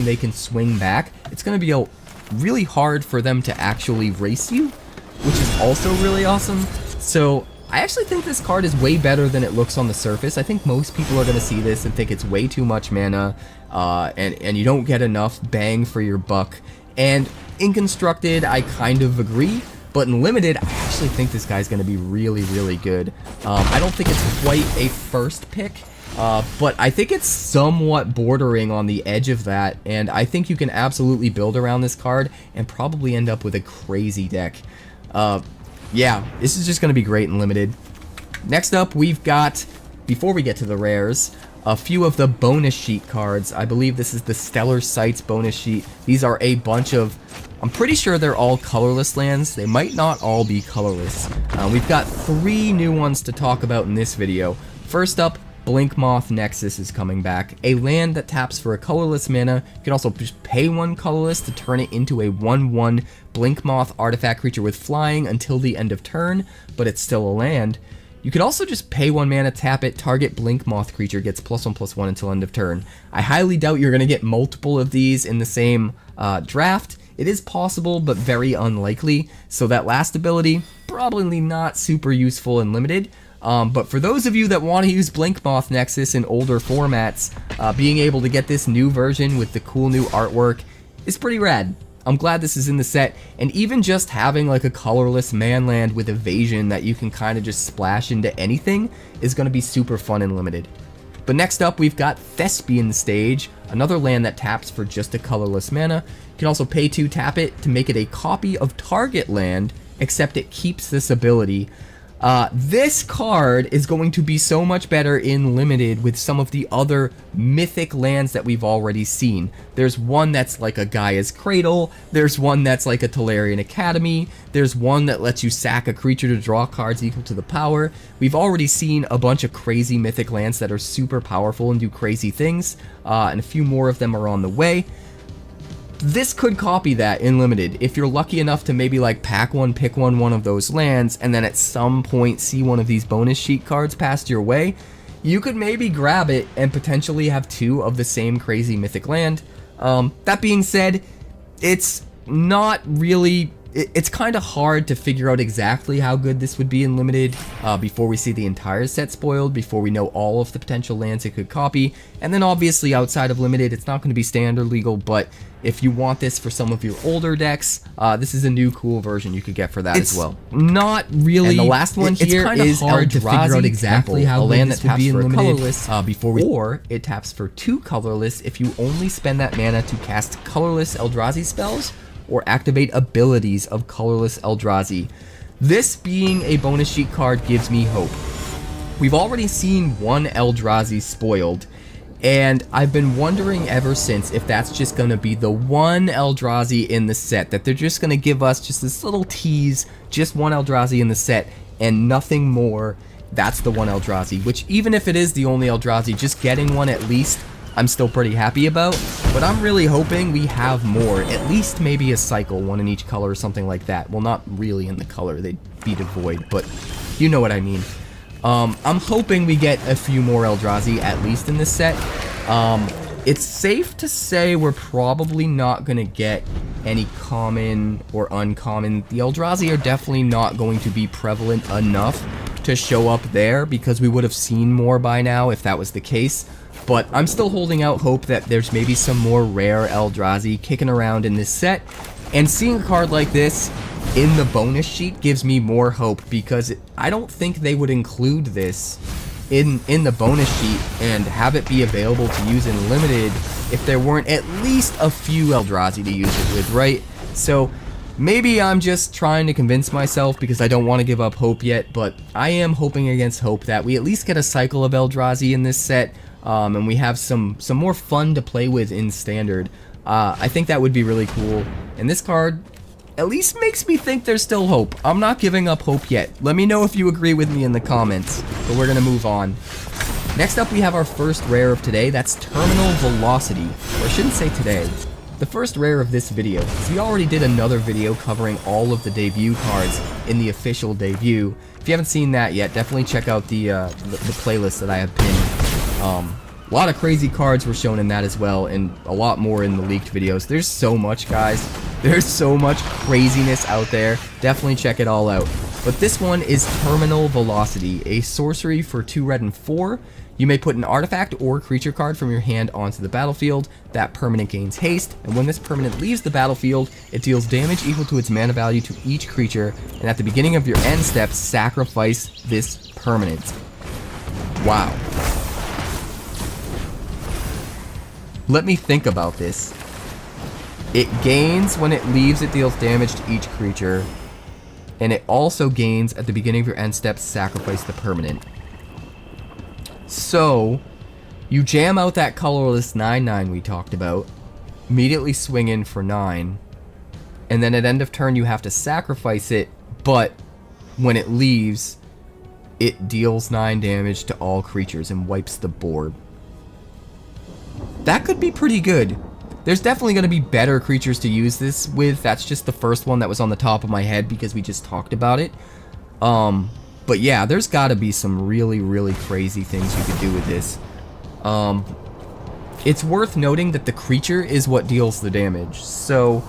they can swing back, it's going to be really hard for them to actually race you, which is also really awesome. So I actually think this card is way better than it looks on the surface. I think most people are going to see this and think it's way too much mana, and you don't get enough bang for your buck. And in Constructed, I kind of agree, but in Limited, I actually think this guy's going to be really, really good. I don't think it's quite a first pick, but I think it's somewhat bordering on the edge of that, and I think you can absolutely build around this card and probably end up with a crazy deck. Yeah, this is just going to be great in Limited. Next up, we've got, before we get to the rares, a few of the bonus sheet cards. I believe this is the Stellar Sights bonus sheet. These are a bunch of, I'm pretty sure they're all colorless lands. They might not all be colorless. We've got 3 new ones to talk about in this video. First up, Blinkmoth Nexus is coming back. A land that taps for a colorless mana. You can also just pay 1 colorless to turn it into a 1/1 Blinkmoth artifact creature with flying until the end of turn, but it's still a land. You could also just pay 1 mana, tap it, target Blinkmoth creature gets +1/+1 until end of turn. I highly doubt you're going to get multiple of these in the same draft. It is possible, but very unlikely. So that last ability, probably not super useful in Limited. But for those of you that want to use Blinkmoth Nexus in older formats, being able to get this new version with the cool new artwork is pretty rad. I'm glad this is in the set, and even just having like a colorless manland with evasion that you can kind of just splash into anything is going to be super fun and Limited. But next up, we've got Thespian Stage, another land that taps for just a colorless mana. You can also pay 2, tap it to make it a copy of target land, except it keeps this ability. This card is going to be so much better in Limited with some of the other mythic lands that we've already seen. There's one that's like a Gaia's Cradle, there's one that's like a Tolarian Academy, there's one that lets you sack a creature to draw cards equal to the power. We've already seen a bunch of crazy mythic lands that are super powerful and do crazy things, and a few more of them are on the way. This could copy that in Limited. If you're lucky enough to maybe like pack one, pick one of those lands, and then at some point see one of these bonus sheet cards passed your way, you could maybe grab it and potentially have 2 of the same crazy mythic land. That being said, it's not really, it's kind of hard to figure out exactly how good this would be in Limited before we see the entire set spoiled, before we know all of the potential lands it could copy. And then obviously outside of Limited, it's not going to be standard legal, but if you want this for some of your older decks, this is a new cool version you could get for that as well. Not really. And the last one here is hard to figure out exactly how good this would be in Limited colorless or it taps for 2 colorless if you only spend that mana to cast colorless Eldrazi spells or activate abilities of colorless Eldrazi. This being a bonus sheet card gives me hope. We've already seen 1 Eldrazi spoiled, and I've been wondering ever since if that's just going to be the 1 Eldrazi in the set, that they're just going to give us just this little tease, just 1 Eldrazi in the set, and nothing more. That's the 1 Eldrazi, which even if it is the only Eldrazi, just getting 1 at least, I'm still pretty happy about. But I'm really hoping we have more, at least maybe a cycle, 1 in each color or something like that. Well, not really in the color, they'd be devoid, but you know what I mean. I'm hoping we get a few more Eldrazi, at least in this set. It's safe to say we're probably not going to get any common or uncommon. The Eldrazi are definitely not going to be prevalent enough to show up there, because we would have seen more by now if that was the case. But I'm still holding out hope that there's maybe some more rare Eldrazi kicking around in this set. And seeing a card like this in the bonus sheet gives me more hope, because I don't think they would include this in the bonus sheet and have it be available to use in Limited if there weren't at least a few Eldrazi to use it with, right? So maybe I'm just trying to convince myself because I don't want to give up hope yet, but I am hoping against hope that we at least get a cycle of Eldrazi in this set, and we have some more fun to play with in Standard. I think that would be really cool, and this card at least makes me think there's still hope. I'm not giving up hope yet. Let me know if you agree with me in the comments, but we're gonna move on. Next up, we have our first rare of today. That's Terminal Velocity, or I shouldn't say today. The first rare of this video, because we already did another video covering all of the debut cards in the official debut. If you haven't seen that yet, definitely check out the playlist that I have pinned. A lot of crazy cards were shown in that as well, and a lot more in the leaked videos. There's so much, guys. There's so much craziness out there. Definitely check it all out. But this one is Terminal Velocity, a sorcery for 2 red and 4. You may put an artifact or creature card from your hand onto the battlefield. That permanent gains haste, and when this permanent leaves the battlefield, it deals damage equal to its mana value to each creature, and at the beginning of your end step, sacrifice this permanent. Wow. Let me think about this. It gains when it leaves, it deals damage to each creature, and it also gains at the beginning of your end step, sacrifice the permanent. So, you jam out that colorless 9/9 we talked about, immediately swing in for 9, and then at end of turn you have to sacrifice it, but when it leaves, it deals 9 damage to all creatures and wipes the board. That could be pretty good. There's definitely going to be better creatures to use this with. That's just the first one that was on the top of my head because we just talked about it. But yeah, there's got to be some really, really crazy things you could do with this. It's worth noting that the creature is what deals the damage. So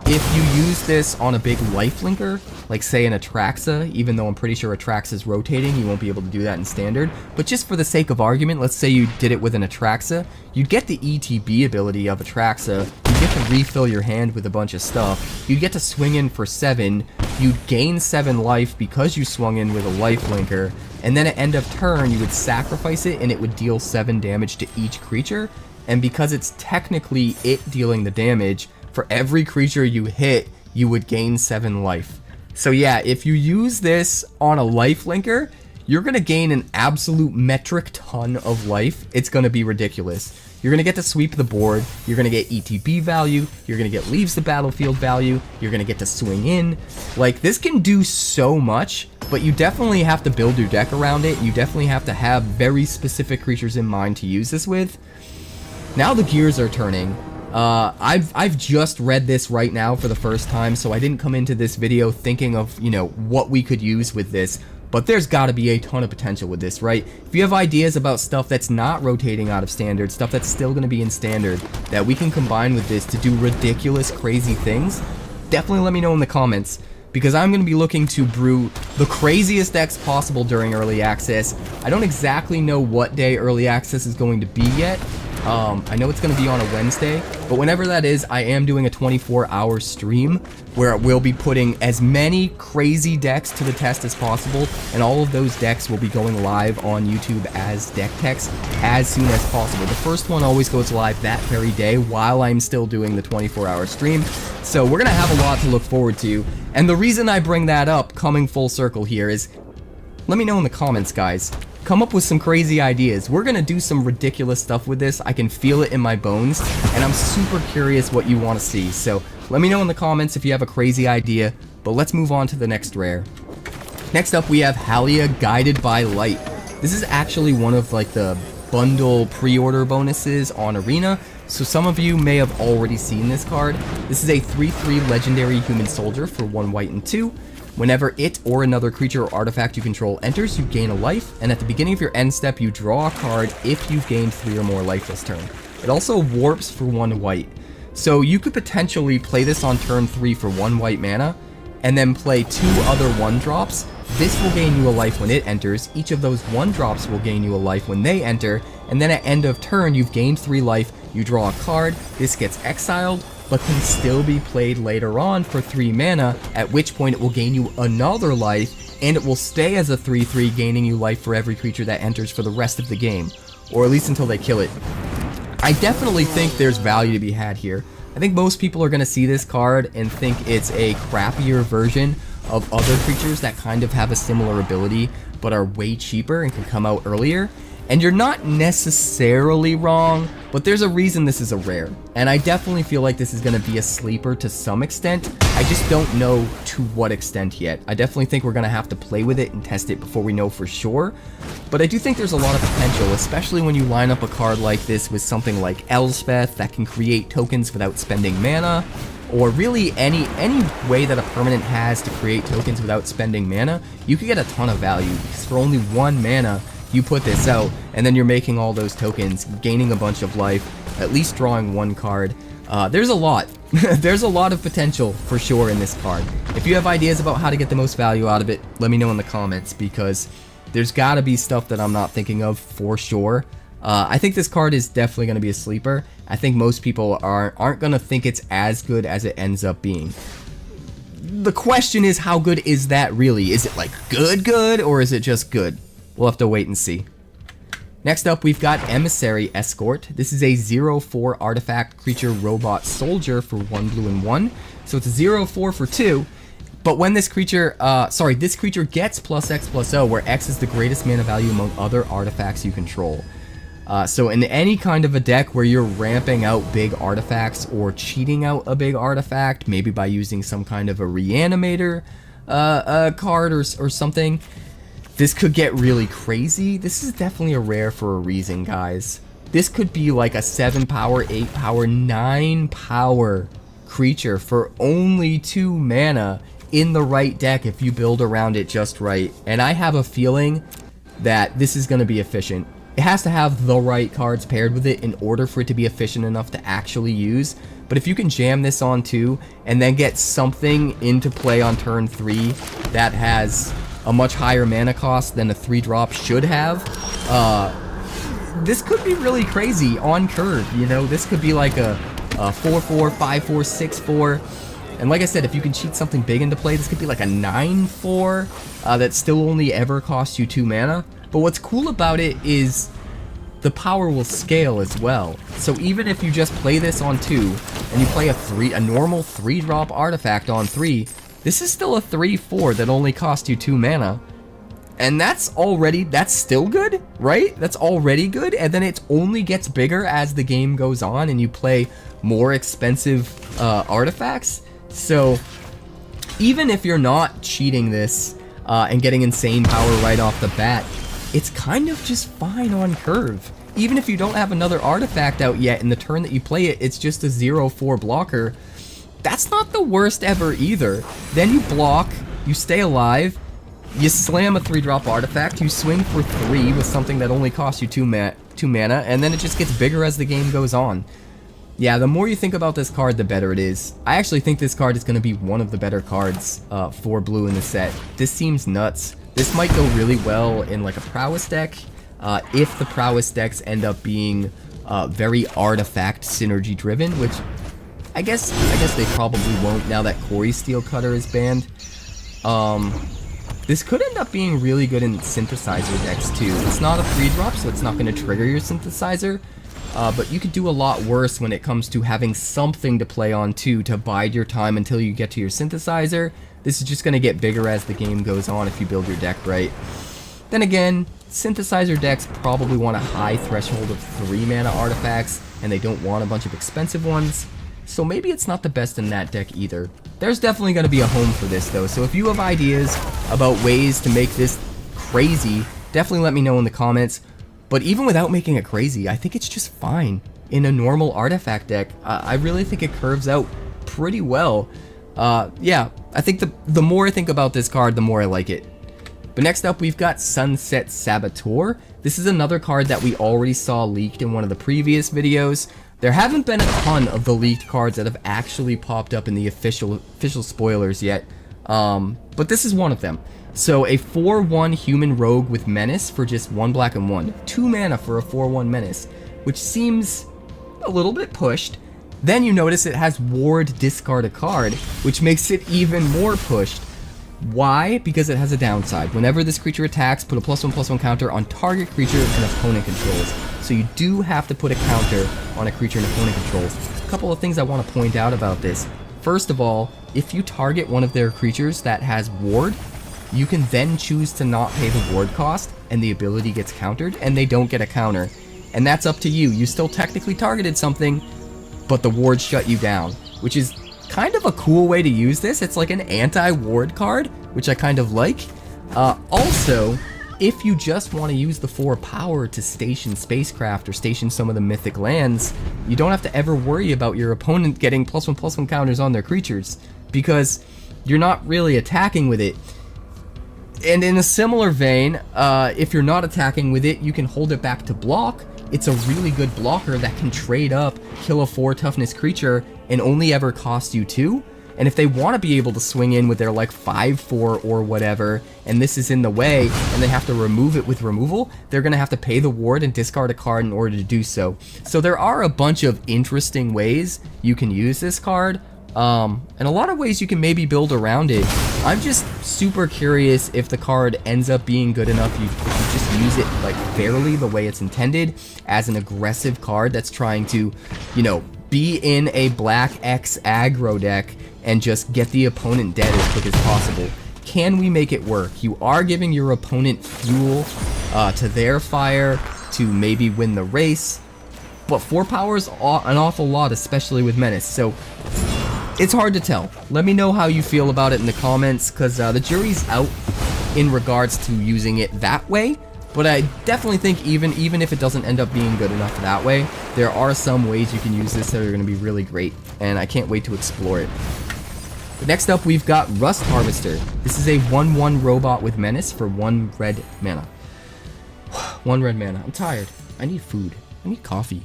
if you use this on a big Lifelinker, like say an Atraxa, even though I'm pretty sure Atraxa's rotating, you won't be able to do that in Standard. But just for the sake of argument, let's say you did it with an Atraxa, you'd get the ETB ability of Atraxa, you get to refill your hand with a bunch of stuff, you'd get to swing in for 7, you'd gain 7 life because you swung in with a Lifelinker, and then at end of turn you would sacrifice it and it would deal 7 damage to each creature, and because it's technically it dealing the damage, for every creature you hit, you would gain 7 life. So yeah, if you use this on a Lifelinker, you're going to gain an absolute metric ton of life. It's going to be ridiculous. You're going to get to sweep the board, you're going to get ETB value, you're going to get leaves the battlefield value, you're going to get to swing in. Like, this can do so much, but you definitely have to build your deck around it. You definitely have to have very specific creatures in mind to use this with. Now the gears are turning. I've just read this right now for the first time, so I didn't come into this video thinking of, you know, what we could use with this, but there's got to be a ton of potential with this, right? If you have ideas about stuff that's not rotating out of Standard, stuff that's still going to be in Standard, that we can combine with this to do ridiculous, crazy things, definitely let me know in the comments, because I'm going to be looking to brew the craziest decks possible during Early Access. I don't exactly know what day Early Access is going to be yet. I know it's going to be on a Wednesday, but whenever that is, I am doing a 24-hour stream where we'll be putting as many crazy decks to the test as possible, and all of those decks will be going live on YouTube as deck techs as soon as possible. The first one always goes live that very day while I'm still doing the 24-hour stream, so we're going to have a lot to look forward to. And the reason I bring that up, coming full circle here, is let me know in the comments, guys. Come up with some crazy ideas. We're gonna do some ridiculous stuff with this. I can feel it in my bones, and I'm super curious what you want to see. So let me know in the comments if you have a crazy idea, but let's move on to the next rare. Next up, we have Halia Guided by Light. This is actually one of like the bundle pre-order bonuses on Arena, so some of you may have already seen this card. This is a 3/3 legendary human soldier for 1 white and 2. Whenever it or another creature or artifact you control enters, you gain a life, and at the beginning of your end step, you draw a card if you've gained 3 or more life this turn. It also warps for 1 white. So you could potentially play this on turn 3 for 1 white mana, and then play 2 other 1-drops. This will gain you a life when it enters, each of those 1-drops will gain you a life when they enter, and then at end of turn, you've gained 3 life, you draw a card, this gets exiled, but can still be played later on for 3 mana, at which point it will gain you another life, and it will stay as a 3/3, gaining you life for every creature that enters for the rest of the game, or at least until they kill it. I definitely think there's value to be had here. I think most people are going to see this card and think it's a crappier version of other creatures that kind of have a similar ability, but are way cheaper and can come out earlier. And you're not necessarily wrong, but there's a reason this is a rare. And I definitely feel like this is going to be a sleeper to some extent. I just don't know to what extent yet. I definitely think we're going to have to play with it and test it before we know for sure. But I do think there's a lot of potential, especially when you line up a card like this with something like Elspeth that can create tokens without spending mana, or really any way that a permanent has to create tokens without spending mana. You could get a ton of value, because for only 1 mana, you put this out, and then you're making all those tokens, gaining a bunch of life, at least drawing one card. There's a lot. There's a lot of potential for sure in this card. If you have ideas about how to get the most value out of it, let me know in the comments, because there's gotta be stuff that I'm not thinking of for sure. I think this card is definitely going to be a sleeper. I think most people aren't going to think it's as good as it ends up being. The question is, how good is that really? Is it like good, or is it just good? We'll have to wait and see. Next up, we've got Emissary Escort. This is a 0/4 artifact creature robot soldier for 1 blue and 1. So it's a 0/4 for 2. But when this creature, this creature gets +X/+O, where X is the greatest mana value among other artifacts you control. So in any kind of a deck where you're ramping out big artifacts or cheating out a big artifact, maybe by using some kind of a reanimator card or something, this could get really crazy. This is definitely a rare for a reason, guys. This could be like a 7 power, 8 power, 9 power creature for only 2 mana in the right deck if you build around it just right. And I have a feeling that this is going to be efficient. It has to have the right cards paired with it in order for it to be efficient enough to actually use. But if you can jam this on 2 and then get something into play on turn 3 that has a much higher mana cost than a 3-drop should have, this could be really crazy on curve. You know, this could be like a 4/4, 5/4, 6/4. And like I said, if you can cheat something big into play, this could be like a 9/4 that still only ever costs you 2 mana. But what's cool about it is the power will scale as well. So even if you just play this on 2 and you play a normal 3-drop artifact on 3, this is still a 3/4 that only costs you 2 mana. And that's still good, right? That's already good. And then it only gets bigger as the game goes on and you play more expensive artifacts. So even if you're not cheating this and getting insane power right off the bat, it's kind of just fine on curve. Even if you don't have another artifact out yet in the turn that you play it, it's just a 0/4 blocker. That's not the worst ever either. Then you block, you stay alive, you slam a 3-drop artifact, you swing for 3 with something that only costs you 2 mana, and then it just gets bigger as the game goes on. Yeah, the more you think about this card, the better it is. I actually think this card is going to be one of the better cards for blue in the set. This seems nuts. This might go really well in like a prowess deck, if the prowess decks end up being very artifact synergy driven, which I guess they probably won't now that Corey Steel Cutter is banned. This could end up being really good in synthesizer decks too. It's not a 3-drop, so it's not going to trigger your synthesizer, but you could do a lot worse when it comes to having something to play on too to bide your time until you get to your synthesizer. This is just going to get bigger as the game goes on if you build your deck right. Then again, synthesizer decks probably want a high threshold of 3 mana artifacts, and they don't want a bunch of expensive ones, so maybe it's not the best in that deck either. There's definitely going to be a home for this though, so if you have ideas about ways to make this crazy, definitely let me know in the comments. But even without making it crazy, I think it's just fine in a normal artifact deck. I really think it curves out pretty well. Yeah, I think the more I think about this card, the more I like it. But next up, we've got Sunset Saboteur. This is another card that we already saw leaked in one of the previous videos. There haven't been a ton of the leaked cards that have actually popped up in the official spoilers yet, but this is one of them. So a 4/1 human rogue with Menace for just 1 black and 1. 2 mana for a 4/1 Menace, which seems a little bit pushed. Then you notice it has Ward Discard a Card, which makes it even more pushed. Why? Because it has a downside. Whenever this creature attacks, put a +1/+1 counter on target creature an opponent controls. So you do have to put a counter on a creature an opponent controls. A couple of things I want to point out about this. First of all, if you target one of their creatures that has Ward, you can then choose to not pay the ward cost, and the ability gets countered, and they don't get a counter. And that's up to you. You still technically targeted something, but the ward shut you down, which is kind of a cool way to use this. It's like an anti-ward card, which I kind of like. Also, if you just want to use the 4 power to station spacecraft or station some of the mythic lands, you don't have to ever worry about your opponent getting +1/+1 counters on their creatures, because you're not really attacking with it. And in a similar vein, if you're not attacking with it, you can hold it back to block. It's a really good blocker that can trade up, kill a 4 toughness creature, and only ever cost you 2. And if they want to be able to swing in with their like 5/4 or whatever, and this is in the way, and they have to remove it with removal, they're going to have to pay the ward and discard a card in order to do so. So there are a bunch of interesting ways you can use this card, and a lot of ways you can maybe build around it. I'm just super curious if the card ends up being good enough if you just use it like fairly the way it's intended, as an aggressive card that's trying to, you know, be in a black X aggro deck and just get the opponent dead as quick as possible. Can we make it work? You are giving your opponent fuel to their fire to maybe win the race, but 4 power is an awful lot, especially with Menace, so it's hard to tell. Let me know how you feel about it in the comments, because the jury's out in regards to using it that way. But I definitely think even if it doesn't end up being good enough that way, there are some ways you can use this that are going to be really great, and I can't wait to explore it. But next up, we've got Rust Harvester. This is a 1/1 robot with Menace for 1 red mana. 1 red mana. I'm tired. I need food. I need coffee.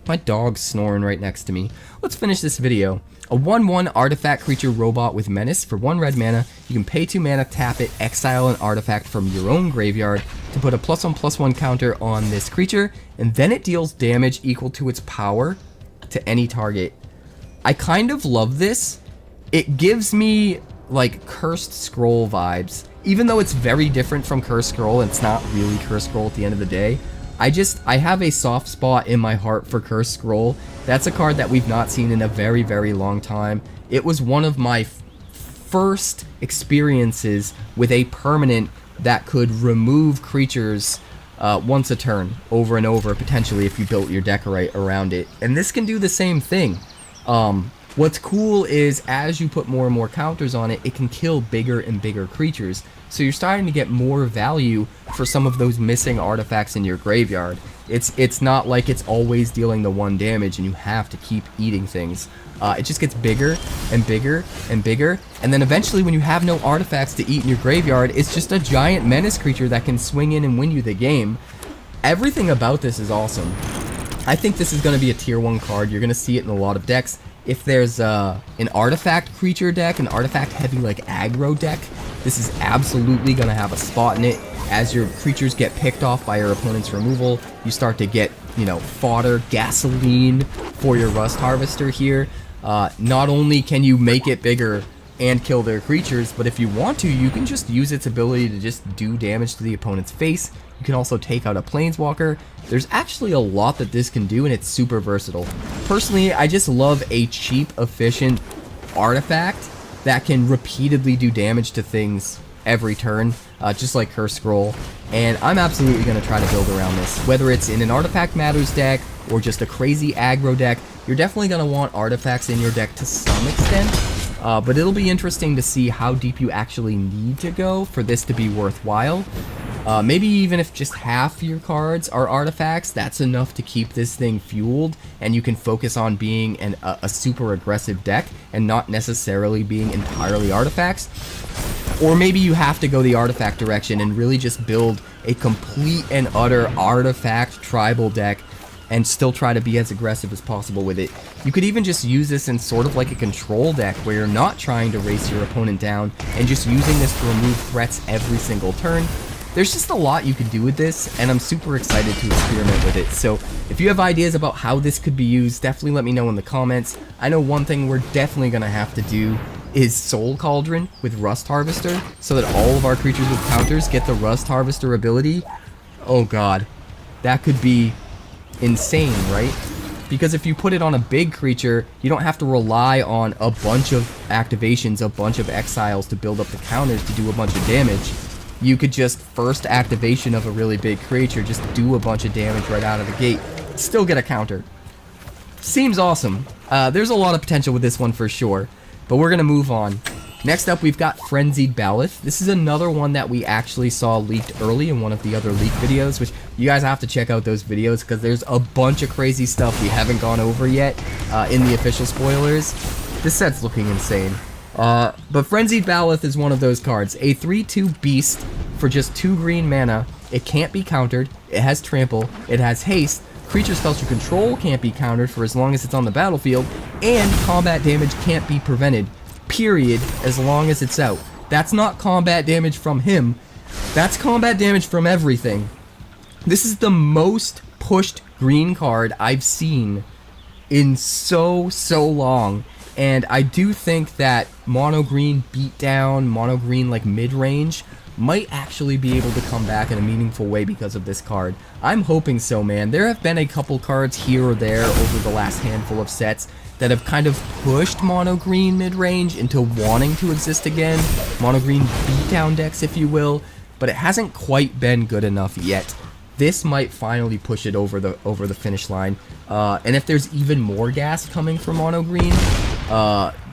My dog's snoring right next to me. Let's finish this video. A 1/1 artifact creature robot with Menace for 1 red mana. You can pay 2 mana, tap it, exile an artifact from your own graveyard to put a +1/+1 counter on this creature, and then it deals damage equal to its power to any target. I kind of love this. It gives me like Cursed Scroll vibes. Even though it's very different from Cursed Scroll, and it's not really Cursed Scroll at the end of the day, I have a soft spot in my heart for Cursed Scroll. That's a card that we've not seen in a very, very long time. It was one of my first experiences with a permanent that could remove creatures once a turn, over and over, potentially, if you built your deck right around it. And this can do the same thing. What's cool is as you put more and more counters on it, it can kill bigger and bigger creatures. So you're starting to get more value for some of those missing artifacts in your graveyard. It's not like it's always dealing the 1 damage and you have to keep eating things. It just gets bigger and bigger and bigger, and then eventually when you have no artifacts to eat in your graveyard, it's just a giant Menace creature that can swing in and win you the game. Everything about this is awesome. I think this is going to be a tier 1 card. You're going to see it in a lot of decks. If there's an artifact creature deck, an artifact heavy like aggro deck, this is absolutely going to have a spot in it. As your creatures get picked off by your opponent's removal, you start to get, you know, fodder, gasoline for your Rust Harvester here. Not only can you make it bigger and kill their creatures, but if you want to, you can just use its ability to just do damage to the opponent's face. You can also take out a Planeswalker. There's actually a lot that this can do, and it's super versatile. Personally, I just love a cheap, efficient artifact that can repeatedly do damage to things every turn, just like Cursed Scroll. And I'm absolutely going to try to build around this. Whether it's in an Artifact Matters deck or just a crazy aggro deck, you're definitely going to want artifacts in your deck to some extent. But it'll be interesting to see how deep you actually need to go for this to be worthwhile. Maybe even if just half your cards are artifacts, that's enough to keep this thing fueled, and you can focus on being a super aggressive deck and not necessarily being entirely artifacts. Or maybe you have to go the artifact direction and really just build a complete and utter artifact tribal deck and still try to be as aggressive as possible with it. You could even just use this in sort of like a control deck where you're not trying to race your opponent down and just using this to remove threats every single turn. There's just a lot you can do with this, and I'm super excited to experiment with it. So if you have ideas about how this could be used, definitely let me know in the comments. I know one thing we're definitely going to have to do is Soul Cauldron with Rust Harvester, so that all of our creatures with counters get the Rust Harvester ability. Oh god, that could be insane, right? Because if you put it on a big creature, you don't have to rely on a bunch of activations, a bunch of exiles to build up the counters to do a bunch of damage. You could just first activation of a really big creature, just do a bunch of damage right out of the gate, still get a counter. Seems awesome. There's a lot of potential with this one for sure, but we're gonna move on. Next up, we've got Frenzied Balith. This is another one that we actually saw leaked early in one of the other leak videos, which you guys have to check out those videos because there's a bunch of crazy stuff we haven't gone over yet in the official spoilers. This set's looking insane. But Frenzied Balith is one of those cards. A 3/2 beast for just 2 green mana. It can't be countered. It has trample. It has haste. Creature spells you control can't be countered for as long as it's on the battlefield. And combat damage can't be prevented. Period. As long as it's out. That's not combat damage from him. That's combat damage from everything. This is the most pushed green card I've seen in so long. And I do think that mono green beatdown, mono green like mid-range might actually be able to come back in a meaningful way because of this card. I'm hoping so, man. There have been a couple cards here or there over the last handful of sets that have kind of pushed mono green mid-range into wanting to exist again. Mono green beatdown decks, if you will, but it hasn't quite been good enough yet. This might finally push it over the finish line. And if there's even more gas coming from mono green,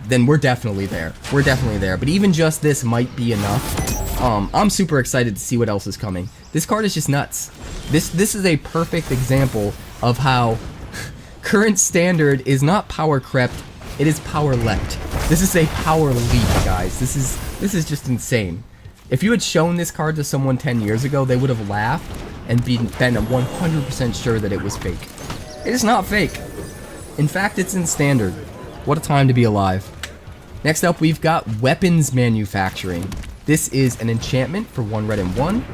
then we're definitely there. We're definitely there. But even just this might be enough. I'm super excited to see what else is coming. This card is just nuts. This is a perfect example of how current standard is not power crept, it is power leapt. This is a power leap, guys. This is just insane. If you had shown this card to someone 10 years ago, they would have laughed and been 100% sure that it was fake. It is not fake. In fact, it's in standard. What a time to be alive. Next up, we've got Weapons Manufacturing. This is an enchantment for 1 red and 1,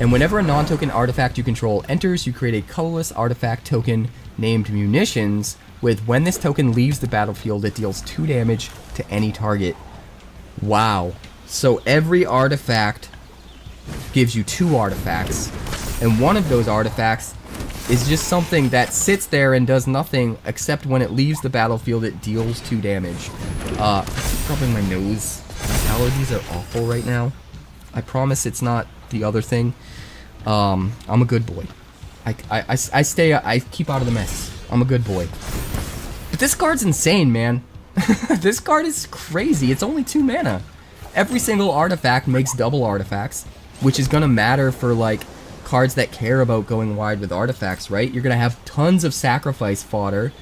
and whenever a non-token artifact you control enters, you create a colorless artifact token named Munitions, with when this token leaves the battlefield, it deals 2 damage to any target. Wow. So every artifact gives you 2 artifacts, and one of those artifacts is just something that sits there and does nothing, except when it leaves the battlefield, it deals 2 damage. I keep rubbing my nose. My allergies are awful right now. I promise it's not the other thing. I'm a good boy. I keep out of the mess. I'm a good boy. But this card's insane, man. This card is crazy. It's only 2 mana. Every single artifact makes double artifacts, which is gonna matter for, like, cards that care about going wide with artifacts, right? You're gonna have tons of sacrifice fodder,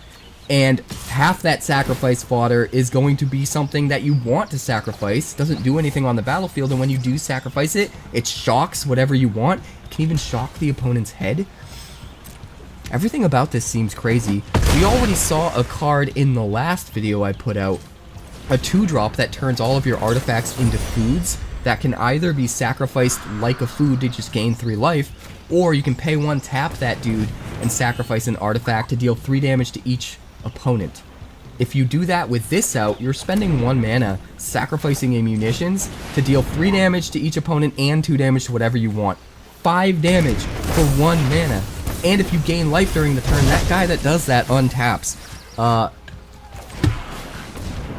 and half that sacrifice fodder is going to be something that you want to sacrifice. It doesn't do anything on the battlefield, and when you do sacrifice it, it shocks whatever you want. It can even shock the opponent's head. Everything about this seems crazy. We already saw a card in the last video I put out, a 2-drop that turns all of your artifacts into foods that can either be sacrificed like a food to just gain 3 life, or you can pay 1, tap that dude, and sacrifice an artifact to deal 3 damage to each opponent. If you do that with this out, you're spending 1 mana, sacrificing a Munitions to deal 3 damage to each opponent and 2 damage to whatever you want. 5 damage for 1 mana. And if you gain life during the turn, that guy that does that untaps.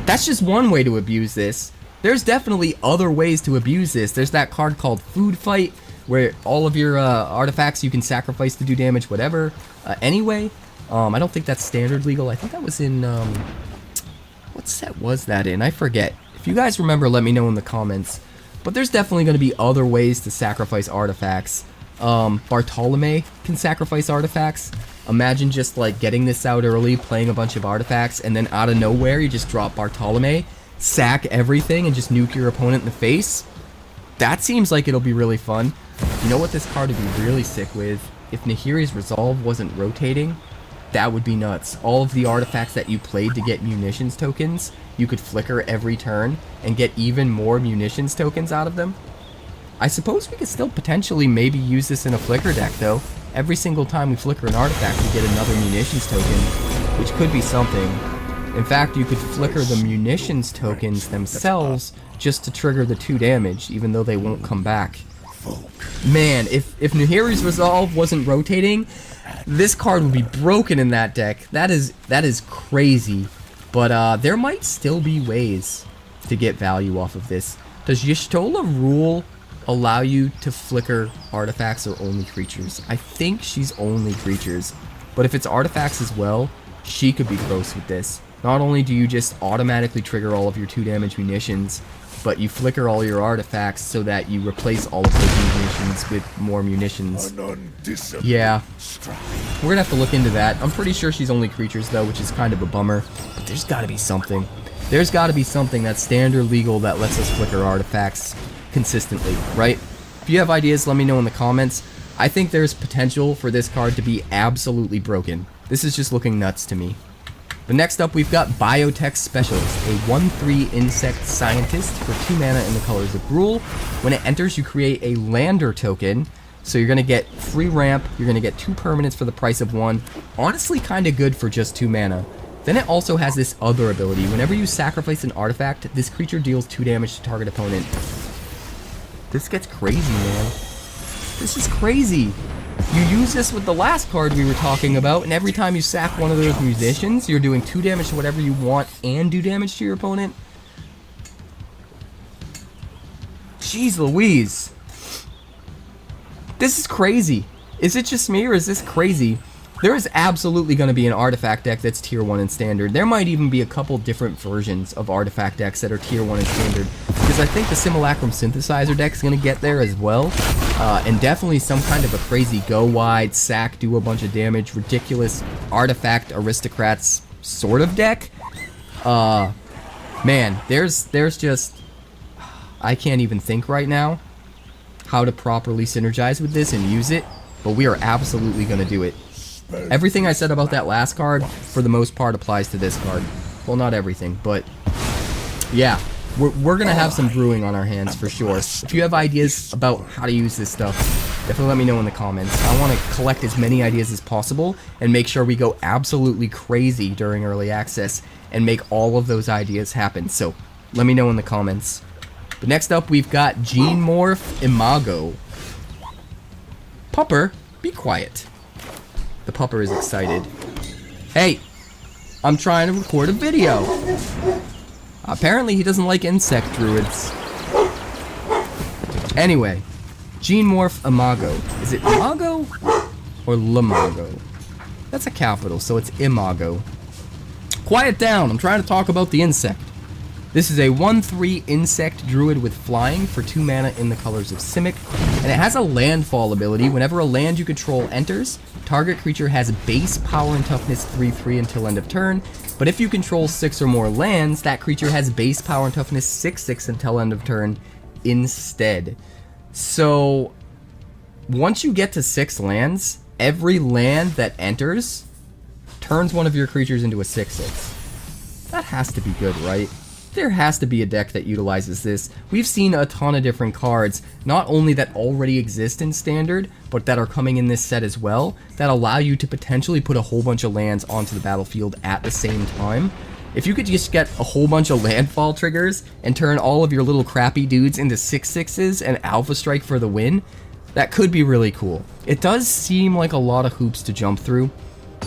That's just one way to abuse this. There's definitely other ways to abuse this. There's that card called Food Fight, where all of your artifacts you can sacrifice to do damage, whatever. Anyway, I don't think that's standard legal. I think that was in, what set was that in? I forget. If you guys remember, let me know in the comments. But there's definitely going to be other ways to sacrifice artifacts. Bartolome can sacrifice artifacts. Imagine just like getting this out early, playing a bunch of artifacts, and then out of nowhere you just drop Bartolome, sack everything, and just nuke your opponent in the face. That seems like it'll be really fun. You know what this card would be really sick with? If Nahiri's Resolve wasn't rotating, that would be nuts. All of the artifacts that you played to get Munitions tokens, you could flicker every turn and get even more Munitions tokens out of them. I suppose we could still potentially maybe use this in a flicker deck, though. Every single time we flicker an artifact, we get another Munitions token, which could be something. In fact, you could flicker the Munitions tokens themselves just to trigger the 2 damage, even though they won't come back. Man, if Nahiri's Resolve wasn't rotating, this card would be broken in that deck. That is crazy. But there might still be ways to get value off of this. Does Y'shtola Rule allow you to flicker artifacts or only creatures? I think she's only creatures. But if it's artifacts as well, she could be gross with this. Not only do you just automatically trigger all of your 2 damage Munitions, but you flicker all your artifacts so that you replace all of those munitions with more munitions. Yeah. We're gonna have to look into that. I'm pretty sure she's only creatures though, which is kind of a bummer. But there's gotta be something. There's got to be something that's standard legal that lets us flicker artifacts consistently, right? If you have ideas, let me know in the comments. I think there's potential for this card to be absolutely broken. This is just looking nuts to me. But next up, we've got Biotech Specialist, a 1/3 insect scientist for 2 mana in the colors of Gruul. When it enters, you create a lander token. So you're going to get free ramp, you're going to get 2 permanents for the price of 1. Honestly, kind of good for just 2 mana. Then it also has this other ability. Whenever you sacrifice an artifact, this creature deals 2 damage to target opponent. This gets crazy, man. This is crazy. You use this with the last card we were talking about, and every time you sack one of those musicians, you're doing 2 damage to whatever you want and do damage to your opponent. Jeez Louise. This is crazy. Is it just me, or is this crazy? There is absolutely going to be an artifact deck that's tier 1 in standard. There might even be a couple different versions of artifact decks that are tier 1 in standard, because I think the Simulacrum Synthesizer deck is going to get there as well. And definitely some kind of a crazy go wide, sack, do a bunch of damage, ridiculous artifact aristocrats sort of deck. Man, there's just, I can't even think right now how to properly synergize with this and use it, but we are absolutely going to do it. Everything I said about that last card, for the most part, applies to this card. Well, not everything, but yeah, we're going to have some brewing on our hands for sure. If you have ideas about how to use this stuff, definitely let me know in the comments. I want to collect as many ideas as possible and make sure we go absolutely crazy during early access and make all of those ideas happen. So let me know in the comments. But next up, we've got Gene Morph Imago. Pupper, be quiet. The pupper is excited. Hey, I'm trying to record a video. Apparently he doesn't like insect druids. Anyway, Gene Morph Imago. Is it Imago or Lamago? That's a capital, so it's Imago. Quiet down, I'm trying to talk about the insect. This is a 1/3 insect druid with flying for 2 mana in the colors of Simic, and it has a landfall ability. Whenever a land you control enters, target creature has base power and toughness 3/3 until end of turn, but if you control 6 or more lands, that creature has base power and toughness 6/6 until end of turn instead. So once you get to 6 lands, every land that enters turns one of your creatures into a 6/6. That has to be good, right? There has to be a deck that utilizes this. We've seen a ton of different cards, not only that already exist in Standard, but that are coming in this set as well, that allow you to potentially put a whole bunch of lands onto the battlefield at the same time. If you could just get a whole bunch of landfall triggers and turn all of your little crappy dudes into 6/6s and Alpha Strike for the win, that could be really cool. It does seem like a lot of hoops to jump through,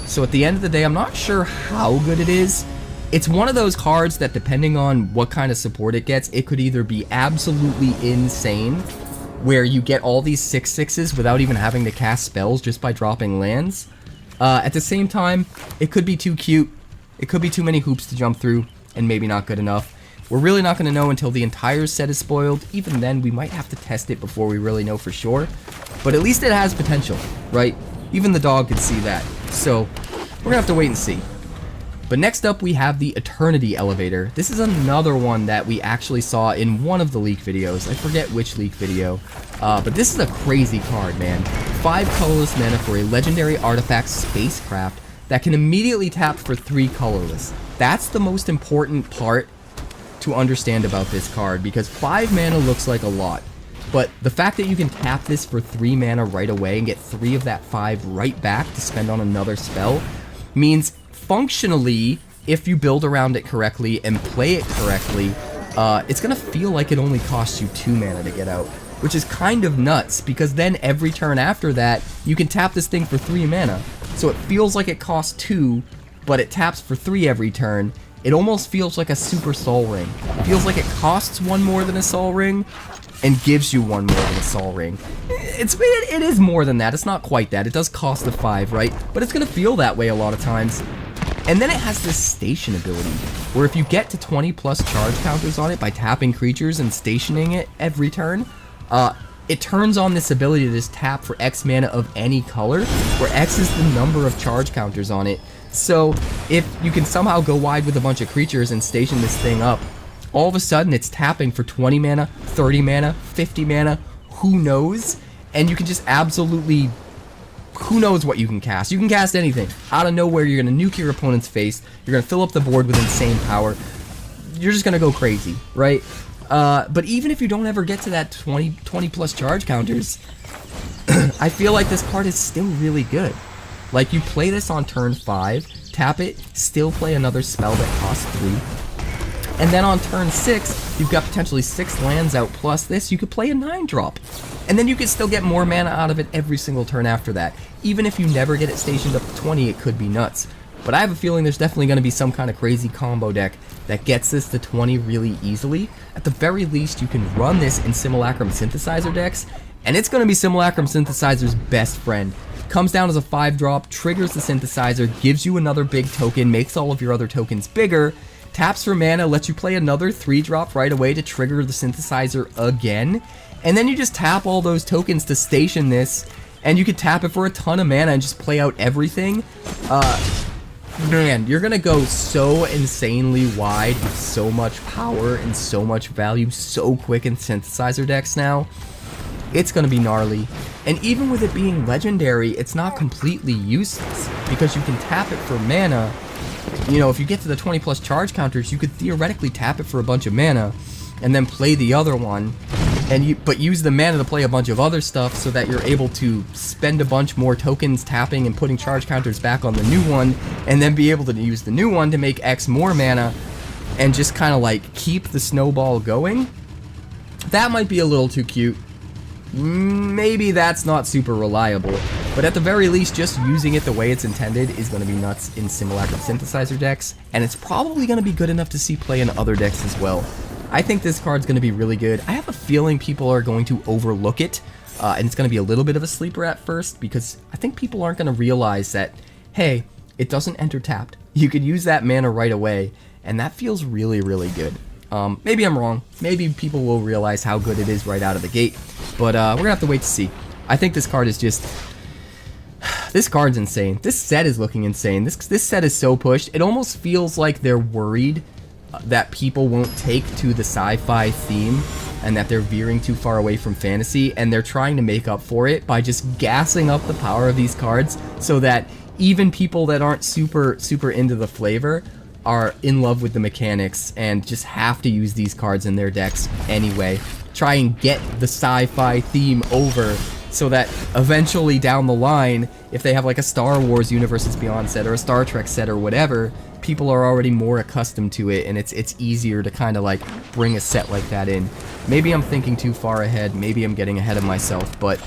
so at the end of the day, I'm not sure how good it is. It's one of those cards that, depending on what kind of support it gets, it could either be absolutely insane, where you get all these 6/6s without even having to cast spells just by dropping lands. At the same time, it could be too cute, it could be too many hoops to jump through, and maybe not good enough. We're really not going to know until the entire set is spoiled. Even then, we might have to test it before we really know for sure. But at least it has potential, right? Even the dog could see that. So, we're going to have to wait and see. But next up, we have the Eternity Elevator. This is another one that we actually saw in one of the leak videos. I forget which leak video. But this is a crazy card, man. 5 colorless mana for a legendary artifact spacecraft that can immediately tap for 3 colorless. That's the most important part to understand about this card, because 5 mana looks like a lot. But the fact that you can tap this for 3 mana right away and get 3 of that 5 right back to spend on another spell means, functionally, if you build around it correctly and play it correctly, it's gonna feel like it only costs you 2 mana to get out, which is kind of nuts, because then every turn after that, you can tap this thing for 3 mana. So it feels like it costs 2, but it taps for 3 every turn. It almost feels like a super Sol Ring. It feels like it costs 1 more than a Sol Ring, and gives you 1 more than a Sol Ring. It is more than that. It's not quite that. It does cost the 5, right? But it's gonna feel that way a lot of times. And then it has this station ability, where if you get to 20 plus charge counters on it by tapping creatures and stationing it every turn, it turns on this ability to just tap for X mana of any color, where X is the number of charge counters on it. So if you can somehow go wide with a bunch of creatures and station this thing up, all of a sudden it's tapping for 20 mana, 30 mana, 50 mana, who knows? And you can just absolutely, who knows what you can cast. You can cast anything. Out of nowhere, you're going to nuke your opponent's face. You're going to fill up the board with insane power. You're just going to go crazy, right? But even if you don't ever get to that 20 plus charge counters, I feel like this card is still really good. Like, you play this on turn 5, tap it, still play another spell that costs 3. And then on turn 6, you've got potentially 6 lands out plus this, you could play a 9-drop. And then you could still get more mana out of it every single turn after that. Even if you never get it stationed up to 20, it could be nuts. But I have a feeling there's definitely going to be some kind of crazy combo deck that gets this to 20 really easily. At the very least, you can run this in Simulacrum Synthesizer decks, and it's going to be Simulacrum Synthesizer's best friend. Comes down as a 5-drop, triggers the Synthesizer, gives you another big token, makes all of your other tokens bigger, taps for mana, lets you play another 3-drop right away to trigger the Synthesizer again, and then you just tap all those tokens to station this, and you could tap it for a ton of mana and just play out everything. Man, you're gonna go so insanely wide with so much power and so much value so quick in Synthesizer decks now. It's gonna be gnarly. And even with it being legendary, it's not completely useless, because you can tap it for mana. You know, if you get to the 20 plus charge counters, you could theoretically tap it for a bunch of mana, and then play the other one, but use the mana to play a bunch of other stuff so that you're able to spend a bunch more tokens tapping and putting charge counters back on the new one, and then be able to use the new one to make X more mana, and just kind of like keep the snowball going. That might be a little too cute. Maybe that's not super reliable, but at the very least, just using it the way it's intended is going to be nuts in Simulacrum Synthesizer decks, and it's probably going to be good enough to see play in other decks as well. I think this card's going to be really good. I have a feeling people are going to overlook it, and it's going to be a little bit of a sleeper at first, because I think people aren't going to realize that, hey, it doesn't enter tapped. You could use that mana right away, and that feels really, really good. Maybe I'm wrong. Maybe people will realize how good it is right out of the gate, but we're gonna have to wait to see. I think this card is just... This card's insane. This set is looking insane. This set is so pushed. It almost feels like they're worried that people won't take to the sci-fi theme and that they're veering too far away from fantasy, and they're trying to make up for it by just gassing up the power of these cards so that even people that aren't super into the flavor are in love with the mechanics and just have to use these cards in their decks anyway. Try and get the sci-fi theme over so that eventually down the line, if they have like a Star Wars Universes Beyond set or a Star Trek set or whatever, people are already more accustomed to it, and it's easier to kind of like bring a set like that in. Maybe I'm thinking too far ahead, maybe I'm getting ahead of myself, but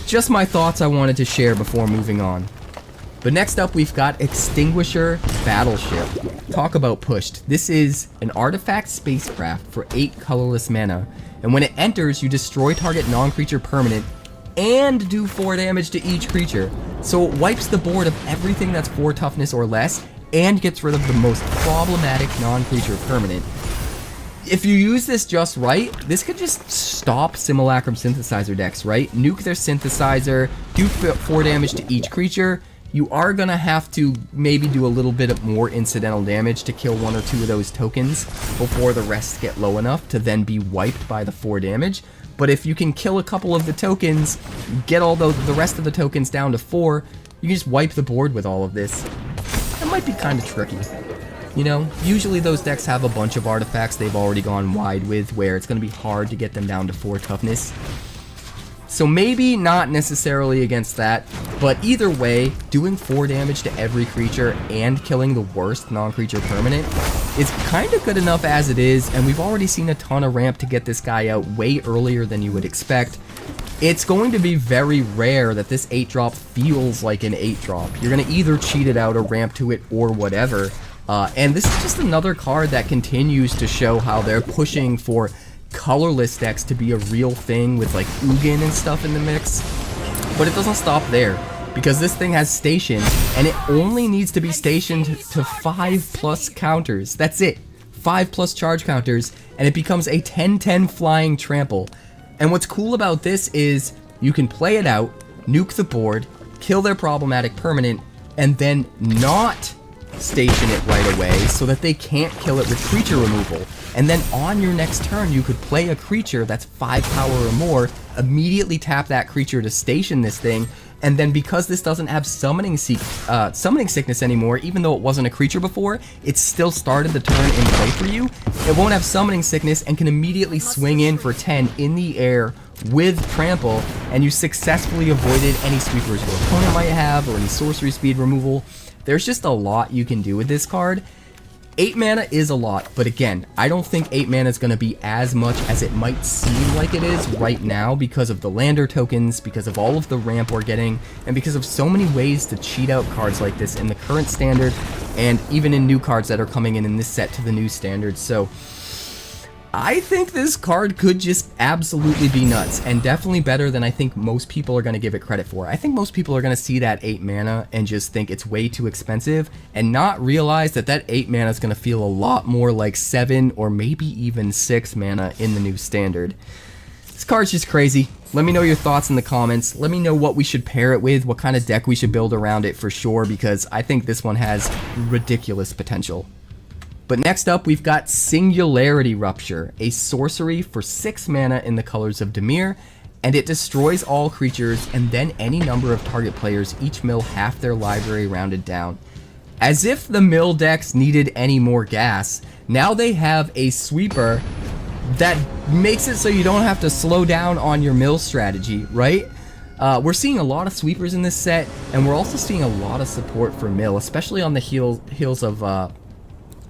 just my thoughts I wanted to share before moving on. But next up, we've got Exingusher Battleship. Talk about pushed. This is an artifact spacecraft for 8 colorless mana, and when it enters, you destroy target non-creature permanent and do 4 damage to each creature. So it wipes the board of everything that's 4 toughness or less, and gets rid of the most problematic non-creature permanent. If you use this just right, this could just stop Simulacrum Synthesizer decks, right? Nuke their Synthesizer, do 4 damage to each creature. You are going to have to maybe do a little bit of more incidental damage to kill 1 or 2 of those tokens before the rest get low enough to then be wiped by the 4 damage. But if you can kill a couple of the tokens, get all the rest of the tokens down to 4, you can just wipe the board with all of this. That might be kind of tricky. You know, usually those decks have a bunch of artifacts they've already gone wide with, where it's going to be hard to get them down to 4 toughness. So maybe not necessarily against that, but either way, doing 4 damage to every creature and killing the worst non-creature permanent is kind of good enough as it is, and we've already seen a ton of ramp to get this guy out way earlier than you would expect. It's going to be very rare that this 8-drop feels like an 8-drop. You're going to either cheat it out or ramp to it or whatever, and this is just another card that continues to show how they're pushing for colorless decks to be a real thing with like Ugin and stuff in the mix. But it doesn't stop there, because this thing has station, and it only needs to be stationed to 5+ counters. That's it. 5+ charge counters, and it becomes a 10/10 flying trample. And what's cool about this is you can play it out, nuke the board, kill their problematic permanent, and then not station it right away so that they can't kill it with creature removal. And then on your next turn, you could play a creature that's 5 power or more, immediately tap that creature to station this thing, and then because this doesn't have summoning sickness anymore, even though it wasn't a creature before, it still started the turn in play for you. It won't have summoning sickness and can immediately swing in for 10 in the air with trample, and you successfully avoided any sweepers your opponent might have or any sorcery speed removal. There's just a lot you can do with this card. 8 mana is a lot, but again, I don't think 8 mana is going to be as much as it might seem like it is right now because of the lander tokens, because of all of the ramp we're getting, and because of so many ways to cheat out cards like this in the current standard, and even in new cards that are coming in this set to the new standard. So I think this card could just absolutely be nuts, and definitely better than I think most people are going to give it credit for. I think most people are going to see that 8 mana and just think it's way too expensive, and not realize that that 8 mana is going to feel a lot more like 7 or maybe even 6 mana in the new standard. This card's just crazy. Let me know your thoughts in the comments. Let me know what we should pair it with, what kind of deck we should build around it for sure, because I think this one has ridiculous potential. But next up, we've got Singularity Rupture, a sorcery for 6 mana in the colors of Dimir, and it destroys all creatures and then any number of target players each mill half their library rounded down. As if the mill decks needed any more gas, now they have a sweeper that makes it so you don't have to slow down on your mill strategy, right? We're seeing a lot of sweepers in this set, and we're also seeing a lot of support for mill, especially on the heels of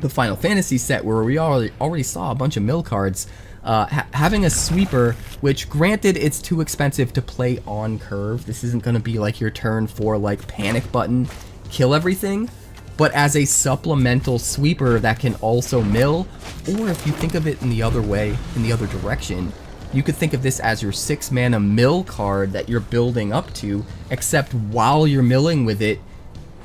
the Final Fantasy set, where we already saw a bunch of mill cards. Having a sweeper, which granted it's too expensive to play on curve, this isn't going to be like your turn 4 like panic button, kill everything, but as a supplemental sweeper that can also mill, or if you think of it in the other way, in the other direction, you could think of this as your 6 mana mill card that you're building up to, except while you're milling with it,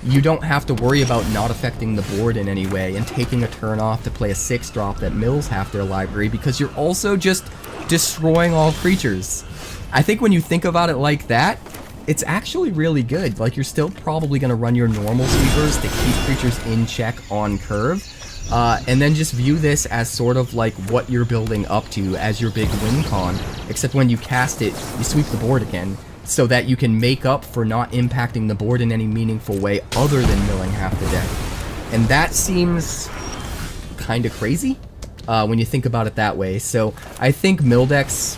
you don't have to worry about not affecting the board in any way and taking a turn off to play a 6-drop that mills half their library, because you're also just destroying all creatures. I think when you think about it like that, it's actually really good. Like, you're still probably going to run your normal sweepers to keep creatures in check on curve, and then just view this as sort of like what you're building up to as your big win con, except when you cast it, you sweep the board again, so that you can make up for not impacting the board in any meaningful way other than milling half the deck. And that seems kind of crazy when you think about it that way. So I think mill decks,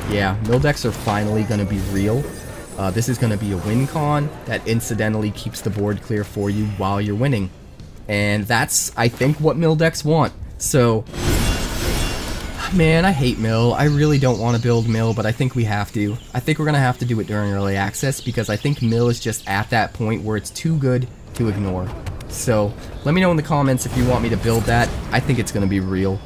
mill decks are finally going to be real. This is going to be a win con that incidentally keeps the board clear for you while you're winning. And that's, I think, what mill decks want. So man, I hate mill. I really don't want to build mill, but I think we have to. I think we're going to have to do it during early access, because I think mill is just at that point where it's too good to ignore. So let me know in the comments if you want me to build that. I think it's going to be real.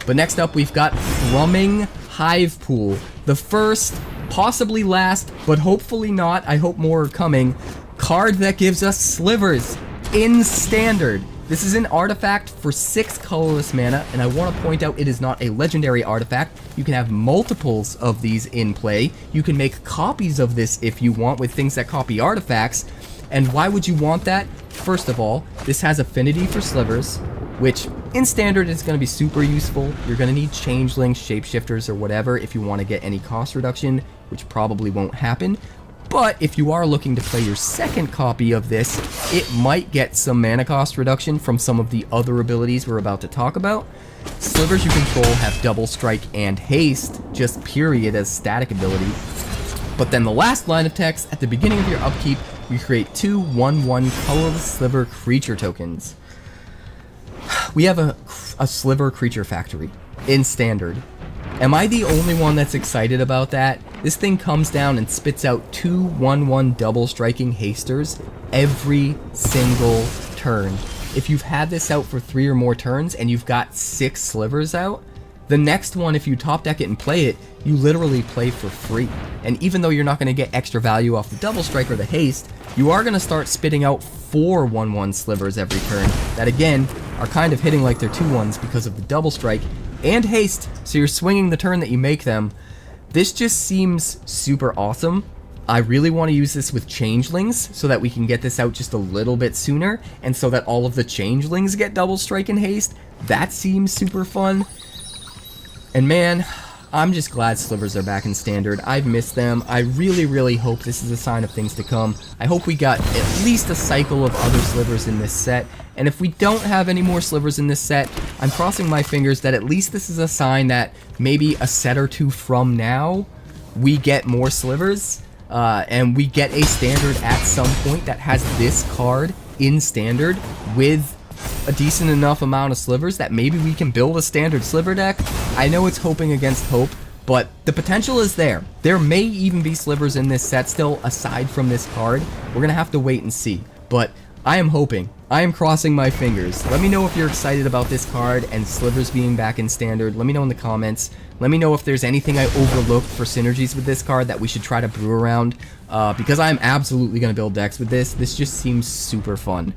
But next up, we've got Thrumming Hive Pool. The first, possibly last, but hopefully not, I hope more are coming, card that gives us slivers in standard. This is an artifact for 6 colorless mana, and I want to point out it is not a legendary artifact. You can have multiples of these in play. You can make copies of this if you want with things that copy artifacts. And why would you want that? First of all, this has affinity for slivers, which in standard is going to be super useful. You're going to need changelings, shapeshifters, or whatever if you want to get any cost reduction, which probably won't happen. But if you are looking to play your second copy of this, it might get some mana cost reduction from some of the other abilities we're about to talk about. Slivers you control have double strike and haste, just period, as static ability. But then the last line of text, at the beginning of your upkeep, we create 2 1/1 colorless sliver creature tokens. We have a sliver creature factory in standard. Am I the only one that's excited about that? This thing comes down and spits out 2 1/1 double striking hasters every single turn. If you've had this out for 3 or more turns and you've got 6 slivers out, the next one, if you top deck it and play it, you literally play for free. And even though you're not going to get extra value off the double strike or the haste, you are going to start spitting out 4 1/1 slivers every turn that, again, are kind of hitting like they're 2/1s because of the double strike and haste, so you're swinging the turn that you make them. This just seems super awesome. I really want to use this with changelings so that we can get this out just a little bit sooner, and so that all of the changelings get double strike and haste. That seems super fun. And man, I'm just glad slivers are back in standard. I've missed them. I really, really hope this is a sign of things to come. I hope we got at least a cycle of other slivers in this set. And if we don't have any more slivers in this set, I'm crossing my fingers that at least this is a sign that maybe a set or two from now, we get more slivers. And we get a standard at some point that has this card in standard with a decent enough amount of slivers that maybe we can build a standard sliver deck. I know it's hoping against hope, but the potential is there. There may even be slivers in this set still aside from this card. We're gonna have to wait and see, but I am hoping. I am crossing my fingers. Let me know if you're excited about this card and slivers being back in standard. Let me know in the comments. Let me know if there's anything I overlooked for synergies with this card that we should try to brew around, because I'm absolutely going to build decks with this. This just seems super fun.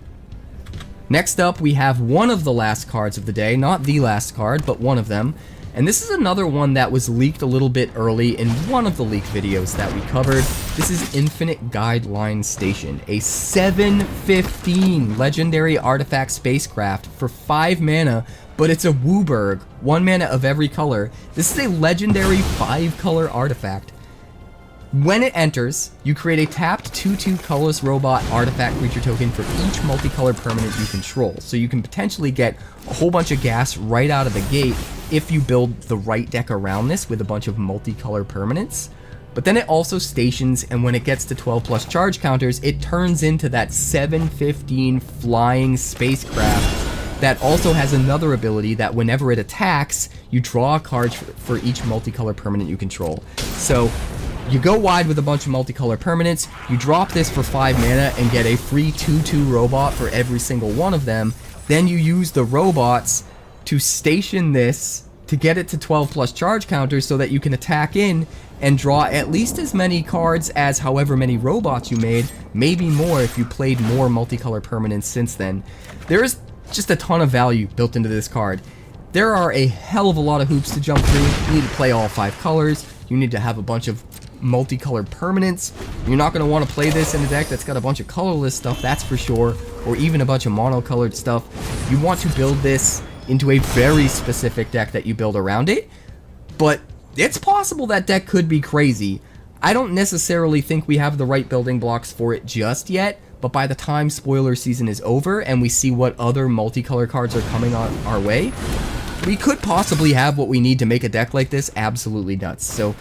Next up, we have one of the last cards of the day. Not the last card, but one of them. And this is another one that was leaked a little bit early in one of the leaked videos that we covered. This is Infinite Guideline Station, a 7/15 legendary artifact spacecraft for 5 mana, but it's a Wooburg, 1 mana of every color. This is a legendary 5-color artifact. When it enters, you create a tapped 2/2 colorless robot artifact creature token for each multicolored permanent you control. So you can potentially get a whole bunch of gas right out of the gate if you build the right deck around this with a bunch of multicolored permanents. But then it also stations, and when it gets to 12 plus charge counters, it turns into that 7/15 flying spacecraft that also has another ability that whenever it attacks, you draw a card for each multicolored permanent you control. So you go wide with a bunch of multicolored permanents, you drop this for 5 mana and get a free 2/2 robot for every single one of them. Then you use the robots to station this to get it to 12 plus charge counters so that you can attack in and draw at least as many cards as however many robots you made, maybe more if you played more multicolored permanents since then. There is just a ton of value built into this card. There are a hell of a lot of hoops to jump through. You need to play all 5 colors. You need to have a bunch of multicolored permanents. You're not going to want to play this in a deck that's got a bunch of colorless stuff, that's for sure, or even a bunch of monocolored stuff. You want to build this into a very specific deck that you build around it, but it's possible that deck could be crazy. I don't necessarily think we have the right building blocks for it just yet, but by the time spoiler season is over and we see what other multicolor cards are coming on our way, we could possibly have what we need to make a deck like this absolutely nuts. So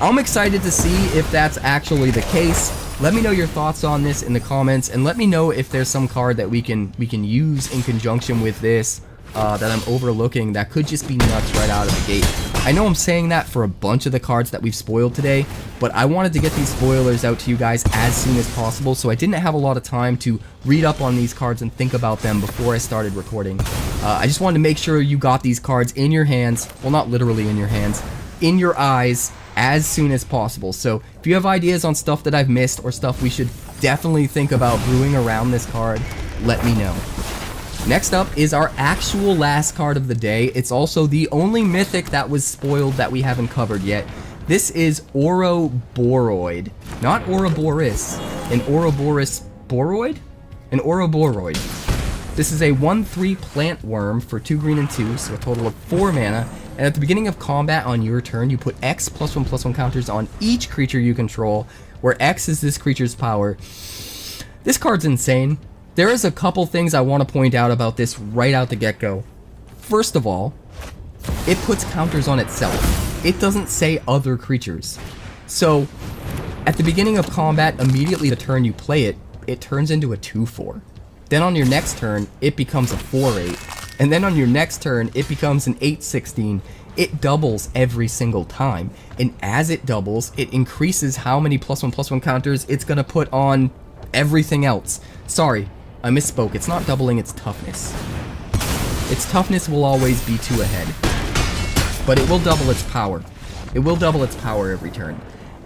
I'm excited to see if that's actually the case. Let me know your thoughts on this in the comments, and let me know if there's some card that we can use in conjunction with this that I'm overlooking that could just be nuts right out of the gate. I know I'm saying that for a bunch of the cards that we've spoiled today, but I wanted to get these spoilers out to you guys as soon as possible, so I didn't have a lot of time to read up on these cards and think about them before I started recording. I just wanted to make sure you got these cards in your hands, well, not literally in your hands, in your eyes as soon as possible. So if you have ideas on stuff that I've missed or stuff we should definitely think about brewing around this card, let me know. Next up is our actual last card of the day. It's also the only Mythic that was spoiled that we haven't covered yet. This is Ouroboros. Not Ouroboros. An Ouroboros Boroid? An Ouroboros. This is a 1/3 plant worm for 2 green and 2, so a total of 4 mana. And at the beginning of combat on your turn, you put X +1/+1 counters on each creature you control, where X is this creature's power. This card's insane. There is a couple things I want to point out about this right out the get-go. First of all, it puts counters on itself. It doesn't say other creatures. So, at the beginning of combat, immediately the turn you play it, it turns into a 2/4. Then on your next turn, it becomes a 4/8. And then on your next turn, it becomes an 8/16. It doubles every single time. And as it doubles, it increases how many +1/+1 counters it's going to put on everything else. Sorry, I misspoke. It's not doubling its toughness. Its toughness will always be 2 ahead. But it will double its power. It will double its power every turn.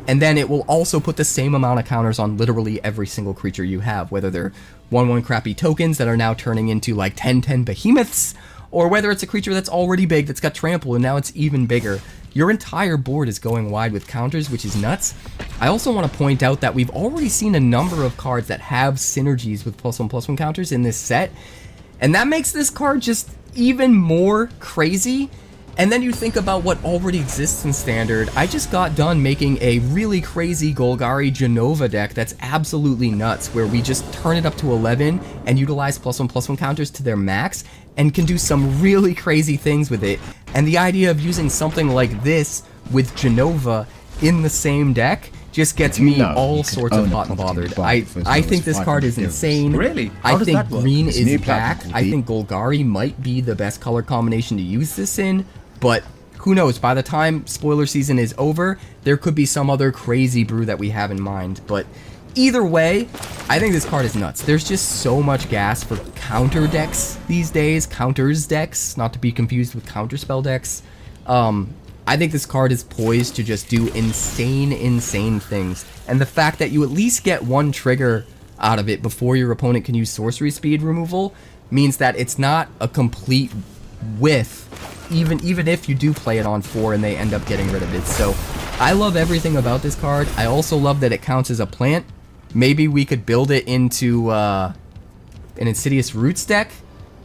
And then it will also put the same amount of counters on literally every single creature you have, whether they're 1/1 crappy tokens that are now turning into like 10/10 behemoths, or whether it's a creature that's already big, that's got trample, and now it's even bigger. Your entire board is going wide with counters, which is nuts. I also want to point out that we've already seen a number of cards that have synergies with +1/+1 counters in this set, and that makes this card just even more crazy. And then you think about what already exists in Standard. I just got done making a really crazy Golgari Genova deck that's absolutely nuts, where we just turn it up to 11 and utilize +1/+1 counters to their max and can do some really crazy things with it. And the idea of using something like this with Genova in the same deck just gets me all sorts of hot and bothered. I think this card is insane. Really? I think green is back. I think Golgari might be the best color combination to use this in, but who knows, by the time spoiler season is over, there could be some other crazy brew that we have in mind. But either way, I think this card is nuts. There's just so much gas for counter decks these days. Counters decks, not to be confused with counterspell decks. I think this card is poised to just do insane things. And the fact that you at least get one trigger out of it before your opponent can use sorcery speed removal means that it's not a complete whiff, even if you do play it on 4 and they end up getting rid of it. So I love everything about this card. I also love that it counts as a plant. Maybe we could build it into an Insidious Roots deck,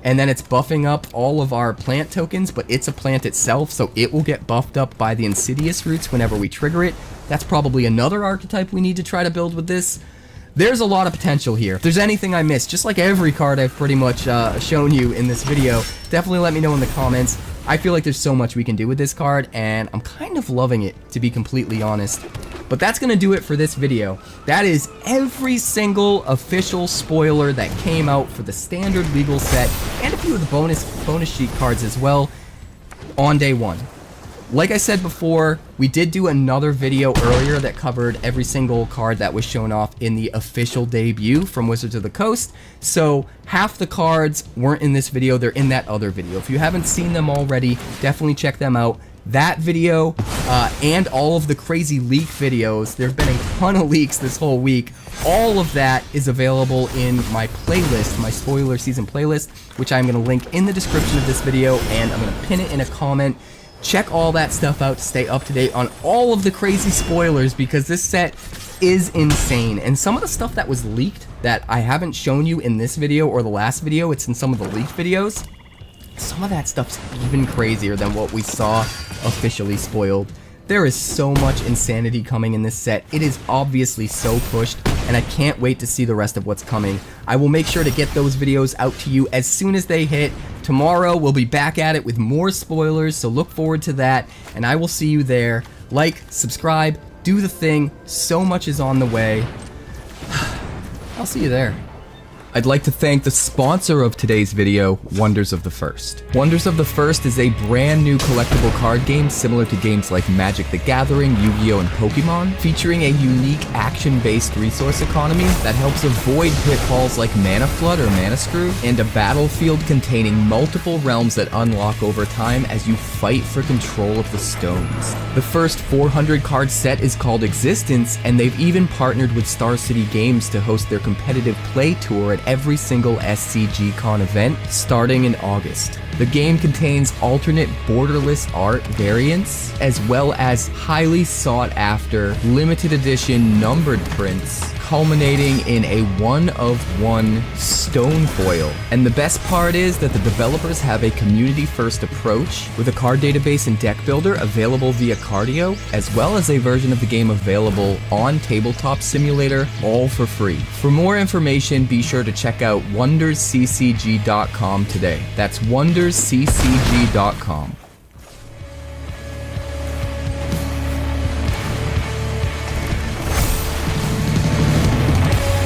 and then it's buffing up all of our plant tokens, but it's a plant itself, so it will get buffed up by the Insidious Roots whenever we trigger it. That's probably another archetype we need to try to build with this. There's a lot of potential here. If there's anything I missed, just like every card I've pretty much shown you in this video, definitely let me know in the comments. I feel like there's so much we can do with this card, and I'm kind of loving it, to be completely honest. But that's going to do it for this video. That is every single official spoiler that came out for the Standard Legal set, and a few of the bonus sheet cards as well, on day 1. Like I said before, we did do another video earlier that covered every single card that was shown off in the official debut from Wizards of the Coast. So half the cards weren't in this video, they're in that other video. If you haven't seen them already, definitely check them out. That video and all of the crazy leak videos, there have been a ton of leaks this whole week. All of that is available in my playlist, my spoiler season playlist, which I'm going to link in the description of this video, and I'm going to pin it in a comment. Check all that stuff out to stay up to date on all of the crazy spoilers, because this set is insane. And some of the stuff that was leaked that I haven't shown you in this video or the last video, it's in some of the leaked videos. Some of that stuff's even crazier than what we saw officially spoiled. There is so much insanity coming in this set. It is obviously so pushed, and I can't wait to see the rest of what's coming. I will make sure to get those videos out to you as soon as they hit. Tomorrow, we'll be back at it with more spoilers, so look forward to that, and I will see you there. Like, subscribe, do the thing. So much is on the way. I'll see you there. I'd like to thank the sponsor of today's video, Wonders of the First. Wonders of the First is a brand new collectible card game similar to games like Magic the Gathering, Yu-Gi-Oh! And Pokemon, featuring a unique action-based resource economy that helps avoid pitfalls like Mana Flood or Mana Screw, and a battlefield containing multiple realms that unlock over time as you fight for control of the stones. The first 400 card set is called Existence, and they've even partnered with Star City Games to host their competitive play tour at every single SCG-Con event starting in August. The game contains alternate borderless art variants, as well as highly sought-after limited edition numbered prints, culminating in a one-of-one stone foil. And the best part is that the developers have a community-first approach, with a card database and deck builder available via Cardio, as well as a version of the game available on Tabletop Simulator, all for free. For more information, be sure to check out wondersccg.com today. That's wondersccg.com.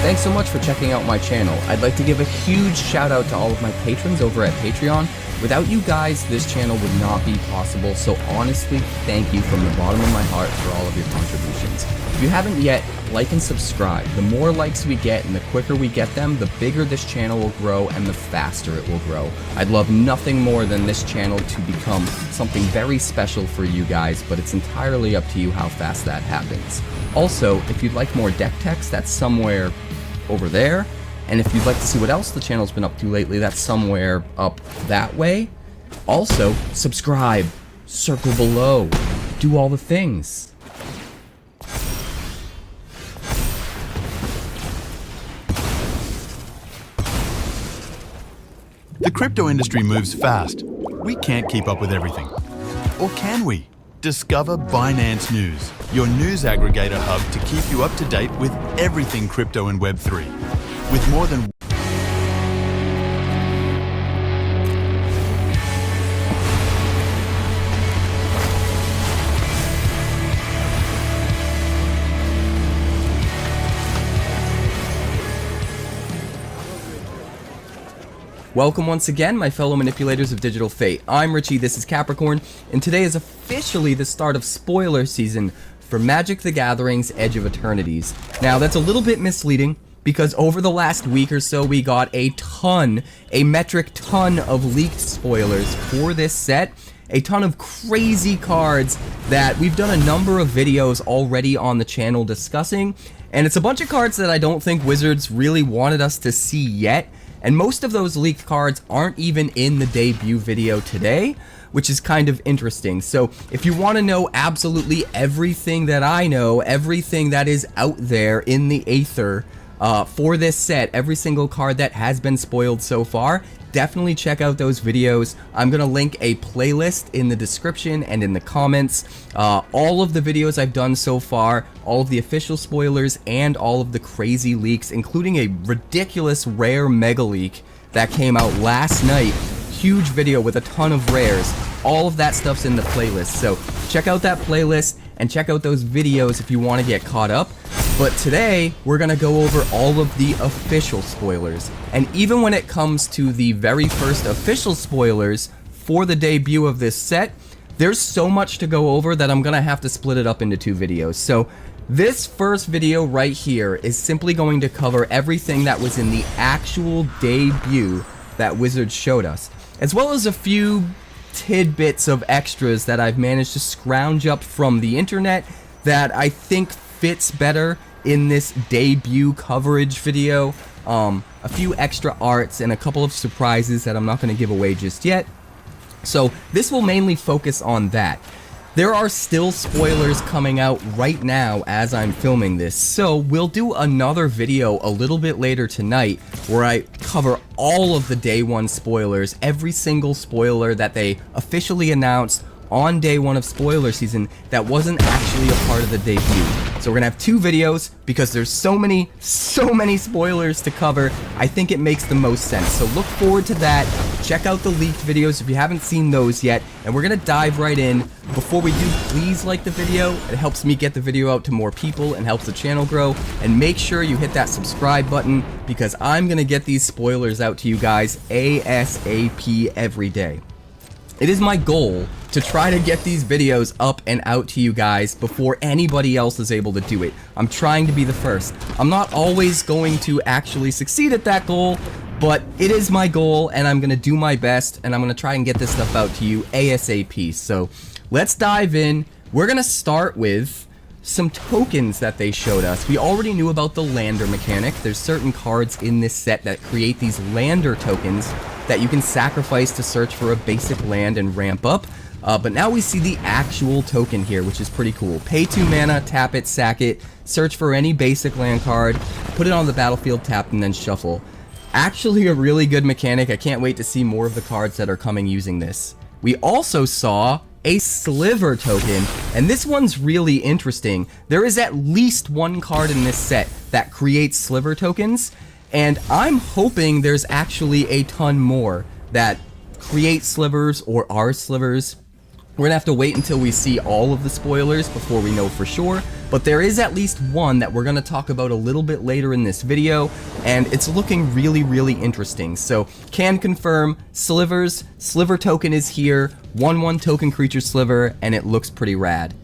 Thanks so much for checking out my channel. I'd like to give a huge shout out to all of my patrons over at Patreon. Without you guys, this channel would not be possible, so honestly, thank you from the bottom of my heart for all of your contributions. If you haven't yet, like and subscribe. The more likes we get and the quicker we get them, the bigger this channel will grow and the faster it will grow. I'd love nothing more than this channel to become something very special for you guys, but it's entirely up to you how fast that happens. Also, if you'd like more deck text, that's somewhere over there. And if you'd like to see what else the channel's been up to lately, that's somewhere up that way. Also, subscribe, circle below, do all the things. The crypto industry moves fast. We can't keep up with everything. Or can we? Discover Binance News, your news aggregator hub to keep you up to date with everything crypto and Web3. With more than Welcome once again, my fellow manipulators of digital fate. I'm Richie, this is Capricorn, and today is officially the start of spoiler season for Magic the Gathering's Edge of Eternities. Now, that's a little bit misleading, because over the last week or so, we got a metric ton of leaked spoilers for this set. A ton of crazy cards that we've done a number of videos already on the channel discussing, and it's a bunch of cards that I don't think Wizards really wanted us to see yet. And most of those leaked cards aren't even in the debut video today, which is kind of interesting. So if you want to know absolutely everything that I know, everything that is out there in the aether for this set, every single card that has been spoiled so far, definitely check out those videos. I'm going to link a playlist in the description and in the comments. All of the videos I've done so far, all of the official spoilers, and all of the crazy leaks, including a ridiculous rare mega leak that came out last night. Huge video with a ton of rares. All of that stuff's in the playlist. So check out that playlist and check out those videos if you want to get caught up. But today, we're going to go over all of the official spoilers. And even when it comes to the very first official spoilers for the debut of this set, there's so much to go over that I'm going to have to split it up into two videos. So this first video right here is simply going to cover everything that was in the actual debut that Wizards showed us, as well as a few tidbits of extras that I've managed to scrounge up from the internet that I think fits better in this debut coverage video. A few extra arts and a couple of surprises that I'm not going to give away just yet. So this will mainly focus on that. There are still spoilers coming out right now as I'm filming this, so we'll do another video a little bit later tonight where I cover all of the day one spoilers, every single spoiler that they officially announced on day one of spoiler season that wasn't actually a part of the debut. So we're gonna have two videos because there's so many spoilers to cover. I think it makes the most sense. So look forward to that. Check out the leaked videos if you haven't seen those yet. And we're gonna dive right in. Before we do, please like the video. It helps me get the video out to more people and helps the channel grow. And make sure you hit that subscribe button because I'm gonna get these spoilers out to you guys ASAP every day. It is my goal to try to get these videos up and out to you guys before anybody else is able to do it. I'm trying to be the first. I'm not always going to actually succeed at that goal, but it is my goal and I'm going to do my best and I'm going to try and get this stuff out to you ASAP. So let's dive in. We're going to start with some tokens that they showed us. We already knew about the lander mechanic. There's certain cards in this set that create these lander tokens that you can sacrifice to search for a basic land and ramp up. But now we see the actual token here, which is pretty cool. Pay 2 mana, tap it, sack it, search for any basic land card, put it on the battlefield, tap, and then shuffle. Actually a really good mechanic. I can't wait to see more of the cards that are coming using this. We also saw a sliver token, and this one's really interesting. There is at least one card in this set that creates sliver tokens, and I'm hoping there's actually a ton more that create slivers or are slivers. We're gonna have to wait until we see all of the spoilers before we know for sure, but there is at least one that we're gonna talk about a little bit later in this video, and it's looking really interesting. So can confirm slivers, sliver token is here, 1/1 token creature sliver, and it looks pretty rad.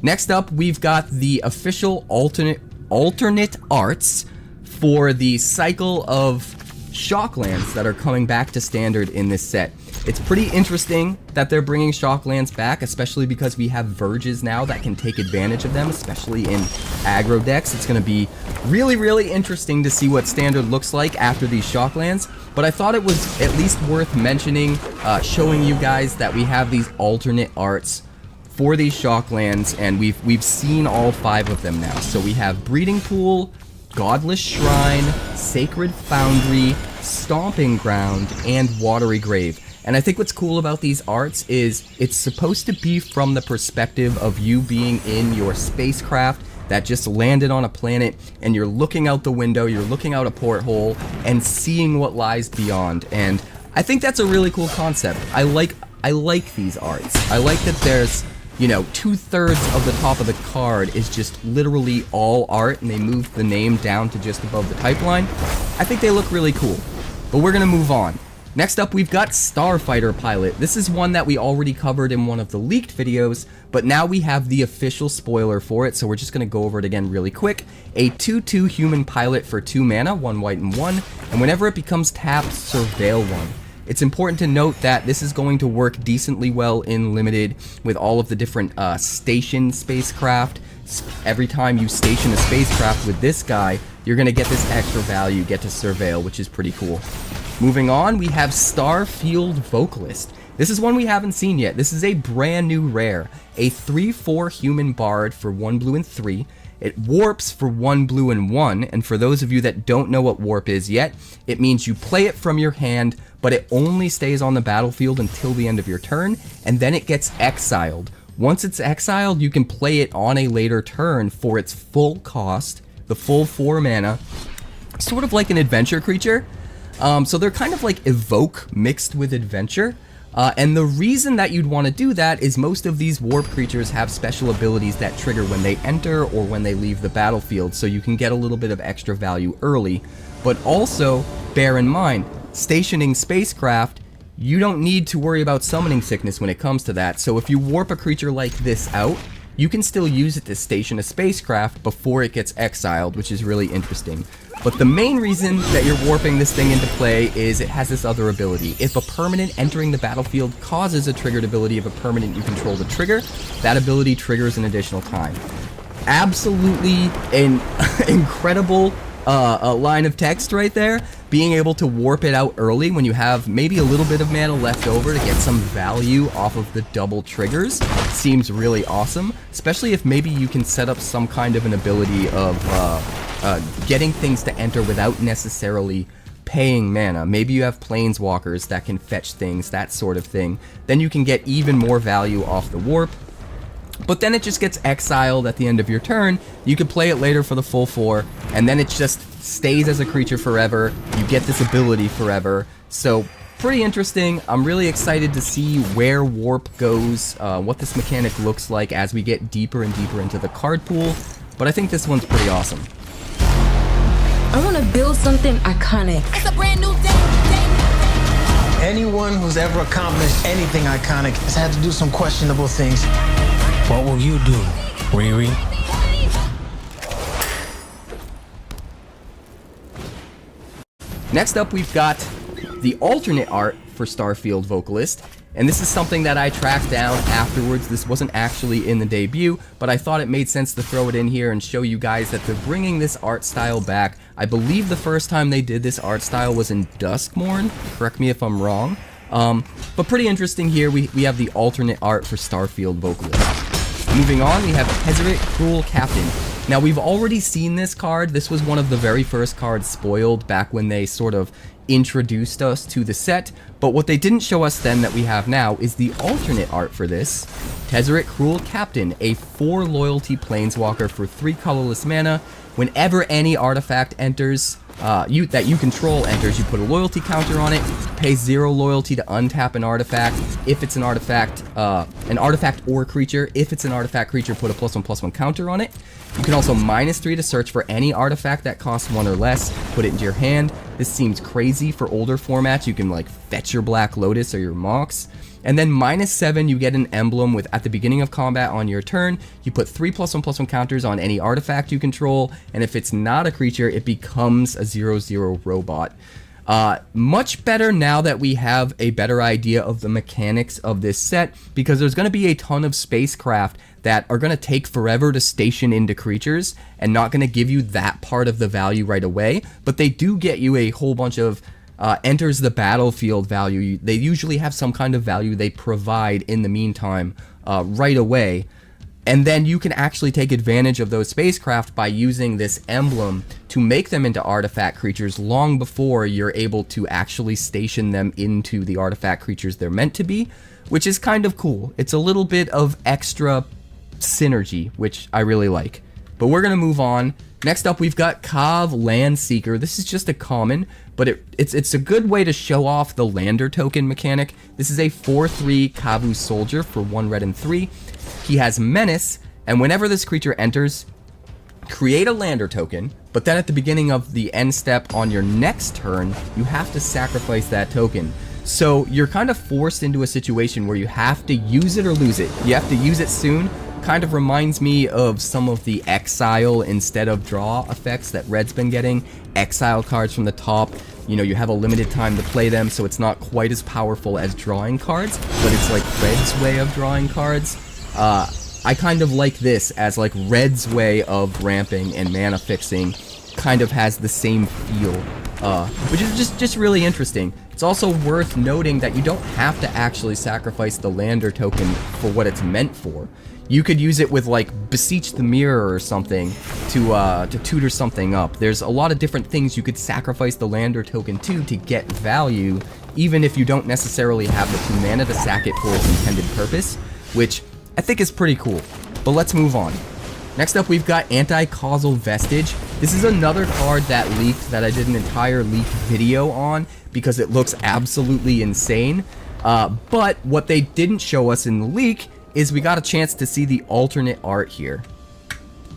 Next up, we've got the official alternate arts for the cycle of shocklands that are coming back to standard in this set. It's pretty interesting that they're bringing Shocklands back, especially because we have Verges now that can take advantage of them, especially in aggro decks. It's going to be really, really interesting to see what Standard looks like after these Shocklands, but I thought it was at least worth mentioning, showing you guys that we have these alternate arts for these Shocklands, and we've seen all 5 of them now. So we have Breeding Pool, Godless Shrine, Sacred Foundry, Stomping Ground, and Watery Grave. And I think what's cool about these arts is it's supposed to be from the perspective of you being in your spacecraft that just landed on a planet, and you're looking out the window, you're looking out a porthole, and seeing what lies beyond. And I think that's a really cool concept. I like these arts. I like that there's, you know, 2/3 of the top of the card is just literally all art, and they moved the name down to just above the type line. I think they look really cool. But we're gonna move on. Next up, we've got Starfighter Pilot. This is one that we already covered in one of the leaked videos, but now we have the official spoiler for it, so we're just going to go over it again really quick. A 2/2 human pilot for 2 mana, 1 white and 1, and whenever it becomes tapped, surveil 1. It's important to note that this is going to work decently well in Limited with all of the different station spacecraft. Every time you station a spacecraft with this guy, you're going to get this extra value, get to surveil, which is pretty cool. Moving on, we have Starfield Vocalist. This is one we haven't seen yet. This is a brand new rare. A 3/4 human bard for 1 blue and 3. It warps for 1 blue and 1, and for those of you that don't know what warp is yet, it means you play it from your hand, but it only stays on the battlefield until the end of your turn, and then it gets exiled. Once it's exiled, you can play it on a later turn for its full cost, the full 4 mana, sort of like an adventure creature. So they're kind of like Evoke mixed with Adventure. And the reason that you'd want to do that is most of these warp creatures have special abilities that trigger when they enter or when they leave the battlefield, so you can get a little bit of extra value early. But also, bear in mind, stationing spacecraft, you don't need to worry about summoning sickness when it comes to that. So if you warp a creature like this out, you can still use it to station a spacecraft before it gets exiled, which is really interesting. But the main reason that you're warping this thing into play is it has this other ability. If a permanent entering the battlefield causes a triggered ability of a permanent you control to trigger, that ability triggers an additional time. Absolutely an incredible line of text right there. Being able to warp it out early when you have maybe a little bit of mana left over to get some value off of the double triggers seems really awesome, especially if maybe you can set up some kind of an ability of getting things to enter without necessarily paying mana. Maybe you have planeswalkers that can fetch things, that sort of thing. Then you can get even more value off the warp. But then it just gets exiled at the end of your turn. You can play it later for the full 4, and then it just stays as a creature forever. You get this ability forever. So pretty interesting. I'm really excited to see where warp goes, what this mechanic looks like as we get deeper and deeper into the card pool. But I think this one's pretty awesome. I want to build something iconic. It's a brand new day. Anyone who's ever accomplished anything iconic has had to do some questionable things. What will you do, Riri? Next up, we've got the alternate art for Starfield Vocalist, and this is something that I tracked down afterwards. This wasn't actually in the debut, but I thought it made sense to throw it in here and show you guys that they're bringing this art style back. I believe the first time they did this art style was in Duskmourn, correct me if I'm wrong. But pretty interesting here, we have the alternate art for Starfield Vocalist. Moving on, we have Tezzeret Cruel Captain. Now, we've already seen this card. This was one of the very first cards spoiled back when they sort of introduced us to the set, but what they didn't show us then that we have now is the alternate art for this. Tezzeret Cruel Captain, a 4 loyalty planeswalker for 3 colorless mana. Whenever any artifact enters, that you control enters, you put a loyalty counter on it, pay 0 loyalty to untap an artifact. If it's an artifact or creature, if it's an artifact creature, put a +1/+1 counter on it. You can also -3 to search for any artifact that costs 1 or less, put it into your hand. This seems crazy for older formats. You can like fetch your Black Lotus or your Mox. And then -7, you get an emblem with at the beginning of combat on your turn. You put 3 +1/+1 counters on any artifact you control, and if it's not a creature, it becomes a 0/0 robot. Much better now that we have a better idea of the mechanics of this set, because there's going to be a ton of spacecraft that are going to take forever to station into creatures and not going to give you that part of the value right away, but they do get you a whole bunch of enters the battlefield value. They usually have some kind of value they provide in the meantime right away. And then you can actually take advantage of those spacecraft by using this emblem to make them into artifact creatures long before you're able to actually station them into the artifact creatures they're meant to be, which is kind of cool. It's a little bit of extra synergy, which I really like. But we're going to move on. Next up, we've got Kav Landseeker. This is just a common, but it's a good way to show off the lander token mechanic. This is a 4/3 Kavu soldier for 1 red and 3. He has Menace, and whenever this creature enters, create a lander token, but then at the beginning of the end step on your next turn, you have to sacrifice that token. So you're kind of forced into a situation where you have to use it or lose it. You have to use it soon. Kind of reminds me of some of the exile instead of draw effects that Red's been getting. Exile cards from the top, you know, you have a limited time to play them, so it's not quite as powerful as drawing cards, but it's like Red's way of drawing cards. I kind of like this as like Red's way of ramping and mana fixing, kind of has the same feel, which is just really interesting. It's also worth noting that you don't have to actually sacrifice the lander token for what it's meant for. You could use it with like Beseech the Mirror or something to tutor something up. There's a lot of different things you could sacrifice the lander token to get value, even if you don't necessarily have the 2 mana to sack it for its intended purpose, which I think is pretty cool. But let's move on. Next up, we've got Anti-Causal Vestige. This is another card that leaked that I did an entire leak video on because it looks absolutely insane. But what they didn't show us in the leak is we got a chance to see the alternate art here.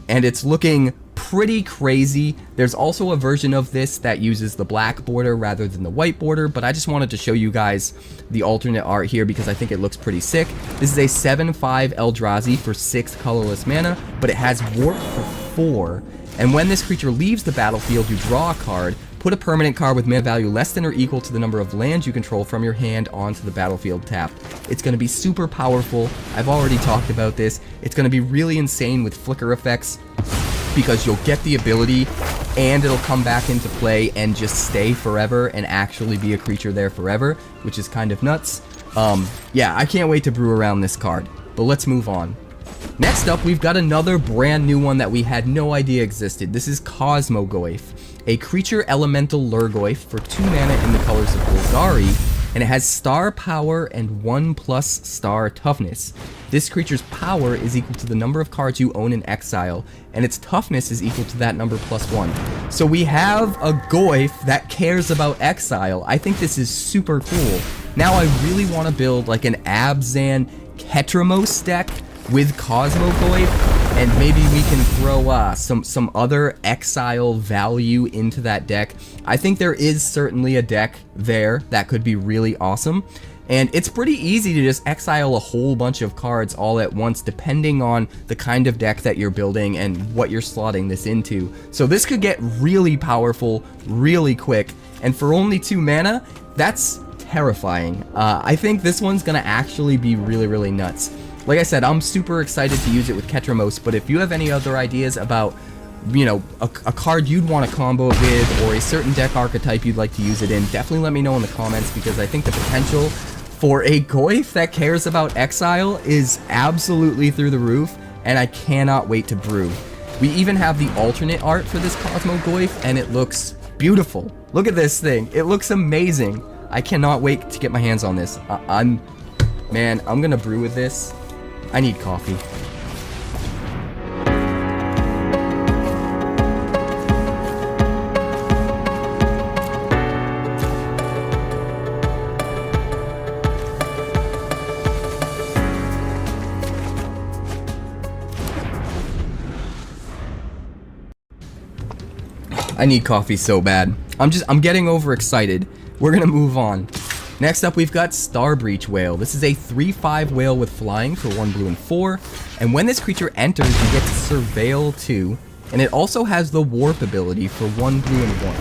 And it's looking pretty crazy. There's also a version of this that uses the black border rather than the white border, but I just wanted to show you guys the alternate art here because I think it looks pretty sick. This is a 7/5 Eldrazi for 6 colorless mana, but it has Warp for 4. And when this creature leaves the battlefield, you draw a card. Put a permanent card with mana value less than or equal to the number of lands you control from your hand onto the battlefield tapped. It's going to be super powerful. I've already talked about this. It's going to be really insane with flicker effects because you'll get the ability and it'll come back into play and just stay forever and actually be a creature there forever, which is kind of nuts. Yeah, I can't wait to brew around this card, but let's move on. Next up, we've got another brand new one that we had no idea existed. This is Cosmogoyf, a creature elemental Lurgoyf for 2 mana in the colors of Golgari, and it has star power and 1+ star toughness. This creature's power is equal to the number of cards you own in exile, and its toughness is equal to that number +1. So we have a Goyf that cares about exile. I think this is super cool. Now I really want to build like an Abzan Ketramos deck with Cosmogoyf, and maybe we can throw some other exile value into that deck. I think there is certainly a deck there that could be really awesome, and it's pretty easy to just exile a whole bunch of cards all at once depending on the kind of deck that you're building and what you're slotting this into. So this could get really powerful really quick, and for only 2 mana, that's terrifying. I think this one's gonna actually be really nuts. Like I said, I'm super excited to use it with Ketramos, but if you have any other ideas about, you know, a card you'd want to combo it with, or a certain deck archetype you'd like to use it in, definitely let me know in the comments, because I think the potential for a Goyf that cares about exile is absolutely through the roof, and I cannot wait to brew. We even have the alternate art for this Cosmogoyf, and it looks beautiful. Look at this thing. It looks amazing. I cannot wait to get my hands on this. Man, I'm gonna brew with this. I need coffee. I need coffee so bad. I'm getting overexcited. We're gonna move on. Next up, we've got Starbreach Whale. This is a 3/5 whale with flying for 1 blue and 4, and when this creature enters, you get to Surveil 2, and it also has the Warp ability for 1 blue and 1.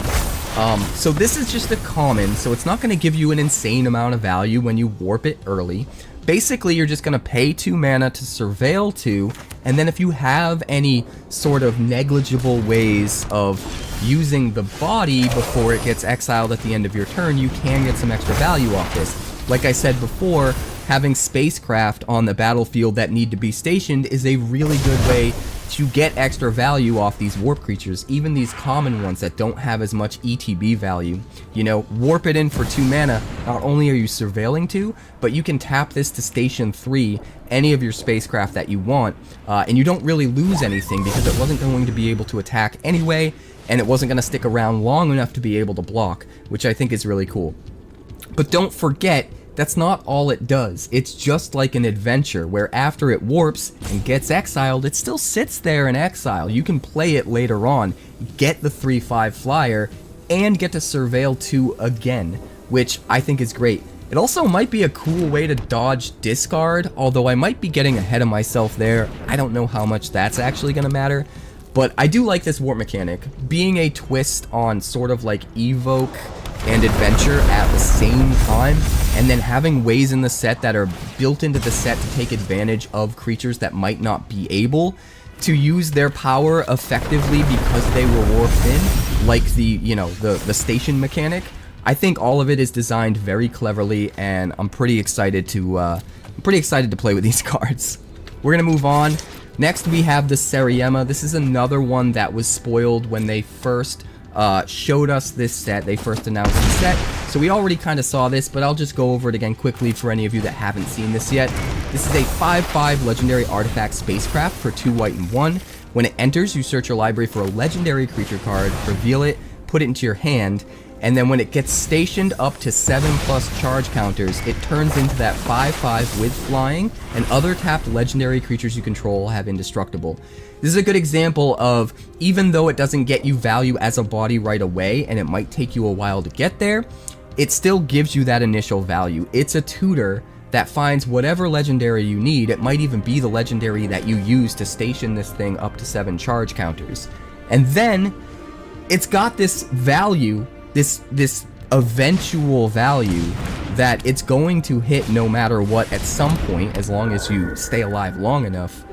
So this is just a common, so it's not going to give you an insane amount of value when you warp it early. Basically, you're just going to pay 2 mana to surveil 2, and then if you have any sort of negligible ways of using the body before it gets exiled at the end of your turn, you can get some extra value off this. Like I said before, having spacecraft on the battlefield that need to be stationed is a really good way to get extra value off these warp creatures, even these common ones that don't have as much ETB value. You know, warp it in for 2 mana, not only are you surveilling 2, but you can tap this to station 3 any of your spacecraft that you want, and you don't really lose anything because it wasn't going to be able to attack anyway, and it wasn't going to stick around long enough to be able to block, which I think is really cool. But don't forget, that's not all it does. It's just like an adventure, where after it warps and gets exiled, it still sits there in exile. You can play it later on, get the 3/5 flyer, and get to surveil 2 again, which I think is great. It also might be a cool way to dodge discard, although I might be getting ahead of myself there. I don't know how much that's actually going to matter, but I do like this warp mechanic. Being a twist on sort of like evoke and adventure at the same time, and then having ways in the set that are built into the set to take advantage of creatures that might not be able to use their power effectively because they were warped in, like the, you know, the station mechanic. I think all of it is designed very cleverly, and I'm pretty excited to play with these cards. We're gonna move on. Next we have the Seriema. This is another one that was spoiled when they first showed us this set. They first announced the set, so we already kind of saw this, but I'll just go over it again quickly for any of you that haven't seen this yet. This is a 5/5 legendary artifact spacecraft for 2 white and 1. When it enters, you search your library for a legendary creature card, reveal it, put it into your hand, and then when it gets stationed up to 7+ charge counters, it turns into that 5/5 with flying, and other tapped legendary creatures you control have indestructible. This is a good example of, even though it doesn't get you value as a body right away, and it might take you a while to get there, it still gives you that initial value. It's a tutor that finds whatever legendary you need. It might even be the legendary that you use to station this thing up to 7 charge counters. And then, it's got this value, this eventual value, that it's going to hit no matter what at some point, as long as you stay alive long enough.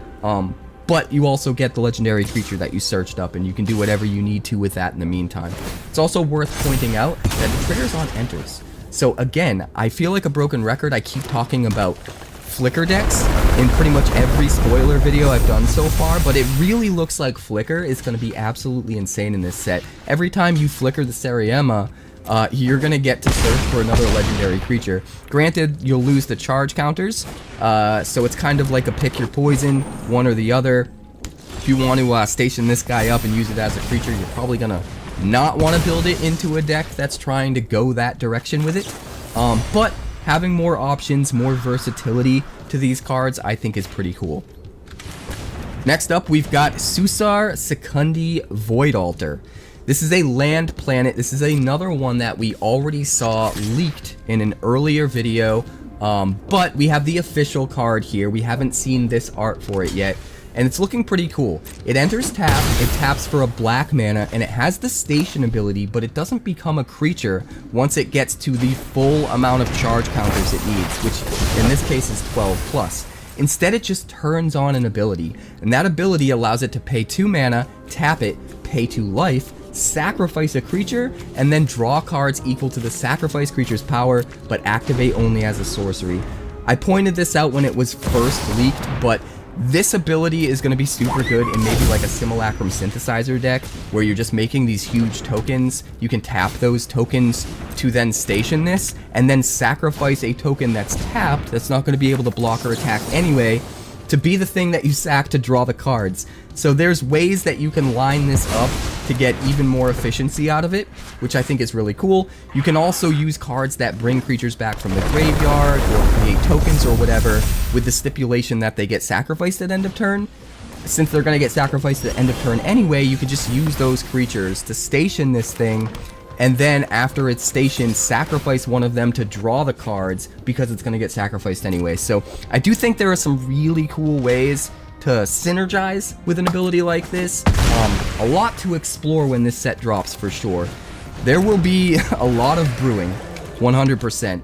But you also get the legendary creature that you searched up, and you can do whatever you need to with that in the meantime. It's also worth pointing out that the trigger's on enters. So again, I feel like a broken record. I keep talking about Flicker decks in pretty much every spoiler video I've done so far, but it really looks like Flicker is going to be absolutely insane in this set. Every time you flicker the Seriema, you're going to get to search for another legendary creature. Granted, you'll lose the charge counters, so it's kind of like a pick your poison, one or the other. If you want to station this guy up and use it as a creature, you're probably going to not want to build it into a deck that's trying to go that direction with it. But having more options, more versatility to these cards, I think is pretty cool. Next up, we've got Susar Secundi Void Altar. This is a land planet. This is another one that we already saw leaked in an earlier video, but we have the official card here. We haven't seen this art for it yet, and it's looking pretty cool. It enters tap, it taps for a black mana, and it has the station ability, but it doesn't become a creature once it gets to the full amount of charge counters it needs, which in this case is 12+. Instead, it just turns on an ability, and that ability allows it to pay 2 mana, tap it, pay 2 life, sacrifice a creature, and then draw cards equal to the sacrifice creature's power, but activate only as a sorcery. I pointed this out when it was first leaked, but this ability is going to be super good in maybe like a Simulacrum Synthesizer deck, where you're just making these huge tokens. You can tap those tokens to then station this, and then sacrifice a token that's tapped, that's not going to be able to block or attack anyway, to be the thing that you sack to draw the cards. So there's ways that you can line this up to get even more efficiency out of it, which I think is really cool. You can also use cards that bring creatures back from the graveyard or create tokens or whatever, with the stipulation that they get sacrificed at end of turn. Since they're going to get sacrificed at end of turn anyway, you could just use those creatures to station this thing, and then after it's stationed, sacrifice one of them to draw the cards, because it's going to get sacrificed anyway. So I do think there are some really cool ways to synergize with an ability like this. A lot to explore when this set drops for sure. there will be a lot of brewing, 100%.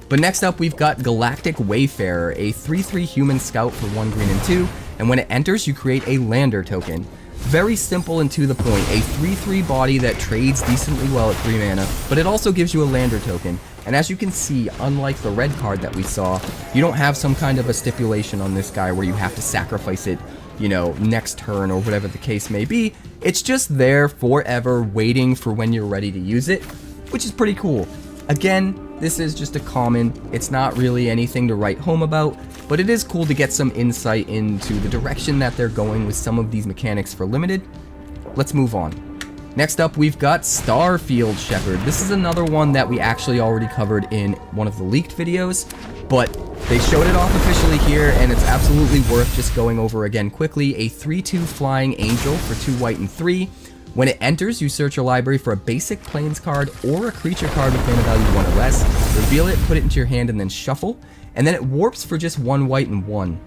But next up, we've got Galactic Wayfarer, a 3/3 human scout for 1 green and 2, and when it enters, you create a lander token. Very simple and to the point, a 3/3 body that trades decently well at 3 mana, but it also gives you a lander token. And as you can see, unlike the red card that we saw, you don't have some kind of a stipulation on this guy where you have to sacrifice it, you know, next turn or whatever the case may be. It's just there forever waiting for when you're ready to use it, which is pretty cool. Again, this is just a common, it's not really anything to write home about, but it is cool to get some insight into the direction that they're going with some of these mechanics for limited. Let's move on. Next up, we've got Starfield Shepherd. This is another one that we actually already covered in one of the leaked videos, but they showed it off officially here, and it's absolutely worth just going over again quickly. A 3/2 flying angel for 2 white and 3. When it enters, you search your library for a basic plains card or a creature card with mana value 1 or less, reveal it, put it into your hand, and then shuffle, and then it warps for just 1 white and 1.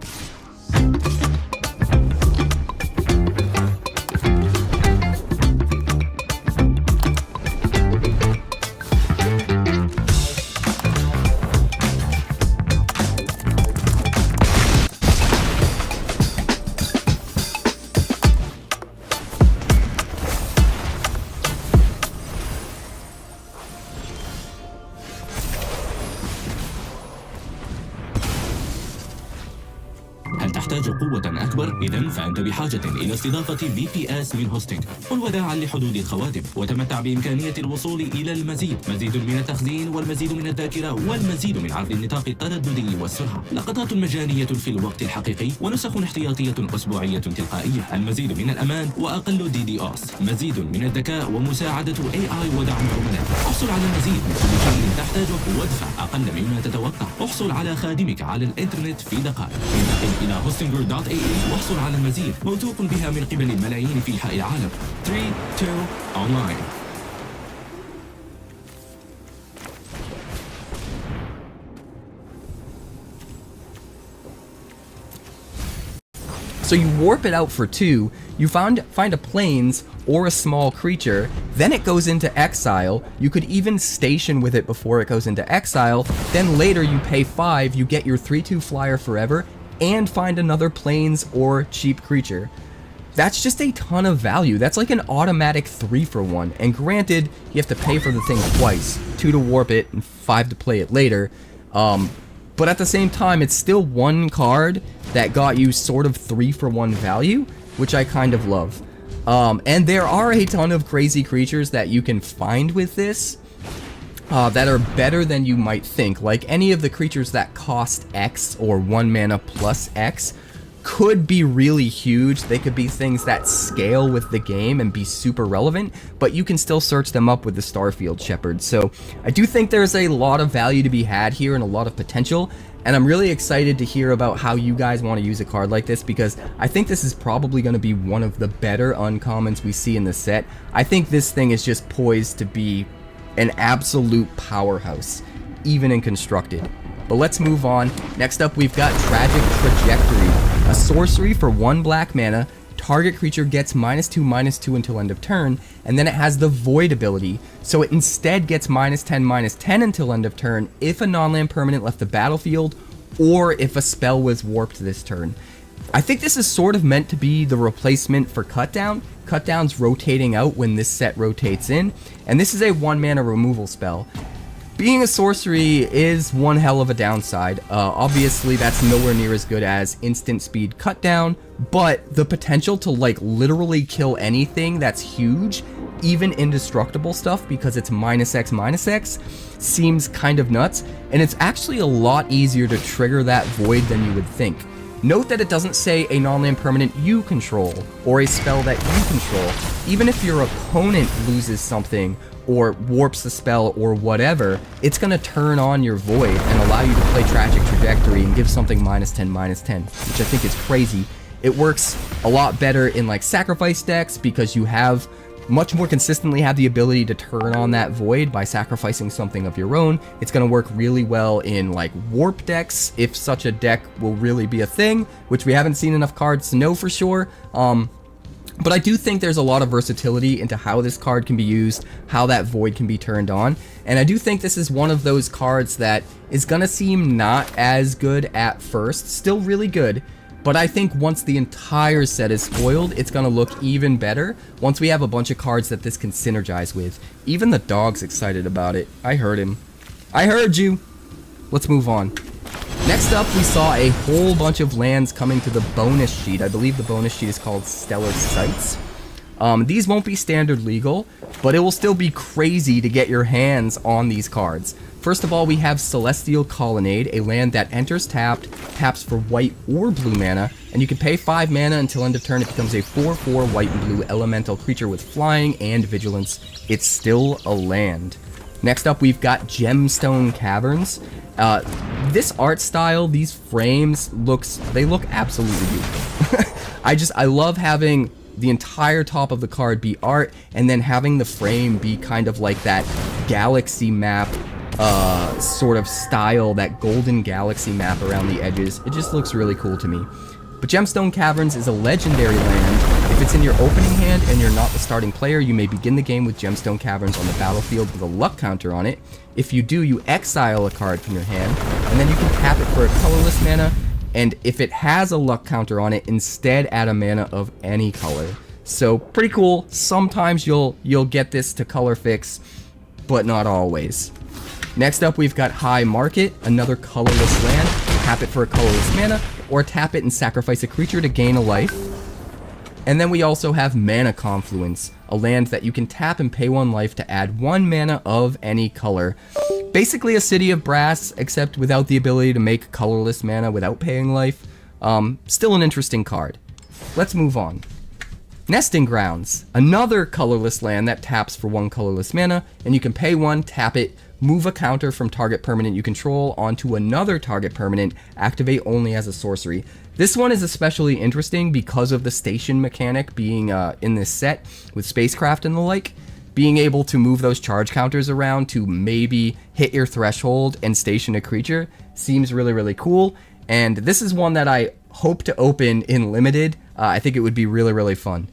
هل تحتاج قوة أكبر؟ إذن فأنت بحاجة إلى استضافة VPS من هوستنج. قل وداعا لحدود الخواتم وتمتع بإمكانية الوصول إلى المزيد، مزيد من التخزين والمزيد من الذاكرة والمزيد من عرض النطاق الترددي والسرعة، لقطات مجانية في الوقت الحقيقي ونسخ احتياطية أسبوعية تلقائية، المزيد من الأمان وأقل DDoS، مزيد من الذكاء ومساعدة AI ودعم العملاء. احصل على المزيد من كل شيء تحتاجه وادفع أقل مما تتوقع. احصل على خادمك على الإنترنت في دقائق. انتقل إلى hostinger.ae واحصل على المزيد، موثوق بها من قبل الملايين في انحاء العالم. 3 2 online. So you warp it out for 2, you find a plains or a small creature, then it goes into exile. You could even station with it before it goes into exile, then later you pay 5, you get your 3/2 flyer forever, and find another plains or cheap creature. That's just a ton of value. That's like an automatic 3 for 1, and granted, you have to pay for the thing twice, 2 to warp it and 5 to play it later. But at the same time, it's still one card that got you sort of 3 for 1 value, which I kind of love. And there are a ton of crazy creatures that you can find with this that are better than you might think. Like any of the creatures that cost X or 1 mana plus X could be really huge. They could be things that scale with the game and be super relevant, but you can still search them up with the Starfield Shepherd. So I do think there's a lot of value to be had here and a lot of potential, and I'm really excited to hear about how you guys want to use a card like this, because I think this is probably going to be one of the better uncommons we see in the set. I think this thing is just poised to be an absolute powerhouse, even in constructed. But let's move on. Next up, we've got Tragic Trajectory, a sorcery for 1 black mana. Target creature gets -2/-2 until end of turn, and then it has the Void ability, so it instead gets -10/-10 until end of turn if a non-land permanent left the battlefield, or if a spell was warped this turn. I think this is sort of meant to be the replacement for Cutdown. Cutdown's rotating out when this set rotates in, and this is a 1 mana removal spell. Being a sorcery is one hell of a downside. Obviously, that's nowhere near as good as instant speed Cutdown, but the potential to like literally kill anything that's huge, even indestructible stuff, because it's -X/-X, seems kind of nuts, and it's actually a lot easier to trigger that void than you would think. Note that it doesn't say a non-land permanent you control, or a spell that you control. Even if your opponent loses something, or warps the spell, or whatever, it's going to turn on your void and allow you to play Tragic Trajectory and give something -10/-10, which I think is crazy. It works a lot better in like sacrifice decks, because you have much more consistently have the ability to turn on that void by sacrificing something of your own. It's going to work really well in like warp decks, if such a deck will really be a thing, which we haven't seen enough cards to know for sure. But I do think there's a lot of versatility into how this card can be used, how that void can be turned on, and I do think this is one of those cards that is going to seem not as good at first, still really good, but I think once the entire set is foiled, it's going to look even better once we have a bunch of cards that this can synergize with. Even the dog's excited about it. I heard him. I heard you! Let's move on. Next up, we saw a whole bunch of lands coming to the bonus sheet. I believe the bonus sheet is called Stellar Sights. These won't be standard legal, but it will still be crazy to get your hands on these cards. First of all, we have Celestial Colonnade, a land that enters tapped, taps for white or blue mana, and you can pay 5 mana until end of turn. It becomes a 4/4 white and blue elemental creature with flying and vigilance. It's still a land. Next up, we've got Gemstone Caverns. This art style, these frames, they look absolutely beautiful. I love having the entire top of the card be art, and then having the frame be kind of like that galaxy map sort of style, that golden galaxy map around the edges. It just looks really cool to me. But Gemstone Caverns is a legendary land. If it's in your opening hand and you're not the starting player, you may begin the game with Gemstone Caverns on the battlefield with a luck counter on it. If you do, you exile a card from your hand, and then you can tap it for a colorless mana, and if it has a luck counter on it, instead add a mana of any color. So pretty cool. Sometimes you'll get this to color fix, but not always. Next up, we've got High Market, another colorless land. Tap it for a colorless mana, or tap it and sacrifice a creature to gain a life. And then we also have Mana Confluence, a land that you can tap and pay 1 life to add 1 mana of any color. Basically a City of Brass, except without the ability to make colorless mana without paying life. Still an interesting card. Let's move on. Nesting Grounds, another colorless land that taps for 1 colorless mana, and you can pay 1, tap it, move a counter from target permanent you control onto another target permanent, activate only as a sorcery. This one is especially interesting because of the station mechanic being in this set with spacecraft and the like. Being able to move those charge counters around to maybe hit your threshold and station a creature seems really, really cool. And this is one that I hope to open in Limited. I think it would be really, really fun.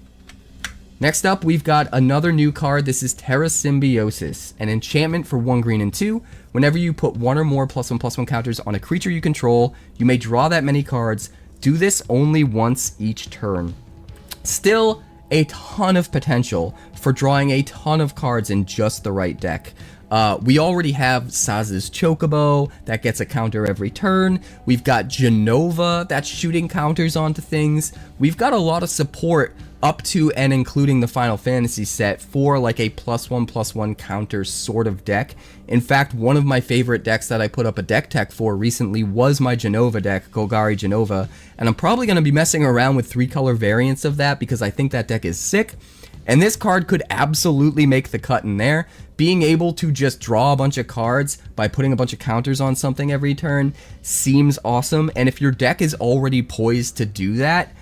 Next up, we've got another new card. This is Terra Symbiosis, an enchantment for 1 green and 2. Whenever you put 1 or more +1/+1 counters on a creature you control, you may draw that many cards. Do this only once each turn. Still a ton of potential for drawing a ton of cards in just the right deck. We already have Saz's Chocobo that gets a counter every turn. We've got Genova that's shooting counters onto things. We've got a lot of support up to and including the Final Fantasy set for like a +1/+1 counter sort of deck. In fact, one of my favorite decks that I put up a deck tech for recently was my Genova deck, Golgari Genova, and I'm probably going to be messing around with 3-color variants of that because I think that deck is sick. And this card could absolutely make the cut in there. Being able to just draw a bunch of cards by putting a bunch of counters on something every turn seems awesome. And if your deck is already poised to do that,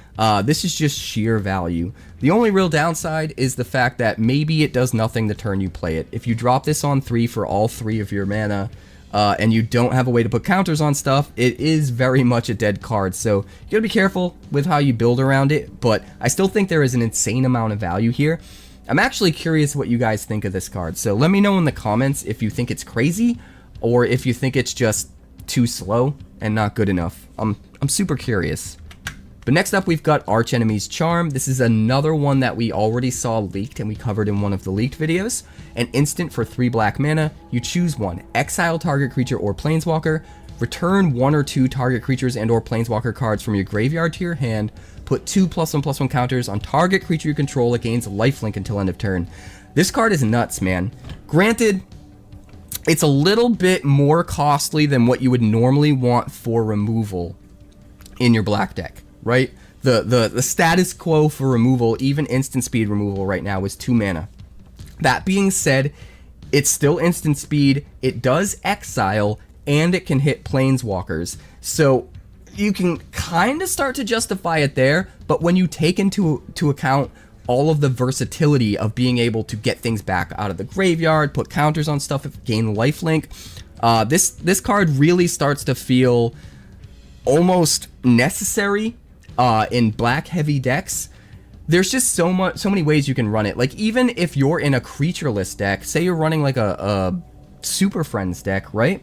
this is just sheer value. The only real downside is the fact that maybe it does nothing the turn you play it. If you drop this on 3 for all 3 of your mana, and you don't have a way to put counters on stuff, it is very much a dead card. So you gotta be careful with how you build around it, but I still think there is an insane amount of value here. I'm actually curious what you guys think of this card, so let me know in the comments if you think it's crazy, or if you think it's just too slow and not good enough. I'm super curious. But next up, we've got Archenemy's Charm. This is another one that we already saw leaked and we covered in one of the leaked videos. An instant for 3 black mana. You choose 1. Exile target creature or planeswalker. Return 1 or 2 target creatures and or planeswalker cards from your graveyard to your hand. Put 2 +1/+1 counters on target creature you control. It gains lifelink until end of turn. This card is nuts, man. Granted, it's a little bit more costly than what you would normally want for removal in your black deck. Right? The status quo for removal, even instant speed removal right now, is 2 mana. That being said, it's still instant speed, it does exile, and it can hit planeswalkers. So you can kind of start to justify it there, but when you take into account all of the versatility of being able to get things back out of the graveyard, put counters on stuff, gain lifelink, this card really starts to feel almost necessary in black heavy decks. there's just so many ways you can run it. Like, even if you're in a creatureless deck, say you're running like a Super Friends deck, right?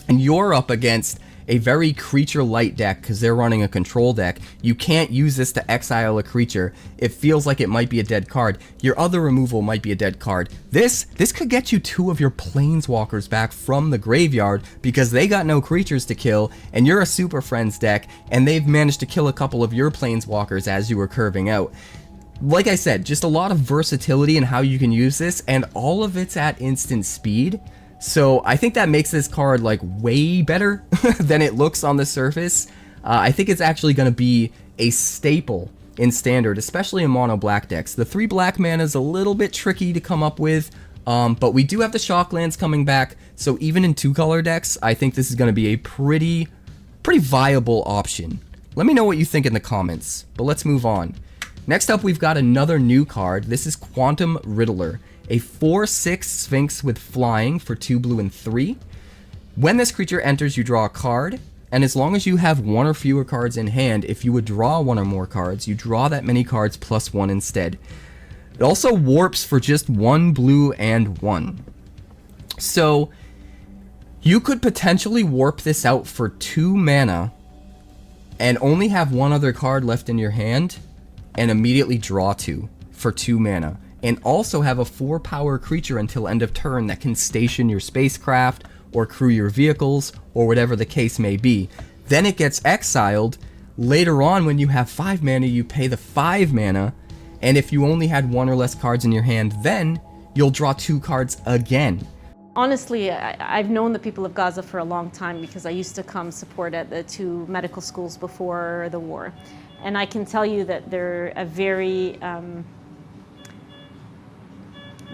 And you're up against a very creature light deck because they're running a control deck. You can't use this to exile a creature. It feels like it might be a dead card. Your other removal might be a dead card. This could get you 2 of your planeswalkers back from the graveyard because they got no creatures to kill, and you're a Super Friends deck, and they've managed to kill a couple of your planeswalkers as you were curving out. Like I said, just a lot of versatility in how you can use this, and all of it's at instant speed. So I think that makes this card like way better than it looks on the surface. I think it's actually going to be a staple in Standard, especially in mono black decks. The 3 black mana is a little bit tricky to come up with, but we do have the Shocklands coming back. So even in 2-color decks, I think this is going to be a pretty viable option. Let me know what you think in the comments, but let's move on. Next up, we've got another new card. This is Quantum Riddler, a 4/6 Sphinx with flying for 2 blue and 3. When this creature enters, you draw a card, and as long as you have 1 or fewer cards in hand, if you would draw 1 or more cards, you draw that many cards plus 1 instead. It also warps for just 1 blue and 1. So you could potentially warp this out for 2 mana and only have 1 other card left in your hand and immediately draw 2 for 2 mana. And also have a 4-power creature until end of turn that can station your spacecraft or crew your vehicles or whatever the case may be. Then it gets exiled. Later on, when you have 5 mana, you pay the 5 mana, and if you only had 1 or less cards in your hand, then you'll draw 2 cards again. Honestly, I've known the people of Gaza for a long time because I used to come support at the 2 medical schools before the war. And I can tell you that they're a very...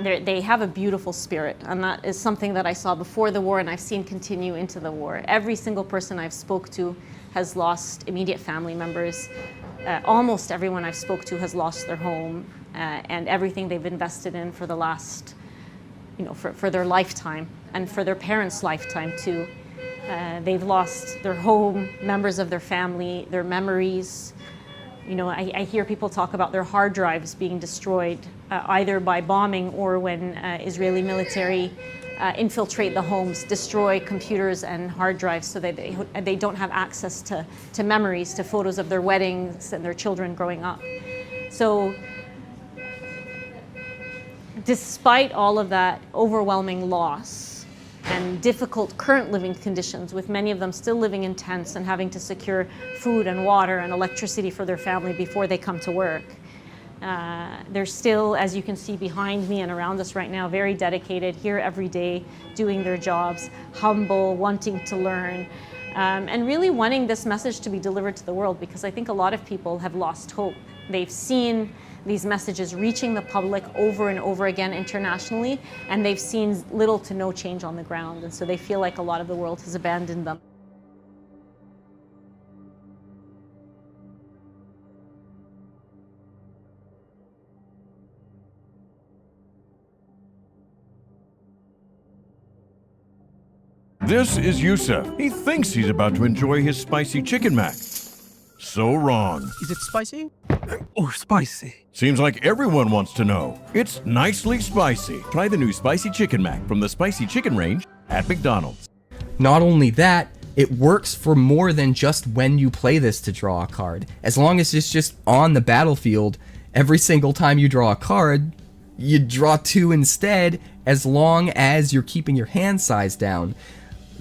They have a beautiful spirit, and that is something that I saw before the war and I've seen continue into the war. Every single person I've spoke to has lost immediate family members. Almost everyone I've spoke to has lost their home and everything they've invested in for the last, for their lifetime and for their parents' lifetime too. They've lost their home, members of their family, their memories. I hear people talk about their hard drives being destroyed either by bombing or when Israeli military infiltrate the homes, destroy computers and hard drives so that they don't have access to memories, to photos of their weddings and their children growing up. So despite all of that overwhelming loss and difficult current living conditions, with many of them still living in tents and having to secure food and water and electricity for their family before they come to work. They're still, as you can see behind me and around us right now, very dedicated, here every day, doing their jobs, humble, wanting to learn, and really wanting this message to be delivered to the world, because I think a lot of people have lost hope. They've seen these messages reaching the public over and over again internationally, and they've seen little to no change on the ground, and so they feel like a lot of the world has abandoned them. This is Yusuf. He thinks he's about to enjoy his spicy chicken mac. So wrong. Is it spicy? Or spicy? Seems like everyone wants to know. It's nicely spicy. Try the new spicy chicken mac from the spicy chicken range at McDonald's. Not only that, it works for more than just when you play this to draw a card. As long as it's just on the battlefield, every single time you draw a card, you draw 2 instead, as long as you're keeping your hand size down.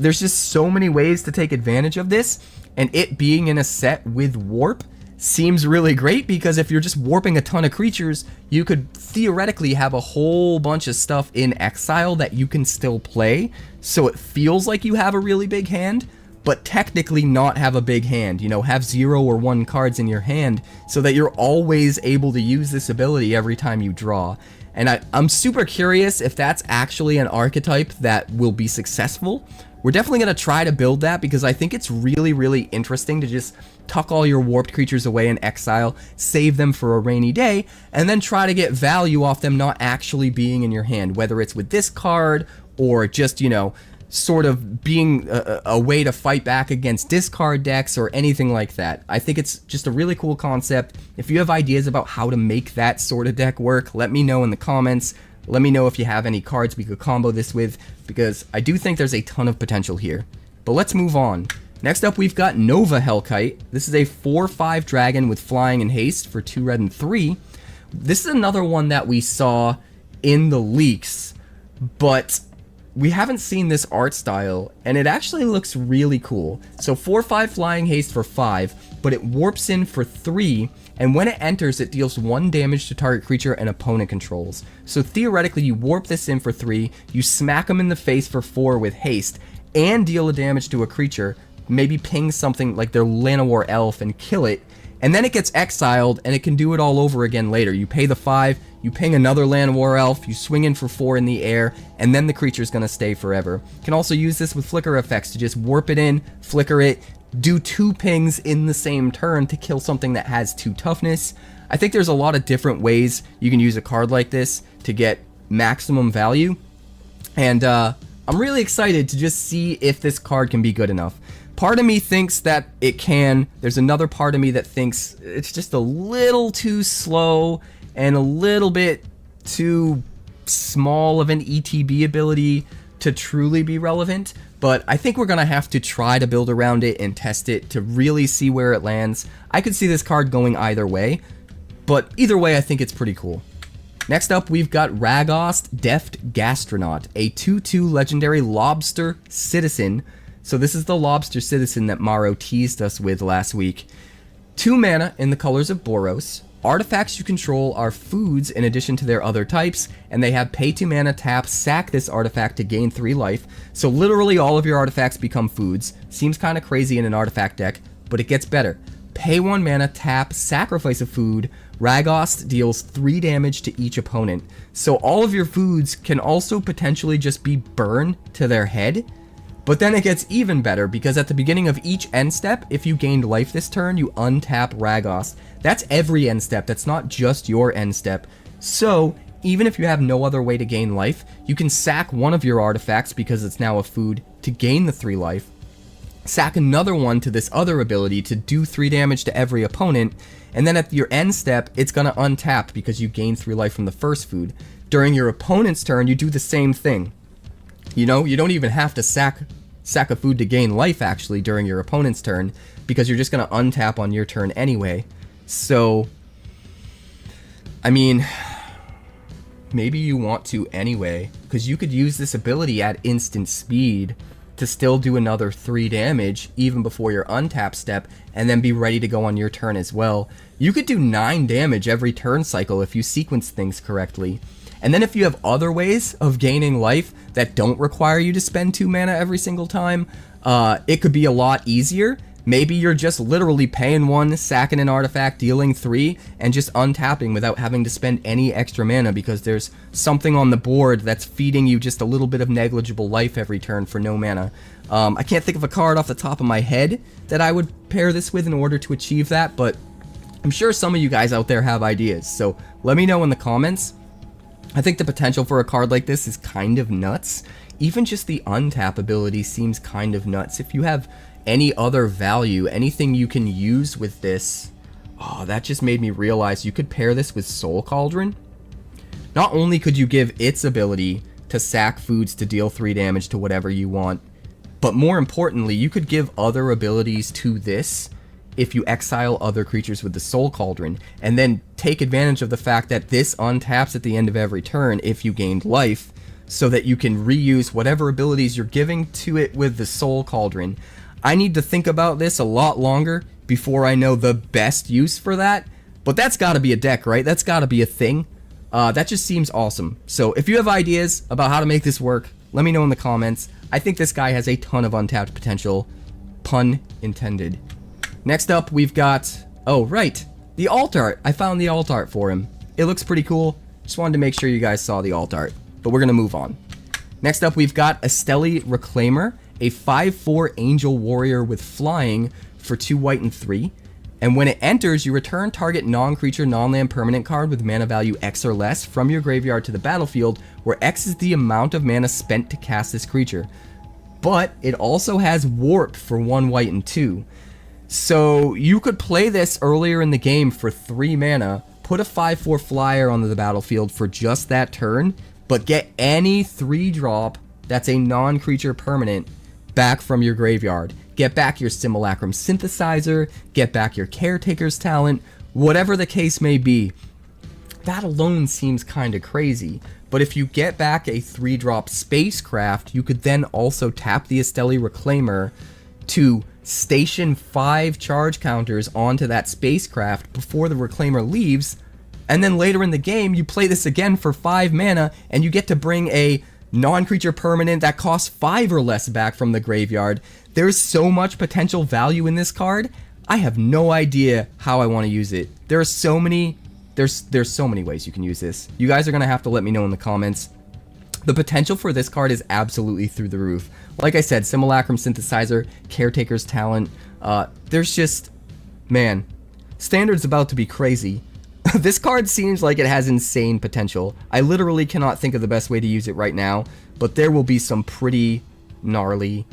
There's just so many ways to take advantage of this, and it being in a set with warp seems really great, because if you're just warping a ton of creatures, you could theoretically have a whole bunch of stuff in exile that you can still play, so it feels like you have a really big hand, but technically not have a big hand. Have 0 or 1 cards in your hand so that you're always able to use this ability every time you draw. And I'm super curious if that's actually an archetype that will be successful. We're definitely going to try to build that, because I think it's really, really interesting to just tuck all your warped creatures away in exile, save them for a rainy day, and then try to get value off them not actually being in your hand, whether it's with this card or just, sort of being a way to fight back against discard decks or anything like that. I think it's just a really cool concept. If you have ideas about how to make that sort of deck work, let me know in the comments. Let me know if you have any cards we could combo this with, because I do think there's a ton of potential here. But let's move on. Next up, we've got Nova Hellkite. This is a 4/5 dragon with flying and haste for 2 red and 3. This is another one that we saw in the leaks, but we haven't seen this art style, and it actually looks really cool. So 4/5 flying haste for 5, but it warps in for 3, and when it enters, it deals 1 damage to target creature and opponent controls. So theoretically, you warp this in for 3, you smack them in the face for 4 with haste, and deal a damage to a creature, maybe ping something like their Llanowar Elf and kill it, and then it gets exiled, and it can do it all over again later. You pay the 5, you ping another Llanowar Elf, you swing in for 4 in the air, and then the creature's gonna stay forever. You can also use this with flicker effects to just warp it in, flicker it, do 2 pings in the same turn to kill something that has 2 toughness. I think there's a lot of different ways you can use a card like this to get maximum value, and I'm really excited to just see if this card can be good enough. Part of me thinks that it can. There's another part of me that thinks it's just a little too slow and a little bit too small of an ETB ability to truly be relevant. But I think we're going to have to try to build around it and test it to really see where it lands. I could see this card going either way, but either way I think it's pretty cool. Next up, we've got Ragost Deft Gastronaut, a 2/2 legendary lobster citizen. So this is the lobster citizen that Maro teased us with last week. 2 mana in the colors of Boros. Artifacts you control are foods in addition to their other types, and they have pay 2 mana, tap, sack this artifact to gain 3 life. So literally all of your artifacts become foods. Seems kind of crazy in an artifact deck, but it gets better. Pay 1 mana, tap, sacrifice a food. Ragost deals 3 damage to each opponent. So all of your foods can also potentially just be burned to their head. But then it gets even better, because at the beginning of each end step, if you gained life this turn, you untap Ragost. That's every end step, that's not just your end step. So, even if you have no other way to gain life, you can sack one of your artifacts, because it's now a food, to gain the 3 life. Sack another one to this other ability to do 3 damage to every opponent, and then at your end step, it's gonna untap because you gain 3 life from the first food. During your opponent's turn, you do the same thing. You know, you don't even have to sack a food to gain life actually during your opponent's turn, because you're just going to untap on your turn anyway. So, I mean, maybe you want to anyway, because you could use this ability at instant speed to still do another 3 damage even before your untap step, and then be ready to go on your turn as well. You could do 9 damage every turn cycle if you sequence things correctly. And then if you have other ways of gaining life that don't require you to spend 2 mana every single time, it could be a lot easier. Maybe you're just literally paying 1, sacking an artifact, dealing 3, and just untapping without having to spend any extra mana, because there's something on the board that's feeding you just a little bit of negligible life every turn for no mana. I can't think of a card off the top of my head that I would pair this with in order to achieve that, but I'm sure some of you guys out there have ideas, so let me know in the comments. I think the potential for a card like this is kind of nuts. Even just the untap ability seems kind of nuts. If you have any other value, anything you can use with this, oh, that just made me realize you could pair this with Soul Cauldron. Not only could you give its ability to sack foods to deal 3 damage to whatever you want, but more importantly, you could give other abilities to this if you exile other creatures with the Soul Cauldron, and then take advantage of the fact that this untaps at the end of every turn if you gained life, so that you can reuse whatever abilities you're giving to it with the Soul Cauldron. I need to think about this a lot longer before I know the best use for that, but that's gotta be a deck, right? That's gotta be a thing. That just seems awesome. So if you have ideas about how to make this work, let me know in the comments. I think this guy has a ton of untapped potential. Pun intended. Next up, we've got, oh right, the alt art. I found the alt art for him. It looks pretty cool. Just wanted to make sure you guys saw the alt art, but we're gonna move on. Next up, we've got Esteli Reclaimer, a 5/4 angel warrior with flying for 2 white and 3. And when it enters, you return target non-creature, non-land permanent card with mana value X or less from your graveyard to the battlefield, where X is the amount of mana spent to cast this creature. but it also has warp for 1 white and 2. So you could play this earlier in the game for 3 mana, put a 5/4 flyer onto the battlefield for just that turn, but get any 3-drop that's a non-creature permanent back from your graveyard. Get back your Simulacrum Synthesizer, get back your Caretaker's Talent, whatever the case may be. That alone seems kind of crazy, but if you get back a 3-drop Spacecraft, you could then also tap the Esteli Reclaimer to station 5 charge counters onto that Spacecraft before the Reclaimer leaves, and then later in the game you play this again for 5 mana and you get to bring a non-creature permanent that costs 5 or less back from the graveyard. There's so much potential value in this card. I have no idea how I want to use it. There are so many there's so many ways you can use this. You guys are going to have to let me know in the comments. The potential for this card is absolutely through the roof. Like I said, Simulacrum Synthesizer, Caretaker's Talent, there's just, man, Standard's about to be crazy. This card seems like it has insane potential. I literally cannot think of the best way to use it right now, but there will be some pretty gnarly,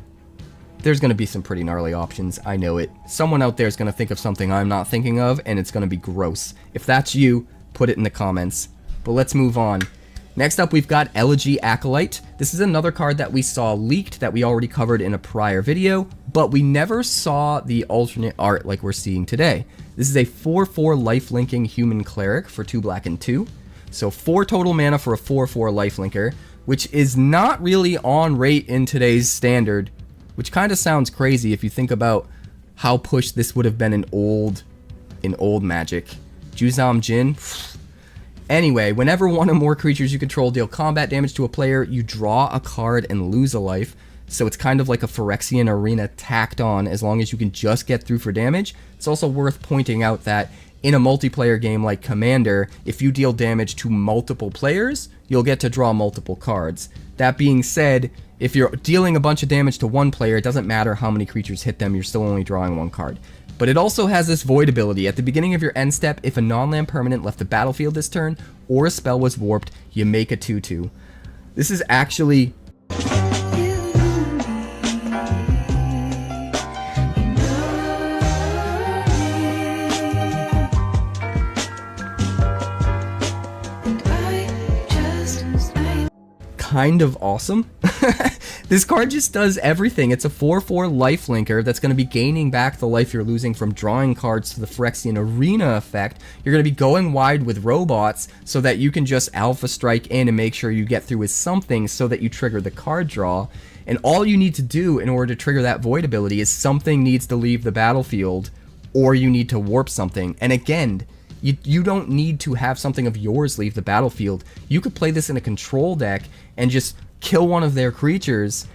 there's going to be some pretty gnarly options, I know it. Someone out there is going to think of something I'm not thinking of, and it's going to be gross. If that's you, put it in the comments. But let's move on. Next up, we've got Elegy Acolyte. This is another card that we saw leaked that we already covered in a prior video, but we never saw the alternate art like we're seeing today. This is a 4/4 life-linking human cleric for 2 black and 2. So 4 total mana for a 4/4 lifelinker, which is not really on rate in today's standard, which kind of sounds crazy if you think about how pushed this would have been in old Magic. Juzam Jin. Anyway, whenever one or more creatures you control deal combat damage to a player, you draw a card and lose a life. So it's kind of like a Phyrexian Arena tacked on as long as you can just get through for damage. It's also worth pointing out that in a multiplayer game like Commander, if you deal damage to multiple players, you'll get to draw multiple cards. That being said, if you're dealing a bunch of damage to one player, it doesn't matter how many creatures hit them, you're still only drawing 1 card. But it also has this void ability. At the beginning of your end step, if a non-land permanent left the battlefield this turn, or a spell was warped, you make a 2/2. This is actually... kind of awesome. This card just does everything. It's a 4/4 lifelinker that's going to be gaining back the life you're losing from drawing cards to the Phyrexian Arena effect. You're going to be going wide with robots so that you can just alpha strike in and make sure you get through with something so that you trigger the card draw. And all you need to do in order to trigger that void ability is something needs to leave the battlefield or you need to warp something. And again, you don't need to have something of yours leave the battlefield. You could play this in a control deck and just kill one of their creatures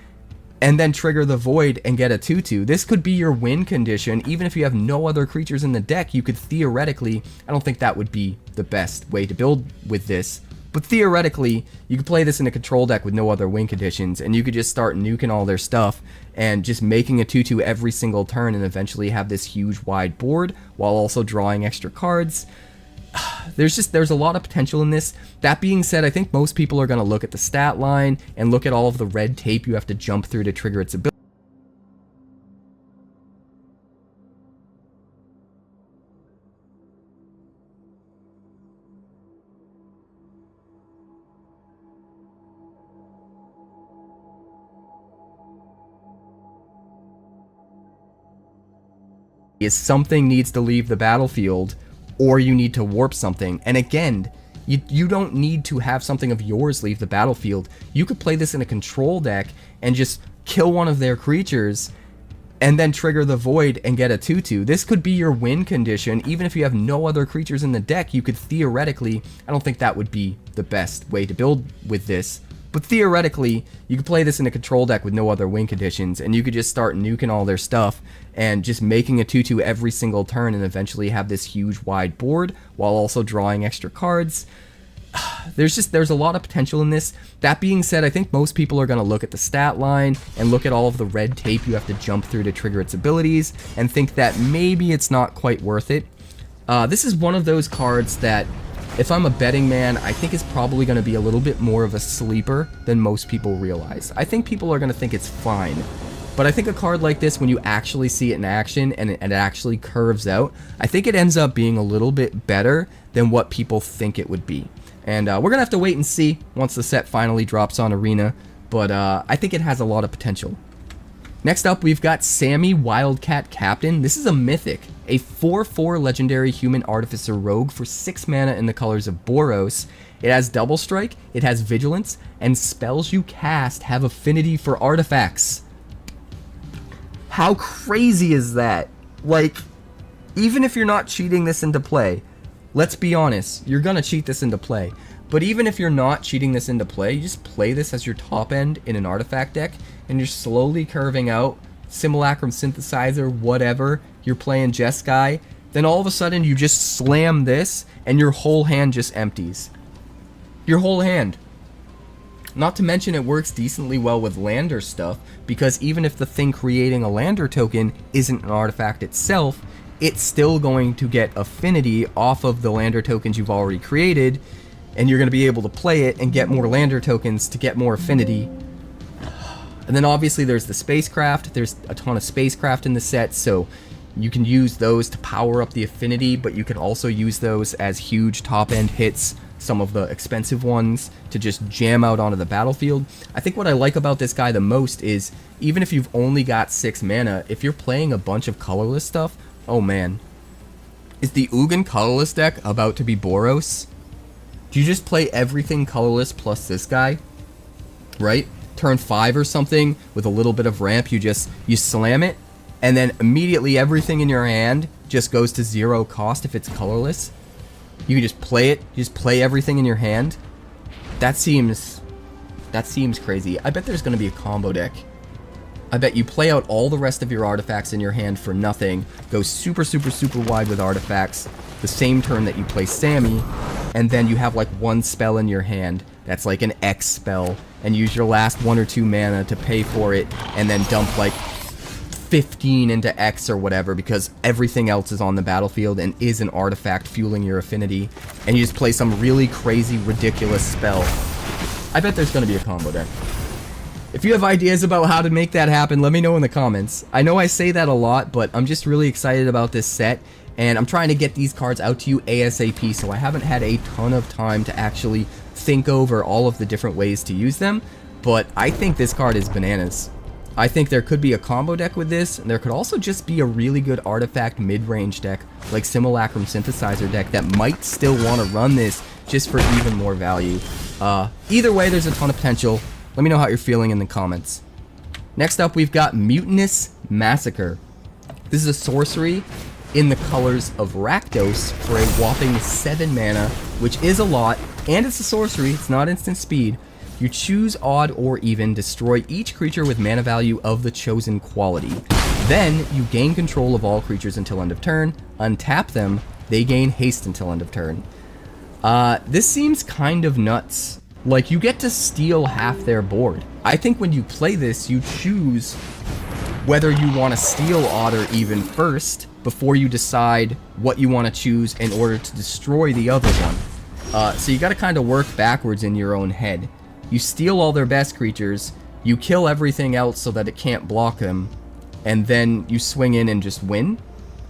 and then trigger the void and get a 2/2. This could be your win condition. Even if you have no other creatures in the deck, you could theoretically, I don't think that would be the best way to build with this, but theoretically, you could play this in a control deck with no other win conditions, and you could just start nuking all their stuff and just making a 2/2 every single turn and eventually have this huge wide board while also drawing extra cards. There's a lot of potential in this. That being said, I think most people are going to look at the stat line and look at all of the red tape you have to jump through to trigger its ability. Is something needs to leave the battlefield or you need to warp something. And again, you don't need to have something of yours leave the battlefield. You could play this in a control deck and just kill one of their creatures and then trigger the void and get a 2/2. This could be your win condition. Even if you have no other creatures in the deck, you could theoretically, I don't think that would be the best way to build with this, but theoretically, you could play this in a control deck with no other win conditions, and you could just start nuking all their stuff and just making a 2/2 every single turn and eventually have this huge wide board while also drawing extra cards. There's a lot of potential in this. That being said, I think most people are going to look at the stat line and look at all of the red tape you have to jump through to trigger its abilities and think that maybe it's not quite worth it. This is one of those cards that if I'm a betting man, I think it's probably going to be a little bit more of a sleeper than most people realize. I think people are going to think it's fine. But I think a card like this, when you actually see it in action and it actually curves out, I think it ends up being a little bit better than what people think it would be. And we're going to have to wait and see once the set finally drops on Arena. But I think it has a lot of potential. Next up, we've got Sammy Wildcat Captain. This is a Mythic, a 4/4 legendary human artificer rogue for 6 mana in the colors of Boros. It has double strike, it has vigilance, and spells you cast have affinity for artifacts. How crazy is that? Like, even if you're not cheating this into play, let's be honest, you're gonna cheat this into play. But even if you're not cheating this into play, you just play this as your top end in an artifact deck, and you're slowly curving out Simulacrum Synthesizer, whatever, you're playing Jeskai, then all of a sudden you just slam this, and your whole hand just empties. Your whole hand. Not to mention it works decently well with lander stuff, because even if the thing creating a lander token isn't an artifact itself, it's still going to get affinity off of the lander tokens you've already created, and you're going to be able to play it and get more lander tokens to get more affinity. And then obviously there's the spacecraft. There's a ton of spacecraft in the set, so you can use those to power up the affinity, but you can also use those as huge top-end hits, some of the expensive ones, to just jam out onto the battlefield. I think what I like about this guy the most is, even if you've only got 6 mana, if you're playing a bunch of colorless stuff, oh man. Is the Ugin colorless deck about to be Boros? Do you just play everything colorless plus this guy? Right? Turn 5 or something with a little bit of ramp, you slam it, and then immediately everything in your hand just goes to 0 cost if it's colorless. You can just play it, you just play everything in your hand. That seems crazy. I bet there's going to be a combo deck. I bet you play out all the rest of your artifacts in your hand for nothing, go super, super, super wide with artifacts, the same turn that you play Sammy, and then you have like one spell in your hand that's like an X spell, and use your last 1 or 2 mana to pay for it, and then dump like 15 into X or whatever, because everything else is on the battlefield and is an artifact fueling your affinity, and you just play some really crazy, ridiculous spell. I bet there's going to be a combo deck. If you have ideas about how to make that happen, let me know in the comments. I know I say that a lot, but I'm just really excited about this set, and I'm trying to get these cards out to you ASAP, so I haven't had a ton of time to actually think over all of the different ways to use them, but I think this card is bananas. I think there could be a combo deck with this, and there could also just be a really good artifact mid-range deck, like Simulacrum Synthesizer deck, that might still want to run this just for even more value. Either way, there's a ton of potential. Let me know how you're feeling in the comments. Next up, we've got Mutinous Massacre. This is a sorcery in the colors of Rakdos for a whopping 7 mana, which is a lot, and it's a sorcery, it's not instant speed. You choose odd or even, destroy each creature with mana value of the chosen quality. Then, you gain control of all creatures until end of turn, untap them, they gain haste until end of turn. This seems kind of nuts. Like, you get to steal half their board. I think when you play this, you choose whether you want to steal odd or even first, before you decide what you want to choose in order to destroy the other one. So you got to kind of work backwards in your own head. You steal all their best creatures, you kill everything else so that it can't block them, and then you swing in and just win.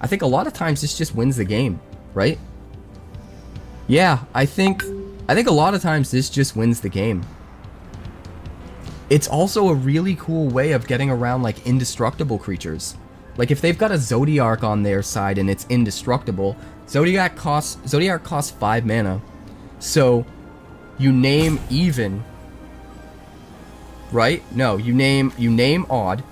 I think a lot of times this just wins the game, right? Yeah, I think a lot of times this just wins the game. It's also a really cool way of getting around like indestructible creatures. Like if they've got a Zodiark on their side and it's indestructible, Zodiark costs 5 mana. So you name even, right? No, you name odd.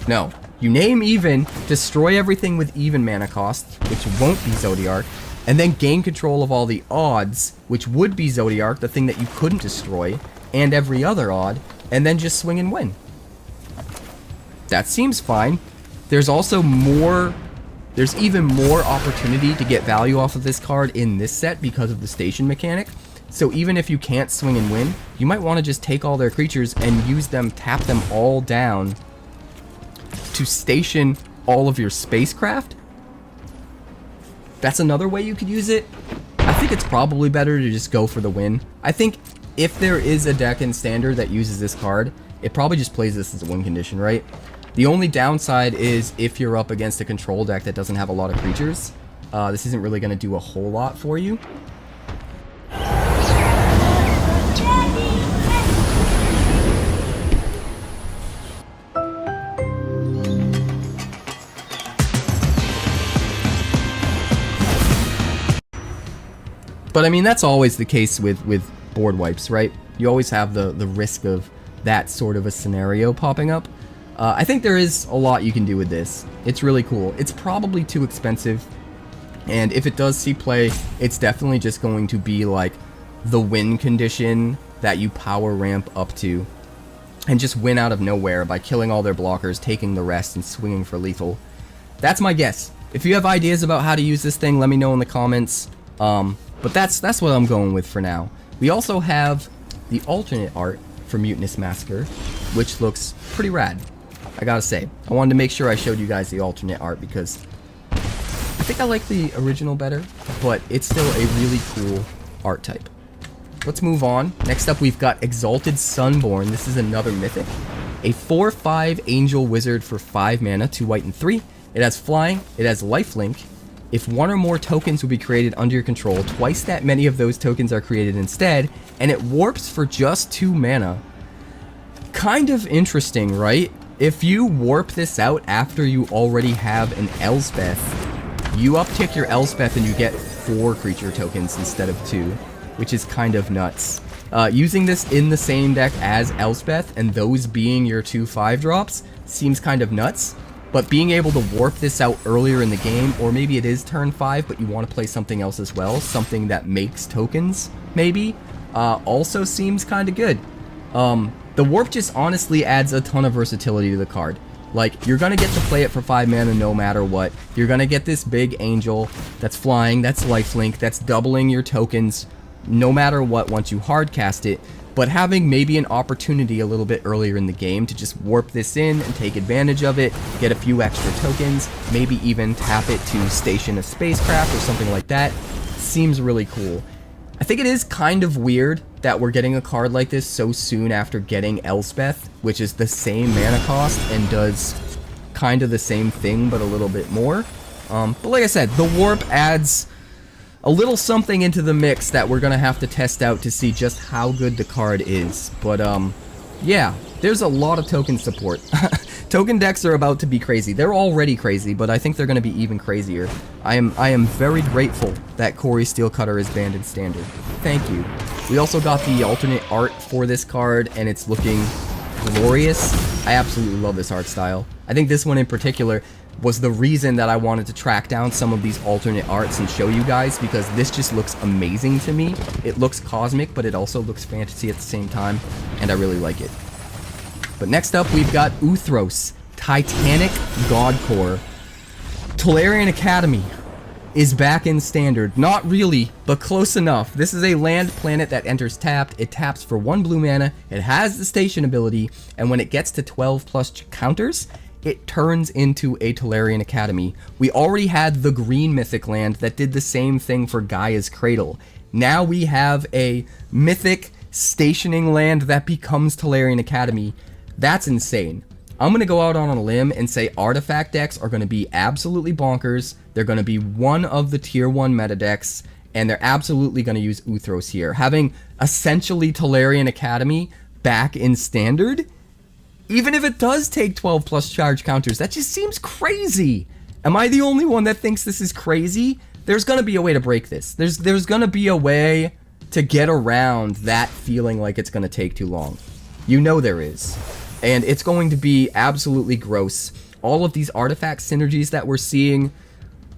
No, you name even, destroy everything with even mana cost, which won't be Zodiark, and then gain control of all the odds, which would be Zodiark, the thing that you couldn't destroy, and every other odd, and then just swing and win. That seems fine. There's also there's even more opportunity to get value off of this card in this set because of the station mechanic. So even if you can't swing and win, you might want to just take all their creatures and use them, tap them all down to station all of your spacecraft. that's another way you could use it. I think it's probably better to just go for the win. I think if there is a deck in Standard that uses this card, it probably just plays this as a win condition, right? The only downside is if you're up against a control deck that doesn't have a lot of creatures, this isn't really going to do a whole lot for you. But I mean, that's always the case with board wipes, right? You always have the risk of that sort of a scenario popping up. I think there is a lot you can do with this. It's really cool. It's probably too expensive, and if it does see play, it's definitely just going to be like the win condition that you power ramp up to and just win out of nowhere by killing all their blockers, taking the rest, and swinging for lethal. That's my guess. If you have ideas about how to use this thing, let me know in the comments. But that's what I'm going with for now. We also have the alternate art for Mutinous Massacre, which looks pretty rad, I gotta say. I wanted to make sure I showed you guys the alternate art because I think I like the original better, but it's still a really cool art type. Let's move on. Next up, we've got Exalted Sunborn. This is another Mythic. A 4/5 Angel Wizard for 5 mana, 2 white and 3. It has flying, it has lifelink. If one or more tokens will be created under your control, twice that many of those tokens are created instead, and it warps for just 2 mana. Kind of interesting, right? If you warp this out after you already have an Elspeth, you uptick your Elspeth and you get 4 creature tokens instead of 2, which is kind of nuts. Using this in the same deck as Elspeth and those being your 2 5-drops seems kind of nuts. But being able to warp this out earlier in the game, or maybe it is turn 5, but you want to play something else as well, something that makes tokens, maybe, also seems kind of good. The warp just honestly adds a ton of versatility to the card. Like, you're going to get to play it for 5 mana no matter what. You're going to get this big angel that's flying, that's lifelink, that's doubling your tokens no matter what once you hardcast it. But having maybe an opportunity a little bit earlier in the game to just warp this in and take advantage of it, get a few extra tokens, maybe even tap it to station a spacecraft or something like that, seems really cool. I think it is kind of weird that we're getting a card like this so soon after getting Elspeth, which is the same mana cost and does kind of the same thing but a little bit more. But like I said, the warp adds a little something into the mix that we're gonna have to test out to see just how good the card is. But yeah, there's a lot of token support. Token decks are about to be crazy. They're already crazy, but I think they're gonna be even crazier. I am very grateful that Corey Steelcutter is banned in Standard. Thank you. We also got the alternate art for this card, and it's looking glorious. I absolutely love this art style. I think this one in particular was the reason that I wanted to track down some of these alternate arts and show you guys, because this just looks amazing to me. It looks cosmic, but it also looks fantasy at the same time, and I really like it. But next up, we've got Uthros, Titanic God Core. Tolarian Academy is back in Standard. Not really, but close enough. This is a land planet that enters tapped. It taps for 1 blue mana. It has the station ability, and when it gets to 12 plus counters, it turns into a Tolarian Academy. We already had the green Mythic land that did the same thing for Gaia's Cradle. Now we have a Mythic stationing land that becomes Tolarian Academy. That's insane. I'm going to go out on a limb and say artifact decks are going to be absolutely bonkers. They're going to be one of the tier 1 meta decks, and they're absolutely going to use Uthros here. Having essentially Tolarian Academy back in Standard, even if it does take 12 plus charge counters, that just seems crazy. Am I the only one that thinks this is crazy? There's going to be a way to break this. There's going to be a way to get around that feeling like it's going to take too long. You know there is. And it's going to be absolutely gross. All of these artifact synergies that we're seeing,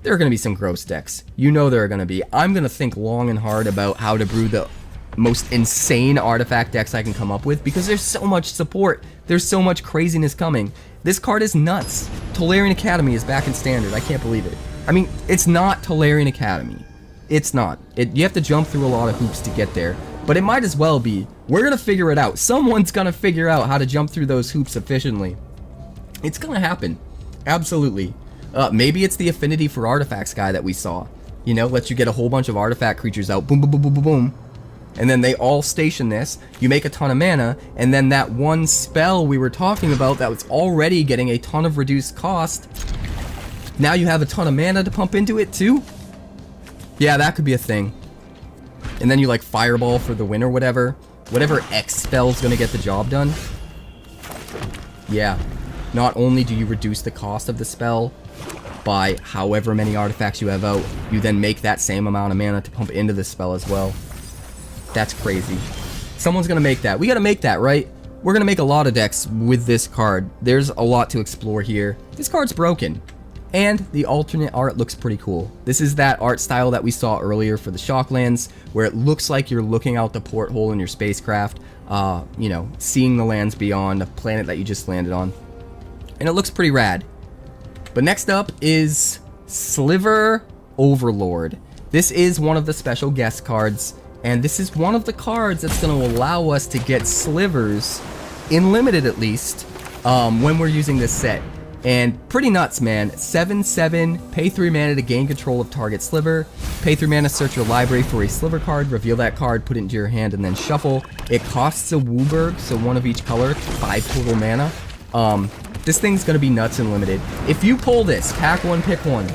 there are going to be some gross decks. You know there are going to be. I'm going to think long and hard about how to brew the most insane artifact decks I can come up with, because there's so much support. There's so much craziness coming. This card is nuts. Tolarian Academy is back in Standard. I can't believe it. I mean, it's not Tolarian Academy. It's not. You have to jump through a lot of hoops to get there, but it might as well be. We're gonna figure it out. Someone's gonna figure out how to jump through those hoops efficiently. It's gonna happen. Absolutely. Maybe it's the Affinity for Artifacts guy that we saw. You know, lets you get a whole bunch of artifact creatures out. Boom, boom, boom, boom, boom, boom. And then they all station this. You make a ton of mana, and then that one spell we were talking about that was already getting a ton of reduced cost, now you have a ton of mana to pump into it too? Yeah, that could be a thing. And then you like Fireball for the win or whatever. Whatever X spell's gonna get the job done. Yeah. Not only do you reduce the cost of the spell by however many artifacts you have out, you then make that same amount of mana to pump into the spell as well. That's crazy. Someone's gonna make that. We gotta make that, right? We're gonna make a lot of decks with this card. There's a lot to explore here. This card's broken. And the alternate art looks pretty cool. This is that art style that we saw earlier for the Shocklands, where it looks like you're looking out the porthole in your spacecraft, you know, seeing the lands beyond a planet that you just landed on. And it looks pretty rad. But next up is Sliver Overlord. This is one of the special guest cards, and this is one of the cards that's going to allow us to get slivers, in limited at least, when we're using this set. And pretty nuts, man. 7/7, pay 3 mana to gain control of target sliver. Pay 3 mana, search your library for a sliver card, reveal that card, put it into your hand, and then shuffle. It costs a Wooburg, so one of each color, 5 total mana. This thing's gonna be nuts and limited. If you pull this, pack one, pick one,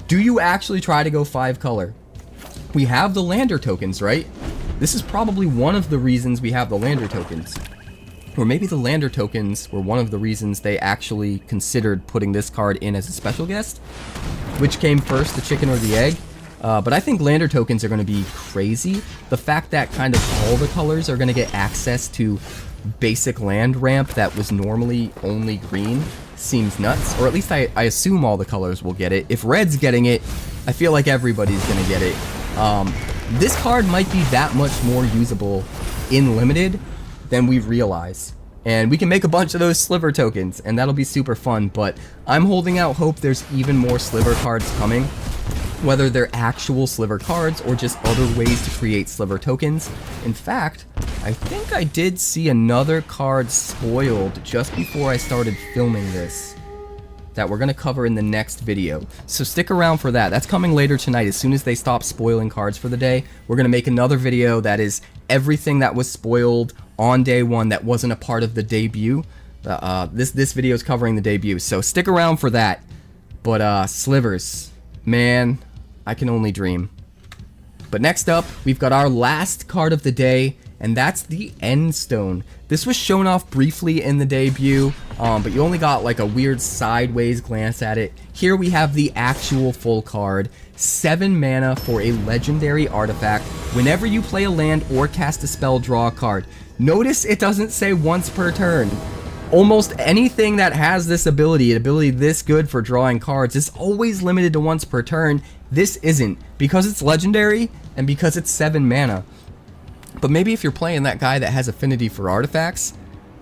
do you actually try to go 5 color? We have the lander tokens, right? This is probably one of the reasons we have the lander tokens. Or maybe the lander tokens were one of the reasons they actually considered putting this card in as a special guest. Which came first, the chicken or the egg? But I think lander tokens are going to be crazy. The fact that kind of all the colors are going to get access to basic land ramp that was normally only green seems nuts. Or at least I assume all the colors will get it. If red's getting it, I feel like everybody's going to get it. This card might be that much more usable in limited than we realize. And we can make a bunch of those sliver tokens, and that'll be super fun, but I'm holding out hope there's even more sliver cards coming, whether they're actual sliver cards or just other ways to create sliver tokens. In fact, I think I did see another card spoiled just before I started filming this that we're going to cover in the next video. So stick around for that. That's coming later tonight. As soon as they stop spoiling cards for the day, we're going to make another video that is everything that was spoiled on day one that wasn't a part of the debut. This video is covering the debut, so stick around for that. But slivers, man, I can only dream. But next up, we've got our last card of the day, and that's the End Stone. This was shown off briefly in the debut, but you only got like a weird sideways glance at it. Here we have the actual full card. 7 mana for a legendary artifact. Whenever you play a land or cast a spell, draw a card. Notice it doesn't say once per turn. Almost anything that has this ability, an ability this good for drawing cards, is always limited to once per turn. This isn't, because it's legendary and because it's 7 mana. But maybe if you're playing that guy that has affinity for artifacts,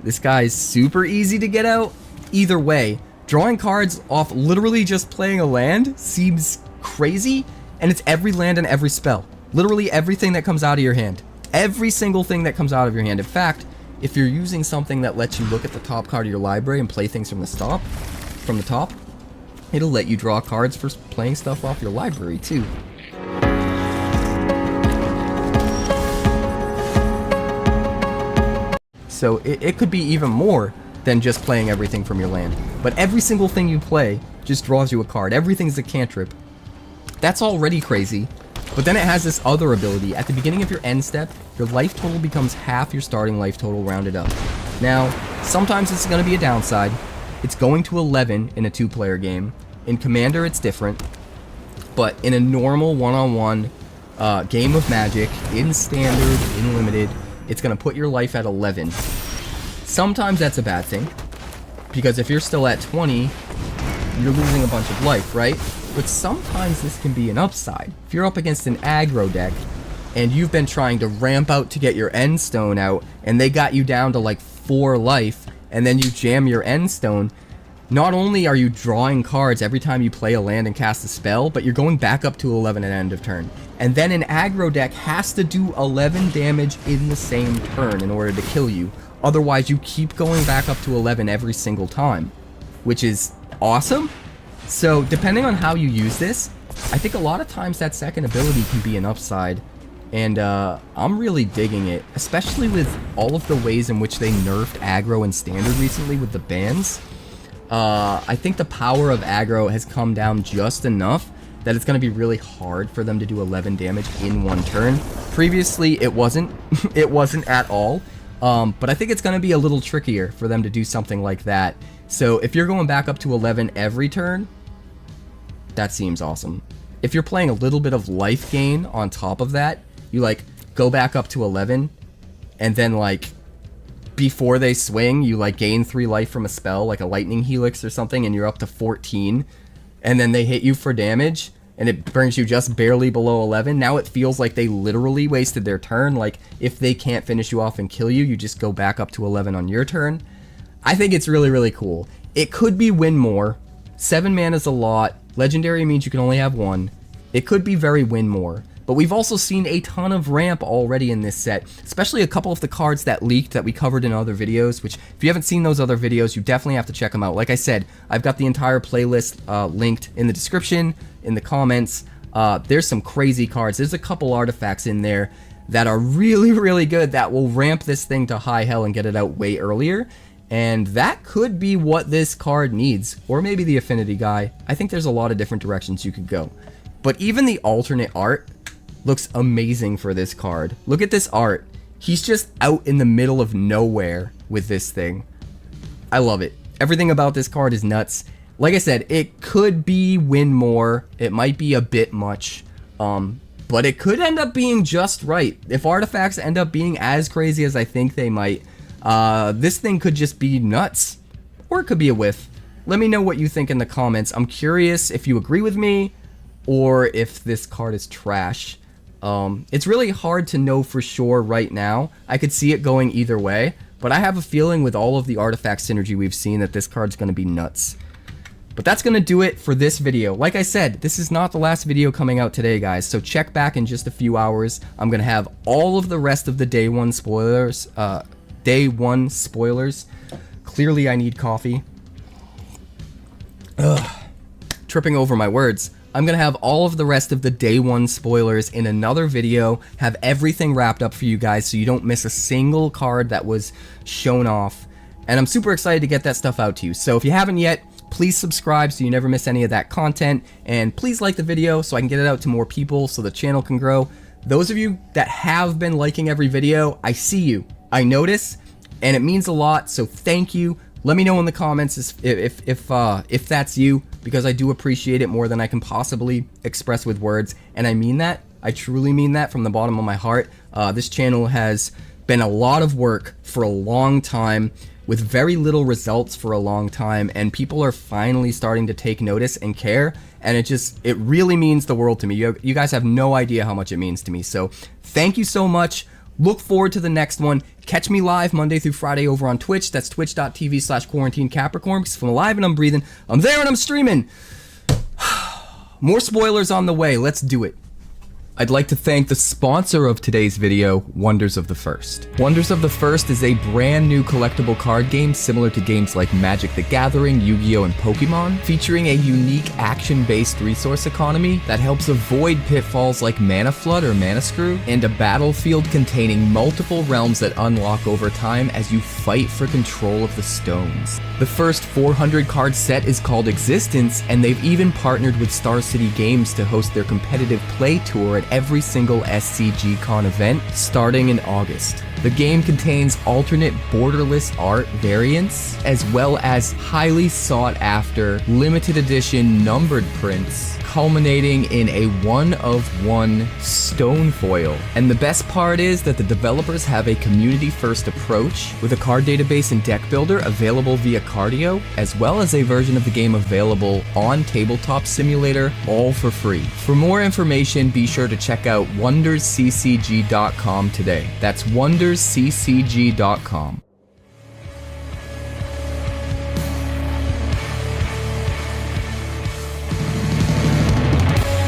this guy's super easy to get out. Either way, drawing cards off literally just playing a land seems crazy, and it's every land and every spell. Literally everything that comes out of your hand. Every single thing that comes out of your hand. In fact, if you're using something that lets you look at the top card of your library and play things from the top, it'll let you draw cards for playing stuff off your library too. So it could be even more than just playing everything from your land. But every single thing you play just draws you a card. Everything's a cantrip. That's already crazy. But then it has this other ability. At the beginning of your end step, your life total becomes half your starting life total rounded up. Now, sometimes it's going to be a downside. It's going to 11 in a 2-player game. In Commander, it's different. But in a normal one-on-one game of Magic, in Standard, in Limited, it's going to put your life at 11. Sometimes that's a bad thing, because if you're still at 20, you're losing a bunch of life, right? But sometimes this can be an upside. If you're up against an aggro deck, and you've been trying to ramp out to get your End Stone out, and they got you down to like 4 life, and then you jam your End Stone, not only are you drawing cards every time you play a land and cast a spell, but you're going back up to 11 at end of turn. And then an aggro deck has to do 11 damage in the same turn in order to kill you. Otherwise, you keep going back up to 11 every single time, which is awesome. So, depending on how you use this, I think a lot of times that second ability can be an upside, and I'm really digging it, especially with all of the ways in which they nerfed aggro and standard recently with the bans. I think the power of aggro has come down just enough that it's going to be really hard for them to do 11 damage in one turn. Previously, it wasn't. It wasn't at all. But I think it's going to be a little trickier for them to do something like that. So if you're going back up to 11 every turn, that seems awesome. If you're playing a little bit of life gain on top of that, you like go back up to 11, and then like before they swing, you like gain 3 life from a spell, like a lightning helix or something, and you're up to 14, and then they hit you for damage, and it brings you just barely below 11. Now it feels like they literally wasted their turn. Like if they can't finish you off and kill you, you just go back up to 11 on your turn. I think it's really, really cool. It could be win more. 7 mana is a lot. Legendary means you can only have 1. It could be very win more. But we've also seen a ton of ramp already in this set, especially a couple of the cards that leaked that we covered in other videos, which if you haven't seen those other videos, you definitely have to check them out. Like I said, I've got the entire playlist linked in the description, in the comments. There's some crazy cards. There's a couple artifacts in there that are really, really good that will ramp this thing to high hell and get it out way earlier. And that could be what this card needs, or maybe the affinity guy. I think there's a lot of different directions you could go. But even the alternate art looks amazing for this card. Look at this art. He's just out in the middle of nowhere with this thing. I love it. Everything about this card is nuts. Like I said, it could be win more. It might be a bit much. But it could end up being just right. If artifacts end up being as crazy as I think they might, this thing could just be nuts. Or it could be a whiff. Let me know what you think in the comments. I'm curious if you agree with me or if this card is trash. It's really hard to know for sure right now. I could see it going either way, but I have a feeling with all of the artifact synergy we've seen that this card's going to be nuts. But that's going to do it for this video. Like I said, this is not the last video coming out today, guys, so check back in just a few hours. I'm going to have all of the rest of the day one spoilers. Clearly I need coffee. Tripping over my words. I'm going to have all of the rest of the day one spoilers in another video, have everything wrapped up for you guys so you don't miss a single card that was shown off. And I'm super excited to get that stuff out to you. So if you haven't yet, please subscribe so you never miss any of that content. And please like the video so I can get it out to more people so the channel can grow. Those of you that have been liking every video, I see you. I notice, and it means a lot, so thank you. Let me know in the comments if that's you, because I do appreciate it more than I can possibly express with words, and I mean that. I truly mean that from the bottom of my heart. This channel has been a lot of work for a long time, with very little results for a long time, and people are finally starting to take notice and care, and it really means the world to me. You guys have no idea how much it means to me, so thank you so much. Look forward to the next one. Catch me live Monday through Friday over on Twitch. That's twitch.tv/QuarantineCapricorn. Because if I'm alive and I'm breathing, I'm there and I'm streaming. More spoilers on the way. Let's do it. I'd like to thank the sponsor of today's video, Wonders of the First. Wonders of the First is a brand new collectible card game similar to games like Magic the Gathering, Yu-Gi-Oh! And Pokemon, featuring a unique action-based resource economy that helps avoid pitfalls like Mana Flood or Mana Screw, and a battlefield containing multiple realms that unlock over time as you fight for control of the stones. The first 400 card set is called Existence, and they've even partnered with Star City Games to host their competitive play tour at every single SCG-Con event starting in August. The game contains alternate borderless art variants, as well as highly sought-after limited edition numbered prints, culminating in a one-of-one stone foil. And the best part is that the developers have a community-first approach, with a card database and deck builder available via Cardio, as well as a version of the game available on Tabletop Simulator, all for free. For more information, be sure to check out wondersccg.com today. That's wondersccg.com.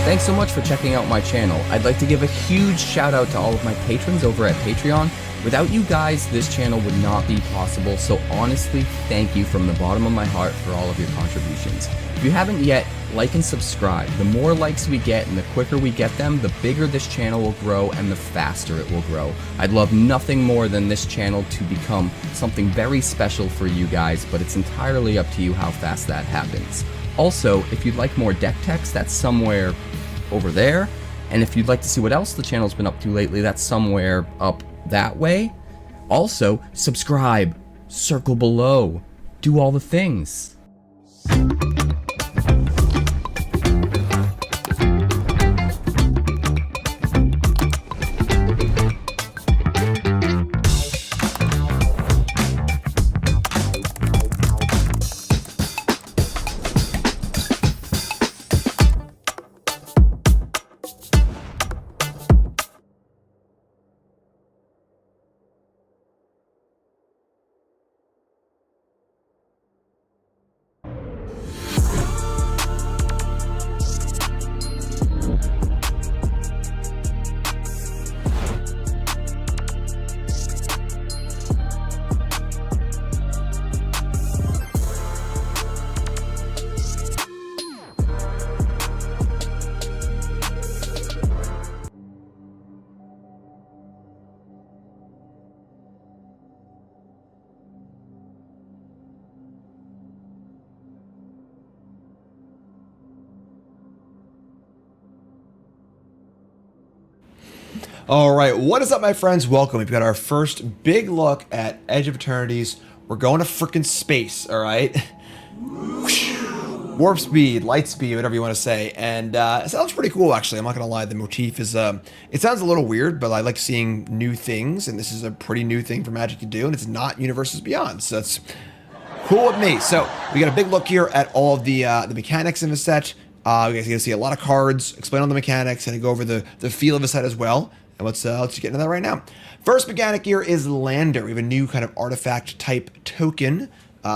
Thanks so much for checking out my channel. I'd like to give a huge shout out to all of my patrons over at Patreon. Without you guys, this channel would not be possible, so honestly, thank you from the bottom of my heart for all of your contributions. If you haven't yet, like and subscribe. The more likes we get and the quicker we get them, the bigger this channel will grow and the faster it will grow. I'd love nothing more than this channel to become something very special for you guys, but it's entirely up to you how fast that happens. Also, if you'd like more deck text, that's somewhere over there. And if you'd like to see what else the channel's been up to lately, that's somewhere up that way. Also, subscribe, circle below, do all the things. All right, what is up, my friends? Welcome. We've got our first big look at Edge of Eternities. We're going to freaking space, all right? Warp speed, light speed, whatever you want to say. And it sounds pretty cool, actually. I'm not going to lie. The motif is, it sounds a little weird, but I like seeing new things. And this is a pretty new thing for Magic to do. And it's not Universes Beyond. So that's cool with me. So we got a big look here at all of the mechanics in the set. You guys are going to see a lot of cards, explain all the mechanics, and go over the feel of the set as well. And let's get into that right now. First mechanic here is Lander. We have a new kind of artifact type token,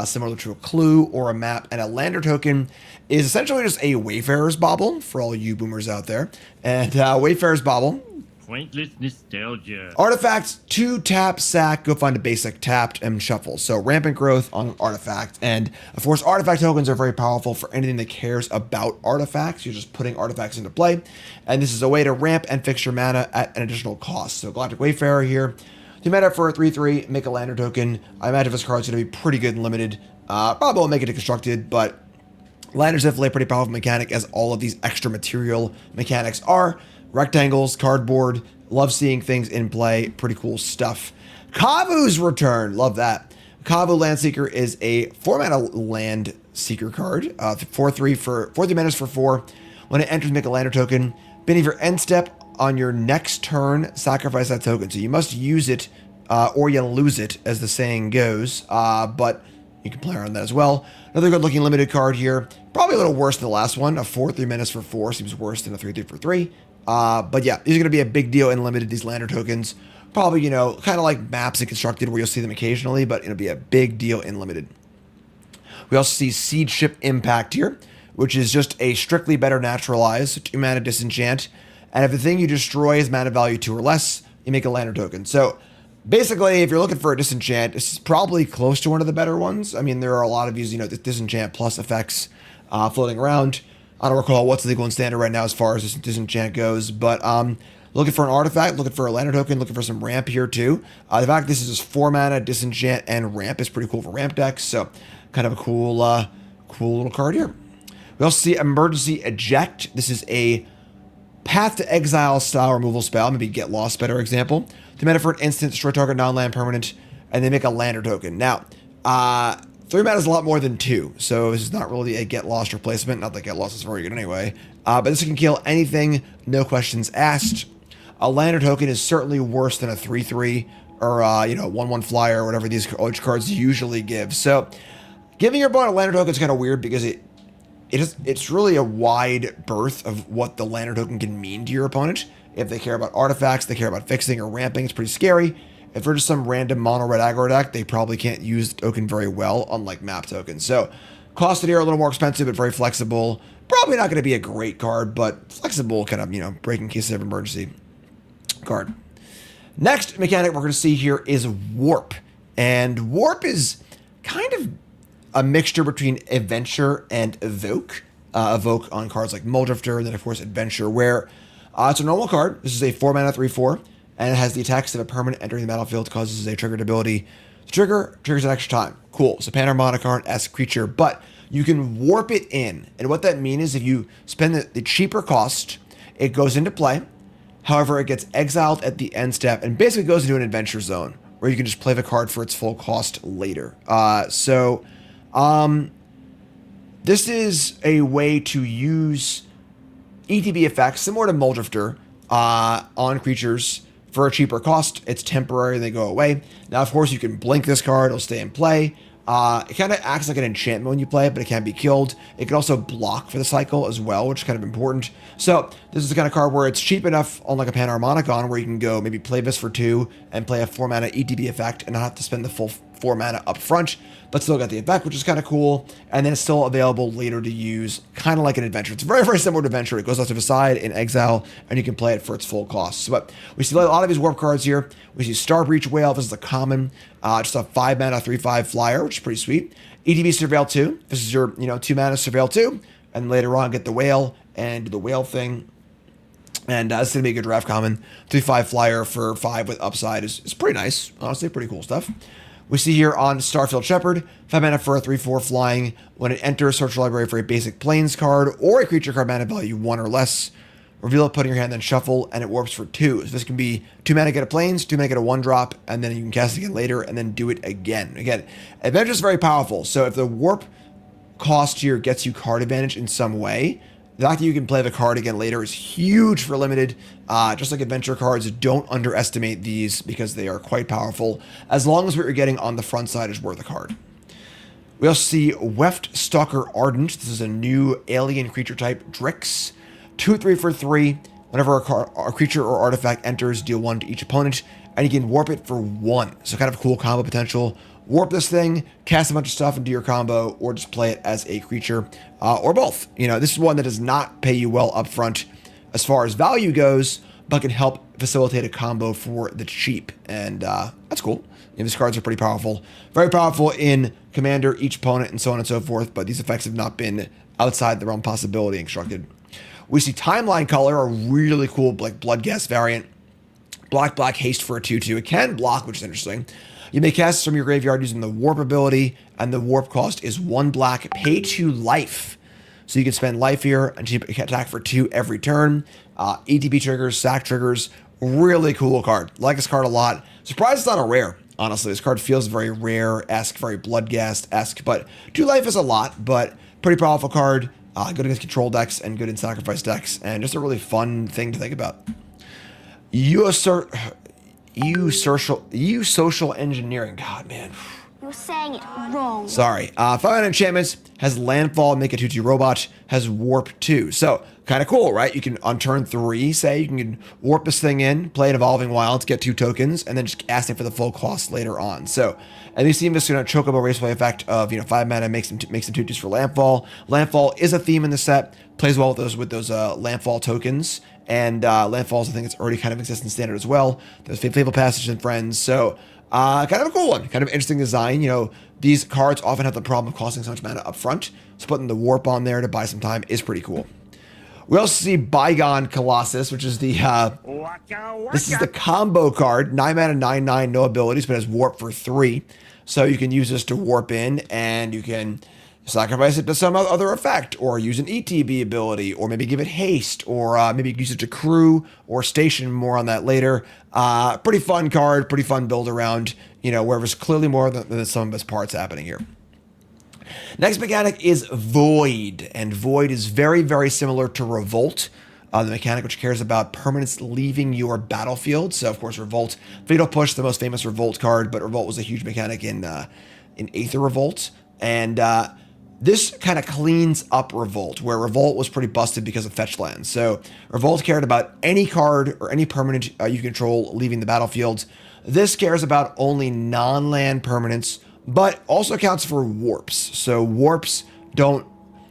similar to a clue or a map. And a Lander token is essentially just a Wayfarer's Bauble for all you boomers out there. And Wayfarer's Bauble. Pointless nostalgia. Artifacts, 2 tap, sack, go find a basic tapped and shuffle. So rampant growth on artifact. And of course, artifact tokens are very powerful for anything that cares about artifacts. You're just putting artifacts into play. And this is a way to ramp and fix your mana at an additional cost. So Galactic Wayfarer here. 2 mana for a 3/3, make a Lander token. I imagine this card's going to be pretty good and limited. Probably won't make it constructed, but Lander's definitely a pretty powerful mechanic, as all of these extra material mechanics are. Rectangles, cardboard, love seeing things in play, pretty cool stuff. Kavu's return, love that. Kavu Landseeker is a 4-mana land seeker card, 4/3 for 4/3 Menace for 4. When it enters, make a Lander token. Beginning of your end step, on your next turn, sacrifice that token. So you must use it or you lose it, as the saying goes, but you can play around that as well. Another good looking limited card here, probably a little worse than the last one. A 4/3 Menace for 4 seems worse than a 3/3 for 3. But yeah, these are going to be a big deal in limited, these Lander tokens. Probably, you know, kind of like maps and constructed where you'll see them occasionally, but it'll be a big deal in limited. We also see Seed Ship Impact here, which is just a strictly better naturalize, 2 mana disenchant. And if the thing you destroy is mana value 2 or less, you make a Lander token. So basically, if you're looking for a disenchant, this is probably close to one of the better ones. I mean, there are a lot of these, you know, disenchant plus effects floating around. I don't recall what's legal and standard right now as far as this disenchant goes, but looking for an artifact, looking for a Lander token, looking for some ramp here too. The fact this is just 4 mana, disenchant, and ramp is pretty cool for ramp decks, so kind of a cool little card here. We also see Emergency Eject. This is a Path to Exile style removal spell, maybe Get Lost, better example. 2 mana for an instant, destroy target non-land permanent, and then make a Lander token. Now, 3 mana is a lot more than 2, so this is not really a Get Lost replacement. Not that Get Lost is very good anyway. But this can kill anything, no questions asked. A Lander token is certainly worse than a 3/3 or, you know, 1/1 flyer or whatever these cards usually give. So giving your opponent a Lander token is kind of weird because it's really a wide berth of what the Lander token can mean to your opponent. If they care about artifacts, they care about fixing or ramping, it's pretty scary. If they're just some random mono red aggro deck, they probably can't use the token very well, unlike map tokens. So, costed here, a little more expensive, but very flexible. Probably not going to be a great card, but flexible, kind of, you know, break in case of emergency card. Next mechanic we're going to see here is Warp. And Warp is kind of a mixture between Adventure and Evoke. evoke on cards like Muldrifter, and then of course Adventure, where it's a normal card. This is a 4-mana 3/4, and it has the attacks of a permanent entering the battlefield causes a triggered ability. Triggers an extra time. Cool. So Panharmonica card-esque creature, but you can warp it in. And what that means is if you spend the cheaper cost, it goes into play. However, it gets exiled at the end step and basically goes into an adventure zone where you can just play the card for its full cost later. This is a way to use ETB effects similar to Muldrifter on creatures for a cheaper cost. It's temporary, they go away. Now, of course, you can blink this card, it'll stay in play. It kind of acts like an enchantment when you play it, but it can't be killed. It can also block for the cycle as well, which is kind of important. So this is the kind of card where it's cheap enough on like a Panharmonicon where you can go maybe play this for 2 and play a 4-mana ETB effect and not have to spend the full 4 mana up front, but still got the effect, which is kind of cool. And then it's still available later to use, kind of like an adventure. It's very, very similar to Adventure. It goes off to the side in exile, and you can play it for its full cost. But we see a lot of these warp cards here. We see Starbreach Whale. This is a common, just a 5-mana 3/5 flyer, which is pretty sweet. ETB Surveil 2. This is your 2-mana Surveil 2, and later on get the Whale and do the Whale thing. And this is going to be a good draft common. 3/5 flyer for 5 with upside is pretty nice. Honestly, pretty cool stuff. We see here on Starfield Shepherd, 5 mana for a 3/4 flying. When it enters, search your library for a basic plains card or a creature card mana value 1 or less. Reveal it, put it in your hand, then shuffle, and it warps for 2. So this can be 2 mana get a plains, 2 mana get a 1-drop, and then you can cast it again later, and then do it again. Again, Adventure is very powerful. So if the warp cost here gets you card advantage in some way, the fact that you can play the card again later is huge for limited. Just like Adventure cards, don't underestimate these because they are quite powerful, as long as what you're getting on the front side is worth a card. We also see Weft Stalker Ardent. This is a new alien creature type, Drix. 2/3 for 3. Whenever a creature or artifact enters, deal 1 to each opponent, and you can warp it for 1. So kind of cool combo potential. Warp this thing, cast a bunch of stuff into your combo, or just play it as a creature, or both. This is one that does not pay you well up front as far as value goes, but can help facilitate a combo for the cheap, and that's cool. These cards are pretty powerful. Very powerful in Commander, each opponent, and so on and so forth, but these effects have not been outside the realm of possibility and constructed. We see Timeline Color, a really cool Bloodghast variant. Black haste for a 2/2. It can block, which is interesting. You may cast this from your graveyard using the warp ability, and the warp cost is 1 black, pay 2 life. So you can spend life here and attack for 2 every turn. ETB triggers, sack triggers, really cool card. Like this card a lot. Surprised it's not a rare, honestly. This card feels very rare-esque, very Bloodghast-esque, but 2 life is a lot, but pretty powerful card. Good against control decks and good in sacrifice decks, and just a really fun thing to think about. Social engineering. God, man. You're saying it wrong. Sorry. 5 enchantments, has landfall, make a 2/2 robot, has warp 2. So, kind of cool, right? You can, on turn 3, say, you can warp this thing in, play an Evolving Wilds, get 2 tokens, and then just cast it for the full cost later on. So, and you see this Chocobo Raceway effect of 5 mana makes some 2/2s for landfall. Landfall is a theme in the set, plays well with those landfall tokens, and landfalls I think it's already kind of exists in standard as well. There's Fabled Passage and Friends, so kind of a cool one, kind of interesting design. These cards often have the problem of costing so much mana up front, so putting the warp on there to buy some time is pretty cool. We also see Bygone Colossus, which is the this is the combo card. 9 mana, 9/9, no abilities, but has warp for 3. So you can use this to warp in, and you can sacrifice it to some other effect, or use an ETB ability, or maybe give it haste, or maybe use it to crew or station. More on that later. Pretty fun card, pretty fun build around, where there's clearly more than some of its parts happening here. Next mechanic is Void, and Void is very, very similar to Revolt, the mechanic which cares about permanents leaving your battlefield. So, of course, Revolt, Fatal Push, the most famous Revolt card, but Revolt was a huge mechanic in Aether Revolt, and this kind of cleans up Revolt, where Revolt was pretty busted because of fetch lands. So, Revolt cared about any card or any permanent you control leaving the battlefield. This cares about only non-land permanents, but also counts for warps. So warps don't,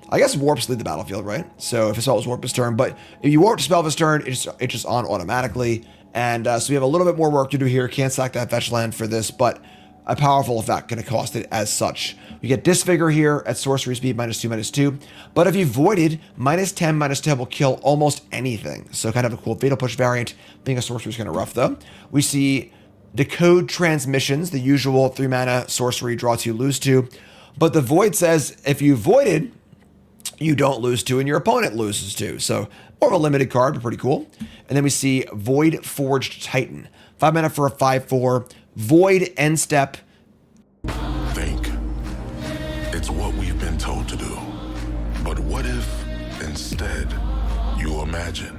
I guess warps leave the battlefield, right? So if a spell was warp this turn, but if you warp to spell this turn, it's just on automatically. And so we have a little bit more work to do here. Can't sack that fetch land for this, but a powerful effect, going to cost it as such. You get Disfigure here at sorcery speed, -2/-2. But if you voided, -10/-10 will kill almost anything. So kind of a cool Fatal Push variant. Being a sorcery is kind of rough though. We see Decode Transmissions, the usual 3 mana sorcery, draw 2, lose 2. But the Void says if you voided, you don't lose 2 and your opponent loses 2. So more of a limited card, but pretty cool. And then we see Void Forged Titan. 5 mana for a 5/4. Void end step. Think. It's what we've been told to do. But what if, instead, you imagine?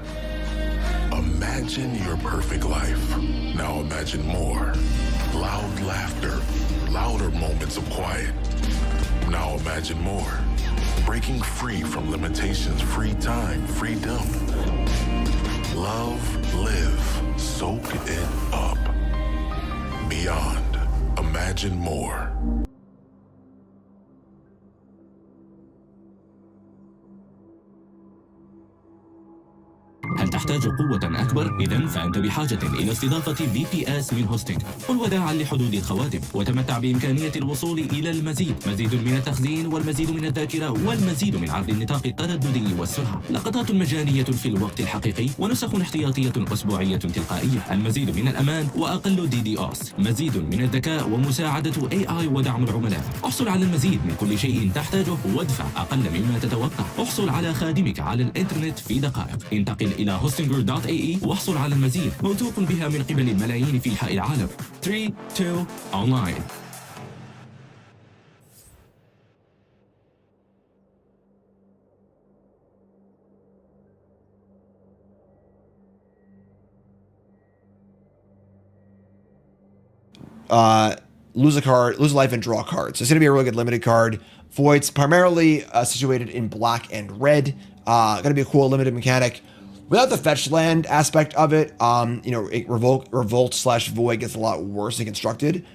Imagine your perfect life. Now imagine more. Loud laughter. Louder moments of quiet. Now imagine more. Breaking free from limitations, free time, freedom. Love, live, soak it up. Beyond. Imagine more. هل تحتاج قوة أكبر؟ إذن فأنت بحاجة إلى استضافة VPS من هوستنج. قل وداعا لحدود الخواتم وتمتع بإمكانية الوصول إلى المزيد، مزيد من التخزين والمزيد من الذاكرة والمزيد من عرض النطاق الترددي والسرعة، لقطات مجانية في الوقت الحقيقي ونسخ احتياطية أسبوعية تلقائية، المزيد من الأمان وأقل DDoS، مزيد من الذكاء ومساعدة AI ودعم العملاء. احصل على المزيد من كل شيء تحتاجه وادفع أقل مما تتوقع. احصل على خادمك على الإنترنت في دقائق. انتقل إلى hostinger.ae واحصل على المزيد، موثوق بها من قبل الملايين في انحاء العالم. 3, 2, online. Lose a card, lose a life and draw a card. So it's going to be a really good limited card. Void's primarily situated in black and red. Going to be a cool limited mechanic. Without the fetch land aspect of it, Revolt/Void gets a lot worse and constructed.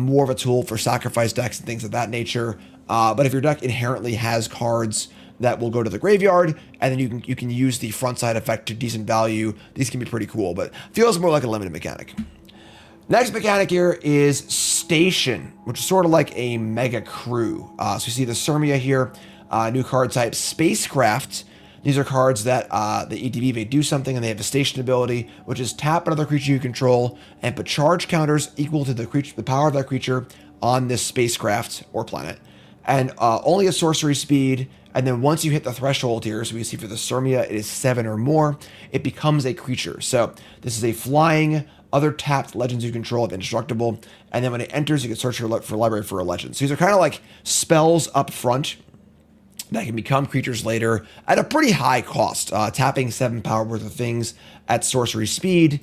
More of a tool for sacrifice decks and things of that nature. But if your deck inherently has cards that will go to the graveyard, and then you can use the front side effect to decent value, these can be pretty cool, but feels more like a limited mechanic. Next mechanic here is Station, which is sort of like a mega crew. So you see the Sirmia here, new card type, Spacecraft. These are cards that the ETB, they do something and they have a station ability, which is tap another creature you control and put charge counters equal to the power of that creature on this spacecraft or planet. And only a sorcery speed. And then once you hit the threshold here, so we see for the Sirmia, it is 7 or more, it becomes a creature. So this is a flying, other tapped legends you control of indestructible. And then when it enters, you can search for library for a legend. So these are kind of like spells up front that can become creatures later at a pretty high cost. Tapping 7 power worth of things at sorcery speed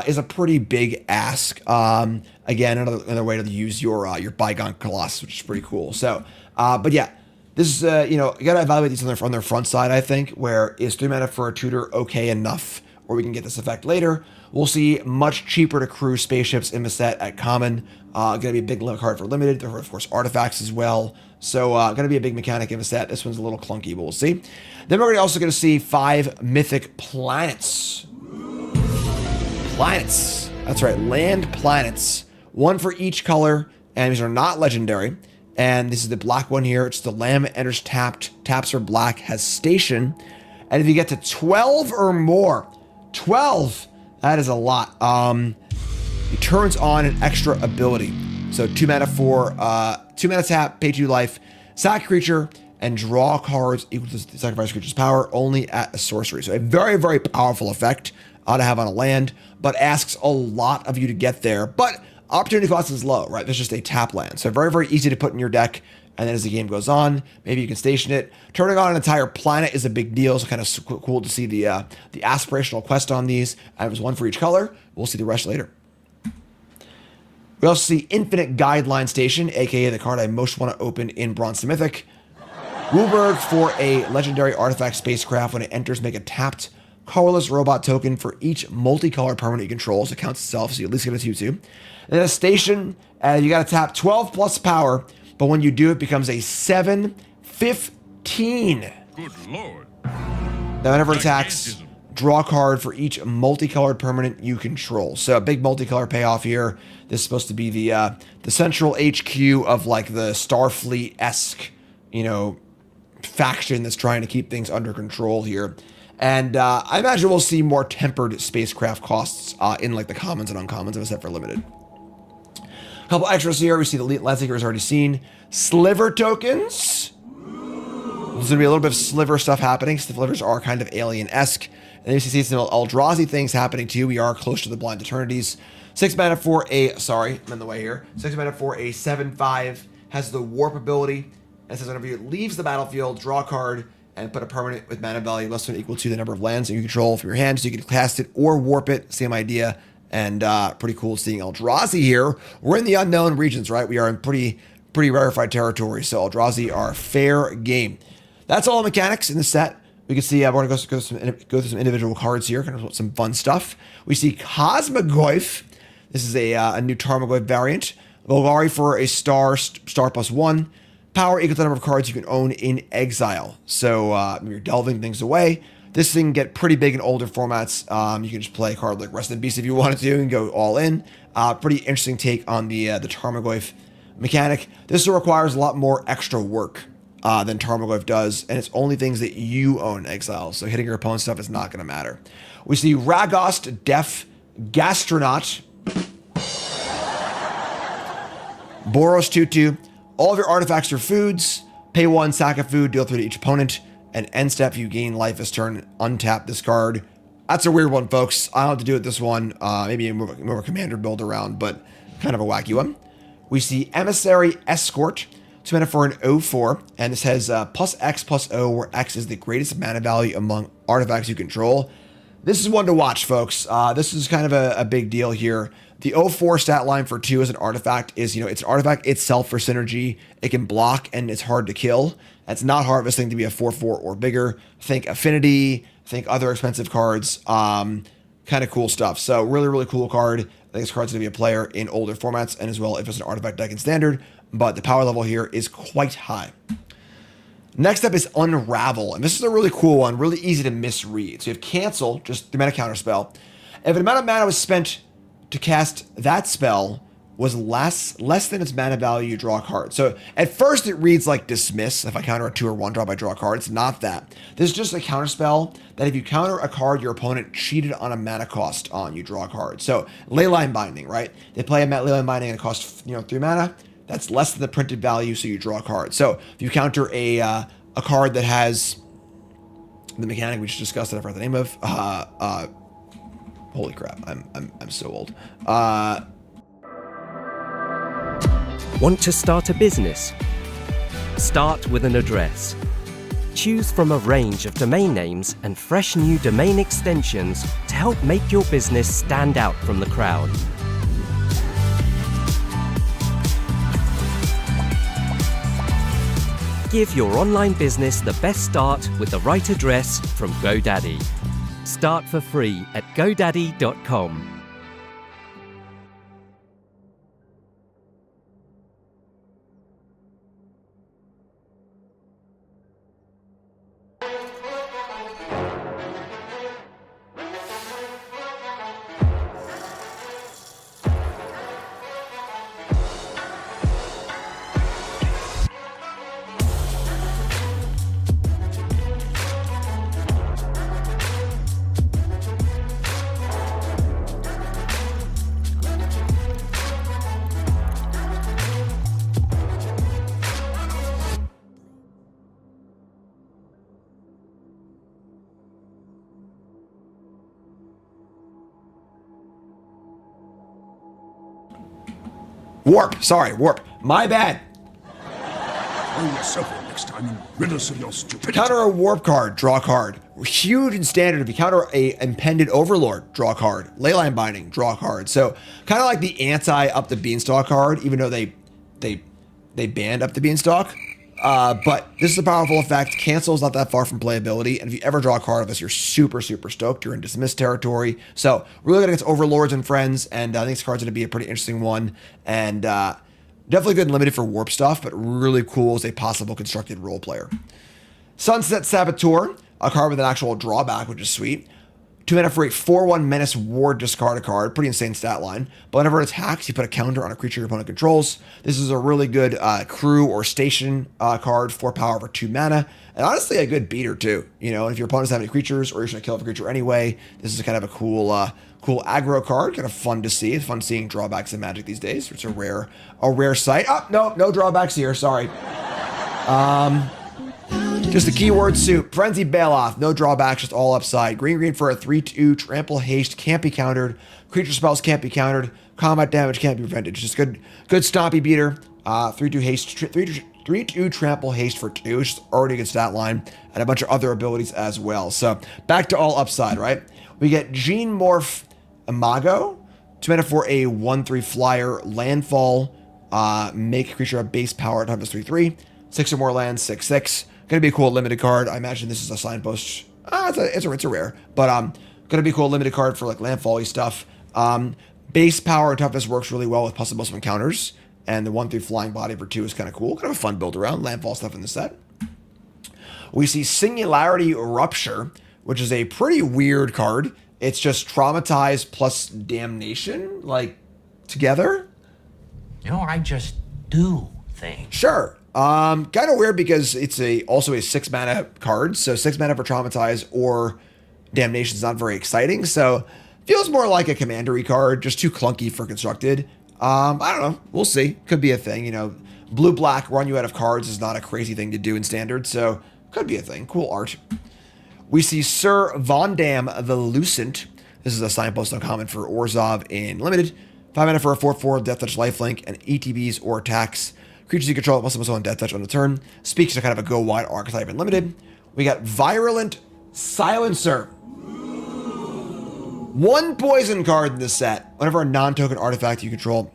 is a pretty big ask. Again, another way to use your Bygone Colossus, which is pretty cool. So, but yeah, this is you gotta evaluate these on their front side. I think where is 3 mana for a tutor okay enough, or we can get this effect later. We'll see much cheaper to crew spaceships in the set at common. Gonna be a big limit card for limited. There are of course artifacts as well. So gonna be a big mechanic in the set. This one's a little clunky, but we'll see. Then we're also gonna see 5 mythic planets. Planets. That's right, land planets. 1 for each color, and these are not legendary. And this is the black one here. It's the lamb enters tapped. Taps for black, has station. And if you get to 12 or more, 12, that is a lot. It turns on an extra ability. So 2 mana for 2 mana tap, pay 2 life, sack creature, and draw cards equal to the sacrifice creature's power only at a sorcery. So a very, very powerful effect to have on a land, but asks a lot of you to get there. But opportunity cost is low, right? There's just a tap land. So very, very easy to put in your deck. And then as the game goes on, maybe you can station it. Turning on an entire planet is a big deal. So kind of cool to see the aspirational quest on these. And it was 1 for each color. We'll see the rest later. We also see Infinite Guideline Station, aka the card I most want to open in Bronze to Mythic. Wooburg for a legendary artifact spacecraft. When it enters, make a tapped colorless robot token for each multicolored permanent you control. So it counts itself, so you at least get a 2/2. And then a station, you got to tap 12 plus power, but when you do, it becomes a 7/15. Good lord. Now whenever it attacks, draw a card for each multicolored permanent you control. So a big multicolor payoff here. This is supposed to be the central HQ of like the Starfleet-esque, you know, faction that's trying to keep things under control here. And I imagine we'll see more tempered spacecraft costs in like the commons and uncommons of a set for limited. A couple extras here. We see the Lifelinker is already seen. Sliver tokens. There's going to be a little bit of sliver stuff happening. Slivers are kind of alien-esque. And then you see some Eldrazi things happening too. We are close to the Blind Eternities. 6 mana for a, sorry, I'm in the way here. 6 mana for a 7/5. Has the warp ability. And it says whenever it leaves the battlefield, draw a card and put a permanent with mana value less than or equal to the number of lands that you control from your hand. So you can cast it or warp it. Same idea. And pretty cool seeing Eldrazi here. We're in the unknown regions, right? We are in pretty rarefied territory. So Eldrazi are fair game. That's all the mechanics in the set. We can see, we're going to go through some individual cards here, kind of some fun stuff. We see Cosmogoyf. This is a new Tarmogoyf variant. Volgari for a star +1. Power equal to the number of cards you can own in exile. So you're delving things away. This thing can get pretty big in older formats. You can just play a card like Resident Beast if you wanted to and go all in. Pretty interesting take on the Tarmogoyf mechanic. This requires a lot more extra work than Tarmogoyf does, and it's only things that you own in exile, so hitting your opponent's stuff is not going to matter. We see Ragost, Deaf, Gastronaut, Boros 2/2. All of your artifacts are foods. Pay 1, sack a food, deal 3 to each opponent, and end step, you gain life this turn. Untap this card. That's a weird one, folks. I don't know what to do with this one. Maybe a more commander build around, but kind of a wacky one. We see Emissary Escort. 2 mana for an 0/4, and this has +X/+O, where X is the greatest mana value among artifacts you control. This is one to watch, folks. This is kind of a big deal here. The 0/4 stat line for 2 as an artifact is, it's an artifact itself for synergy. It can block, and it's hard to kill. It's not hard for this thing to be a 4/4 or bigger. Think Affinity, think other expensive cards. Kind of cool stuff. So really, really cool card. I think this card's going to be a player in older formats, and as well if it's an artifact deck in Standard. But the power level here is quite high. Next up is Unravel, and this is a really cool one, really easy to misread. So you have Cancel, just 3 mana counter spell. If an amount of mana was spent to cast that spell was less than its mana value, you draw a card. So at first it reads like Dismiss. If I counter a 2 or 1 drop, I draw a card. It's not that. This is just a counter spell that if you counter a card your opponent cheated on a mana cost on, you draw a card. So Leyline Binding, right? They play a Leyline Binding and it costs 3 mana. That's less than the printed value, so you draw a card. So if you counter a card that has the mechanic we just discussed that I forgot the name of, holy crap, I'm so old. Want to start a business? Start with an address. Choose from a range of domain names and fresh new domain extensions to help make your business stand out from the crowd. Give your online business the best start with the right address from GoDaddy. Start for free at godaddy.com. Warp. My bad. Throw yourself in next time and rid us of your stupidity. Counter a warp card, draw a card. Huge in Standard. If you counter a Impended Overlord, draw a card. Leyline Binding, draw a card. So kind of like the anti Up the Beanstalk card, even though they banned Up the Beanstalk. But this is a powerful effect. Cancel is not that far from playability. And if you ever draw a card of this, you're super, super stoked. You're in Dismiss territory. So really good against Overlords and friends. And I think this card's going to be a pretty interesting one. And definitely good and limited for warp stuff, but really cool as a possible constructed role player. Sunset Saboteur, a card with an actual drawback, which is sweet. 2 mana for a 4/1 Menace Ward, discard a card. Pretty insane stat line. But whenever it attacks, you put a counter on a creature your opponent controls. This is a really good crew or station card, 4 power for 2 mana. And honestly, a good beater too. You know, if your opponent doesn't have any creatures or you're trying to kill a creature anyway, this is kind of a cool cool aggro card. Kind of fun to see. It's fun seeing drawbacks in Magic these days. It's a rare sight. Oh, no drawbacks here. Sorry. Just a keyword soup. Frenzy Balith. No drawbacks, just all upside. Green for a 3/2. Trample haste. Can't be countered. Creature spells can't be countered. Combat damage can't be prevented. Just good stompy beater. 3/2 haste. 3/2 trample haste for 2, which is already a good stat line. And a bunch of other abilities as well. So back to all upside, right? We get Gene Morph Imago. 2 mana for a 1/3 flyer. Landfall. Make a creature a base power. Toughness 3/3. 6 or more lands. 6/6. Gonna be a cool limited card. I imagine this is a signpost. It's a rare, but gonna be a cool limited card for like landfall-y stuff. Base power and toughness works really well with possible summon counters, and the 1/3 flying body for 2 is kind of cool. Kind of a fun build around landfall stuff in the set. We see Singularity Rupture, which is a pretty weird card. It's just Traumatize plus Damnation, like together. You know, I just do things. Sure. Kind of weird because it's also a 6 mana card. So 6 mana for Traumatize or Damnation is not very exciting. So feels more like a commandery card, just too clunky for constructed. I don't know. We'll see. Could be a thing. You know, blue-black run you out of cards is not a crazy thing to do in standard. So could be a thing. Cool art. We see Sir Vondam the Lucent. This is a signpost uncommon for Orzhov in Limited. 5 mana for a 4/4 Death Touch lifelink and ETBs or attacks. Creatures you control must also on Death Touch on the turn. Speaks to kind of a go-wide archetype in Limited. We got Virulent Silencer. 1 poison card in this set. Whenever a non-token artifact you control,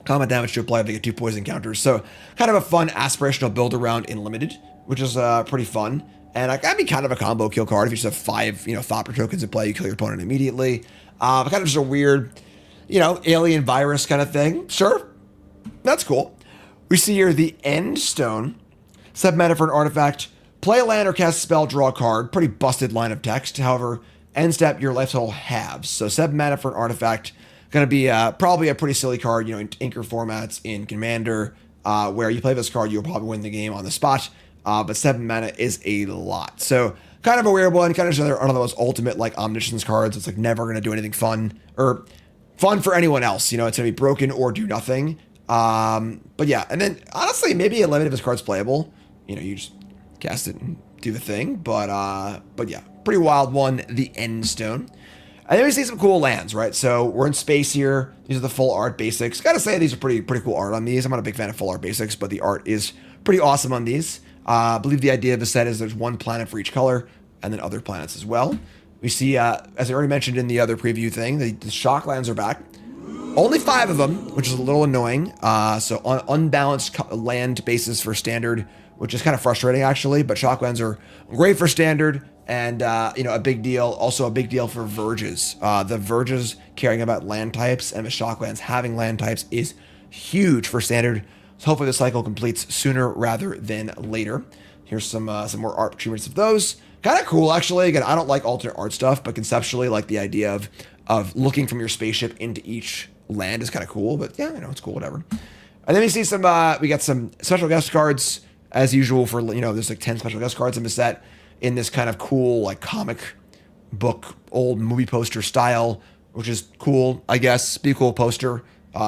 combat damage to apply, they get 2 poison counters. So kind of a fun aspirational build around in Limited, which is pretty fun. And that'd be kind of a combo kill card if you just have 5, Thopter tokens in play, you kill your opponent immediately. Kind of just a weird, alien virus kind of thing. Sure, that's cool. We see here the End Stone. 7 mana for an artifact. Play a land or cast a spell, draw a card. Pretty busted line of text. However, end step, your life total halves. So 7 mana for an artifact. Going to be probably a pretty silly card, in Inker formats, in Commander, where you play this card, you'll probably win the game on the spot. But 7 mana is a lot. So kind of a weird one. Kind of just another one of those ultimate, like, Omniscience cards. It's like never going to do anything fun. Or fun for anyone else. It's going to be broken or do nothing. But yeah, and then honestly, maybe a limit if his card's playable. You just cast it and do the thing. But yeah, pretty wild one, the End Stone. And then we see some cool lands, right? So we're in space here. These are the full art basics. Gotta say, these are pretty cool art on these. I'm not a big fan of full art basics, but the art is pretty awesome on these. I believe the idea of the set is there's 1 planet for each color, and then other planets as well. We see, as I already mentioned in the other preview thing, the shock lands are back. Only 5 of them, which is a little annoying. So unbalanced land bases for standard, which is kind of frustrating actually. But shocklands are great for standard, and a big deal. Also a big deal for verges. The verges caring about land types and the shocklands having land types is huge for standard. So hopefully the cycle completes sooner rather than later. Here's some more art treatments of those. Kind of cool actually. Again, I don't like alternate art stuff, but conceptually, like the idea of looking from your spaceship into each land is kind of cool, but yeah, it's cool, whatever. And then we see we got some special guest cards as usual for, there's like 10 special guest cards in the set in this kind of cool, like comic book, old movie poster style, which is cool, I guess. Be a cool poster.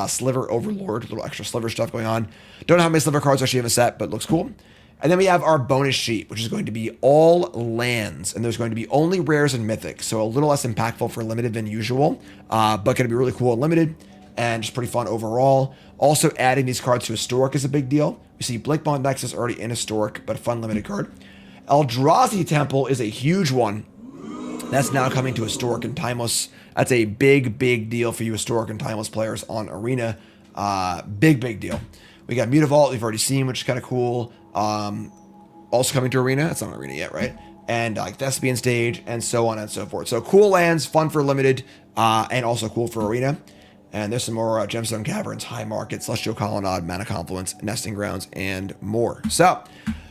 Sliver Overlord, a little extra sliver stuff going on. Don't know how many sliver cards actually in the set, but looks cool. And then we have our bonus sheet, which is going to be all lands, and there's going to be only rares and mythic, so a little less impactful for limited than usual, but going to be really cool and limited, and just pretty fun overall. Also, adding these cards to Historic is a big deal. We see Blinkbond Nexus already in Historic, but a fun limited card. Eldrazi Temple is a huge one. That's now coming to Historic and Timeless. That's a big deal for you Historic and Timeless players on Arena. Big deal. We got Mutavault, we've already seen, which is kind of cool. Also coming to Arena. It's not Arena yet, right? And like Thespian Stage, and so on and so forth. So cool lands, fun for limited, and also cool for Arena. And there's some more Gemstone Caverns, High Market, Celestial Colonnade, Mana Confluence, Nesting Grounds, and more. So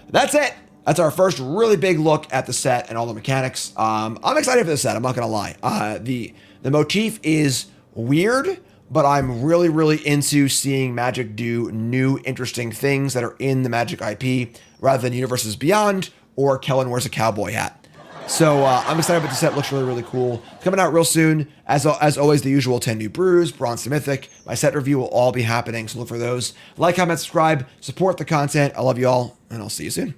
that's it. That's our first really big look at the set and all the mechanics. I'm excited for this set, I'm not gonna lie. The motif is weird, but I'm really into seeing Magic do new, interesting things that are in the Magic IP rather than Universes Beyond or Kellen wears a cowboy hat. So I'm excited about the set. Looks really cool. Coming out real soon. As always, the usual 10 new brews, bronze to mythic. My set review will all be happening, so look for those. Like, comment, subscribe, support the content. I love you all, and I'll see you soon.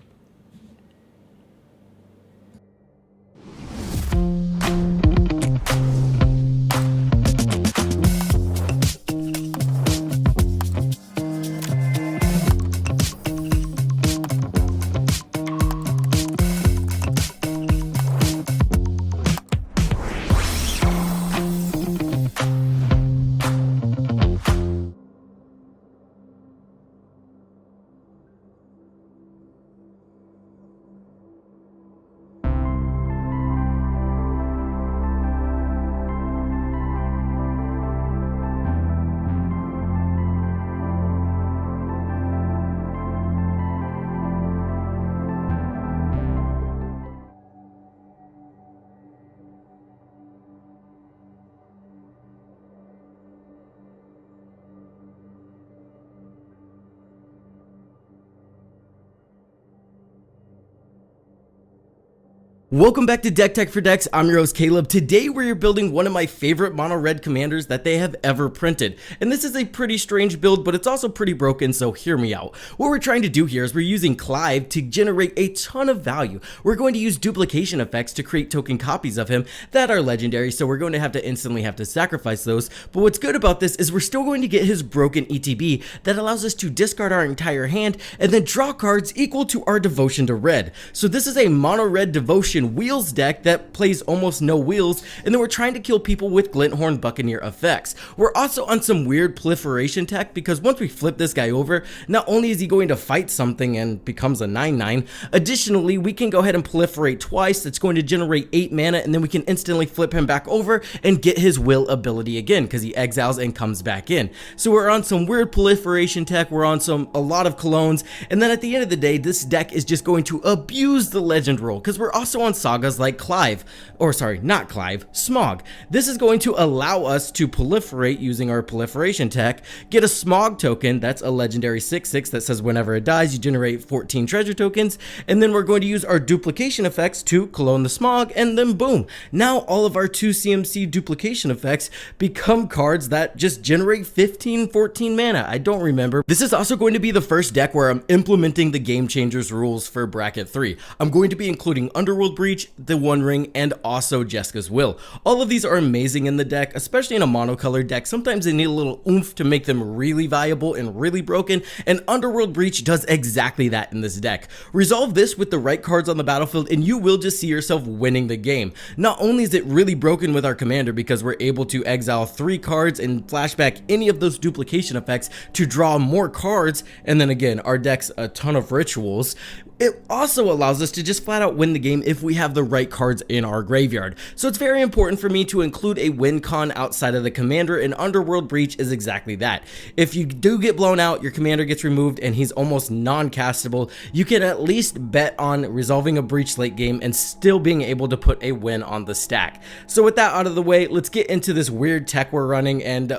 Welcome back to Deck Tech for Decks. I'm your host Caleb. Today we're building one of my favorite mono red commanders that they have ever printed. And this is a pretty strange build, but it's also pretty broken, so hear me out. What we're trying to do here is we're using Clive to generate a ton of value. We're going to use duplication effects to create token copies of him that are legendary, so we're going to instantly have to sacrifice those. But what's good about this is we're still going to get his broken ETB that allows us to discard our entire hand and then draw cards equal to our devotion to red. So this is a mono red devotion wheels deck that plays almost no wheels, and then we're trying to kill people with Glinthorn Buccaneer effects. We're also on some weird proliferation tech because once we flip this guy over, not only is he going to fight something and becomes a 9/9, additionally we can go ahead and proliferate twice. That's going to generate 8 mana, and then we can instantly flip him back over and get his will ability again because he exiles and comes back in. So we're on some weird proliferation tech, we're on a lot of clones, and then at the end of the day this deck is just going to abuse the legend roll because we're also on sagas like Clive, or sorry, not Clive, Smog. This is going to allow us to proliferate using our proliferation tech, get a Smog token, that's a legendary 6/6 that says whenever it dies you generate 14 treasure tokens, and then we're going to use our duplication effects to clone the Smog, and then boom, now all of our 2 CMC duplication effects become cards that just generate 14 mana. I don't remember. This is also going to be the first deck where I'm implementing the Game Changers rules for bracket 3. I'm going to be including Underworld Breach, the One Ring, and also Jeska's Will. All of these are amazing in the deck, especially in a monocolor deck. Sometimes they need a little oomph to make them really viable and really broken, and Underworld Breach does exactly that in this deck. Resolve this with the right cards on the battlefield and you will just see yourself winning the game. Not only is it really broken with our commander because we're able to exile 3 cards and flashback any of those duplication effects to draw more cards, and then again our deck's a ton of rituals. It also allows us to just flat out win the game if we have the right cards in our graveyard. So it's very important for me to include a win con outside of the commander, and Underworld Breach is exactly that. If you do get blown out, your commander gets removed and he's almost non-castable, you can at least bet on resolving a breach late game and still being able to put a win on the stack. So with that out of the way, let's get into this weird tech we're running and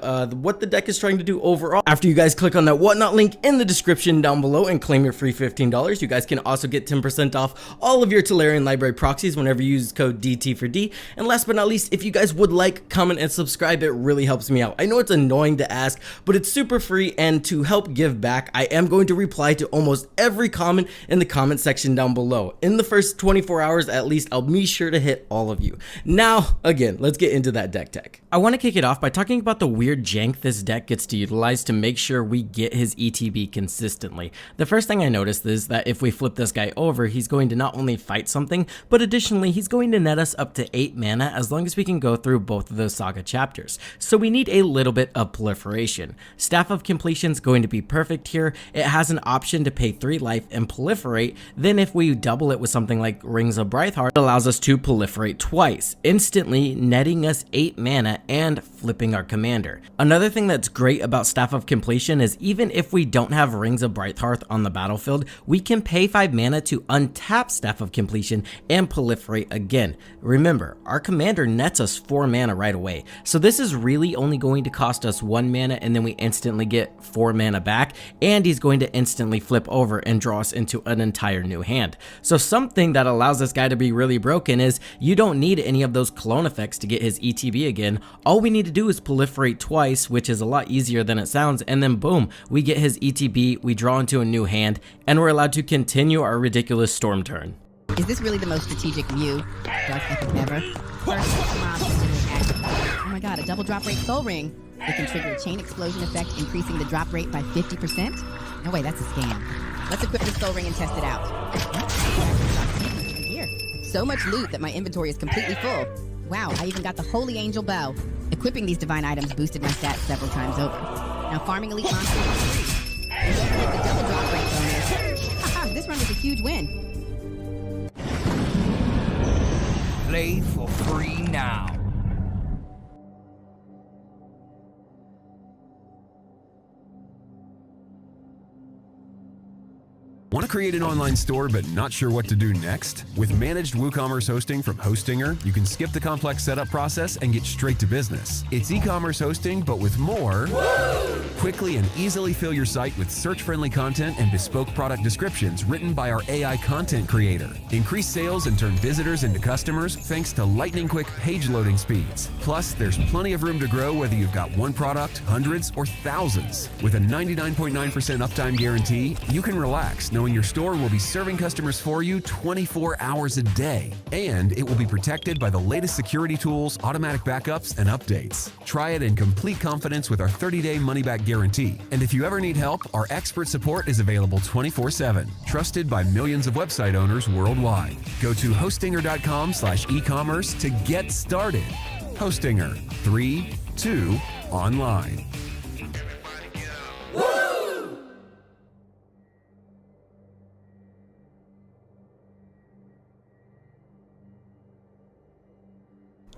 what the deck is trying to do overall. After you guys click on that whatnot link in the description down below and claim your free $15, you guys can also get 10% off all of your Tolarian library proxies whenever you use code DT4D. And last but not least, if you guys would like, comment, and subscribe, it really helps me out. I know it's annoying to ask, but it's super free, and to help give back, I am going to reply to almost every comment in the comment section down below. In the first 24 hours at least, I'll be sure to hit all of you. Now, again, let's get into that deck tech. I want to kick it off by talking about the weird jank this deck gets to utilize to make sure we get his ETB consistently. The first thing I noticed is that if we flip this guy over, he's going to not only fight something, but additionally he's going to net us up to 8 mana as long as we can go through both of those saga chapters. So we need a little bit of proliferation. Staff of Completion is going to be perfect here. It has an option to pay 3 life and proliferate. Then if we double it with something like Rings of Brightheart, it allows us to proliferate twice, instantly netting us 8 mana and flipping our commander. Another thing that's great about Staff of Completion is even if we don't have Rings of Brightheart on the battlefield, we can pay 5 5 mana to untap Staff of Completion and proliferate again. Remember, our commander nets us 4 mana right away, so this is really only going to cost us 1 mana and then we instantly get 4 mana back, and he's going to instantly flip over and draw us into an entire new hand. So something that allows this guy to be really broken is you don't need any of those clone effects to get his ETB again. All we need to do is proliferate twice, which is a lot easier than it sounds, and then boom, we get his ETB, we draw into a new hand, and we're allowed to continue our ridiculous storm turn. Is this really the most strategic view Dark Epic ever? First, mob oh my god, a double drop rate soul ring. It can trigger a chain explosion effect, increasing the drop rate by 50%. No way, that's a scam. Let's equip this soul ring and test it out. Here. So much loot that my inventory is completely full. Wow, I even got the Holy Angel Bow. Equipping these divine items boosted my stats several times over. Now farming elite monsters is free. And don't forget the double drop rate bonus. Haha, this run was a huge win. Play for free now. Want to create an online store but not sure what to do next? With managed WooCommerce hosting from Hostinger, you can skip the complex setup process and get straight to business. It's e-commerce hosting but with more. Woo! Quickly and easily fill your site with search-friendly content and bespoke product descriptions written by our AI content creator. Increase sales and turn visitors into customers thanks to lightning-quick page loading speeds. Plus, there's plenty of room to grow whether you've got one product, hundreds, or thousands. With a 99.9% uptime guarantee, you can relax knowing your store will be serving customers for you 24 hours a day. And it will be protected by the latest security tools, automatic backups, and updates. Try it in complete confidence with our 30-day money-back guarantee. And if you ever need help, our expert support is available 24/7. Trusted by millions of website owners worldwide. Go to hostinger.com/e-commerce to get started. Hostinger, 3, 2, online.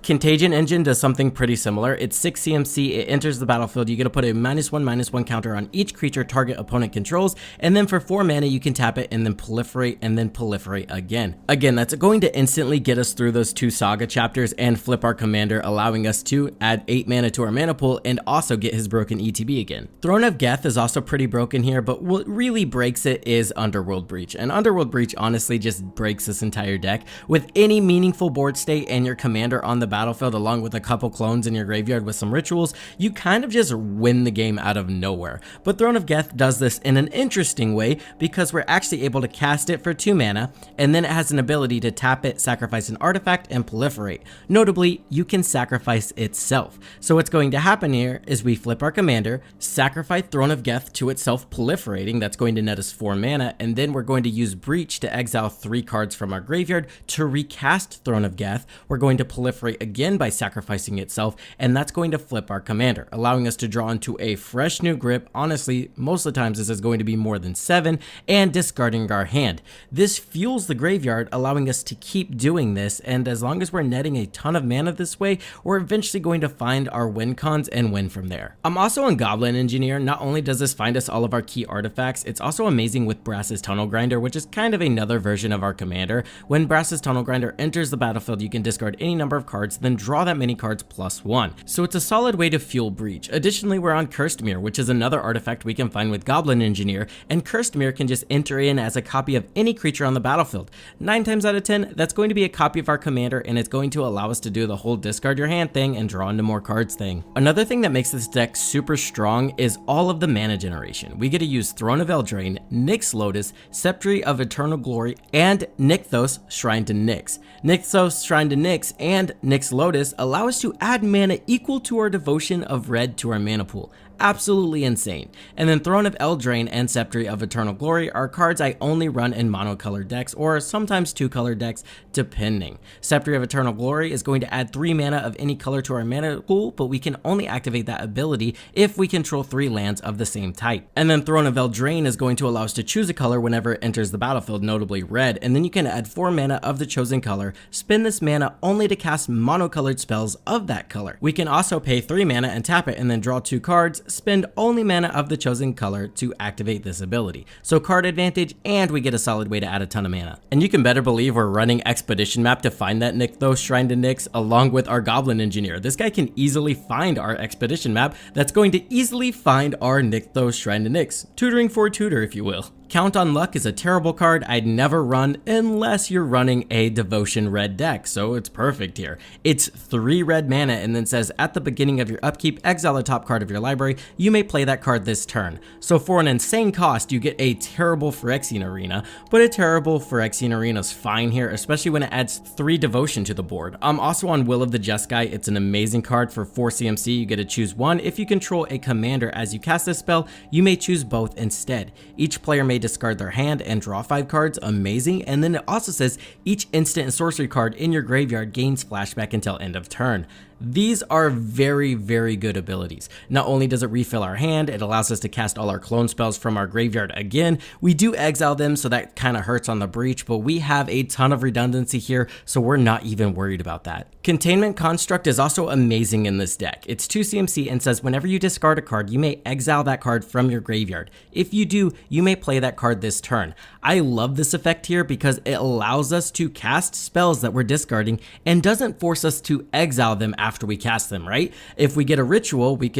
Contagion Engine does something pretty similar. It's 6 CMC, it enters the battlefield, you get to put a -1/-1 counter on each creature target opponent controls, and then for 4 mana you can tap it and then proliferate again. Again, that's going to instantly get us through those 2 saga chapters and flip our commander, allowing us to add 8 mana to our mana pool and also get his broken ETB again. Throne of Geth is also pretty broken here, but what really breaks it is Underworld Breach, and Underworld Breach honestly just breaks this entire deck. With any meaningful board state and your commander on the battlefield along with a couple clones in your graveyard with some rituals, you kind of just win the game out of nowhere. But Throne of Geth does this in an interesting way because we're actually able to cast it for 2 mana, and then it has an ability to tap it, sacrifice an artifact, and proliferate. Notably, you can sacrifice itself. So what's going to happen here is we flip our commander, sacrifice Throne of Geth to itself proliferating, that's going to net us 4 mana, and then we're going to use Breach to exile 3 cards from our graveyard to recast Throne of Geth. We're going to proliferate again by sacrificing itself, and that's going to flip our commander, allowing us to draw into a fresh new grip. Honestly, most of the times this is going to be more than 7, and discarding our hand. This fuels the graveyard, allowing us to keep doing this, and as long as we're netting a ton of mana this way, we're eventually going to find our win cons and win from there. I'm also on Goblin Engineer. Not only does this find us all of our key artifacts, it's also amazing with Brass's Tunnel Grinder, which is kind of another version of our commander. When Brass's Tunnel Grinder enters the battlefield, you can discard any number of cards, then draw that many cards +1. So it's a solid way to fuel Breach. Additionally, we're on Cursed Mirror, which is another artifact we can find with Goblin Engineer, and Cursed Mirror can just enter in as a copy of any creature on the battlefield. 9 times out of 10, that's going to be a copy of our commander, and it's going to allow us to do the whole discard your hand thing and draw into more cards thing. Another thing that makes this deck super strong is all of the mana generation. We get to use Throne of Eldraine, Nyx Lotus, Sceptre of Eternal Glory, and Nykthos, Shrine to Nyx. Nykthos, Shrine to Nyx, and Nyx Lotus allow us to add mana equal to our devotion of red to our mana pool. Absolutely insane. And then Throne of Eldraine and Sceptre of Eternal Glory are cards I only run in monocolored decks or sometimes 2-color decks depending. Sceptre of Eternal Glory is going to add 3 mana of any color to our mana pool, but we can only activate that ability if we control 3 lands of the same type. And then Throne of Eldraine is going to allow us to choose a color whenever it enters the battlefield, notably red, and then you can add 4 mana of the chosen color, spend this mana only to cast monocolored spells of that color. We can also pay 3 mana and tap it and then draw 2 cards, spend only mana of the chosen color to activate this ability. So card advantage, and we get a solid way to add a ton of mana. And you can better believe we're running Expedition Map to find that Nykthos Shrine to Nyx along with our Goblin Engineer. This guy can easily find our Expedition Map that's going to easily find our Nykthos Shrine to Nyx. Tutoring for a tutor, if you will. Count on Luck is a terrible card I'd never run unless you're running a Devotion red deck, so it's perfect here. It's 3 red mana and then says at the beginning of your upkeep, exile the top card of your library. You may play that card this turn. So for an insane cost, you get a terrible Phyrexian Arena, but a terrible Phyrexian Arena is fine here, especially when it adds 3 Devotion to the board. I'm also on Will of the Just Guy. It's an amazing card for 4 CMC. You get to choose one. If you control a commander as you cast this spell, you may choose both instead. Each player may discard their hand and draw 5 cards, amazing. And then it also says each instant and sorcery card in your graveyard gains flashback until end of turn. These are very, very good abilities. Not only does it refill our hand, it allows us to cast all our clone spells from our graveyard again. We do exile them, so that kind of hurts on the breach, but we have a ton of redundancy here, so we're not even worried about that. Containment Construct is also amazing in this deck. It's 2 CMC and says whenever you discard a card, you may exile that card from your graveyard. If you do, you may play that card this turn. I love this effect here because it allows us to cast spells that we're discarding and doesn't force us to exile them after we cast them, right? If we get a ritual, we can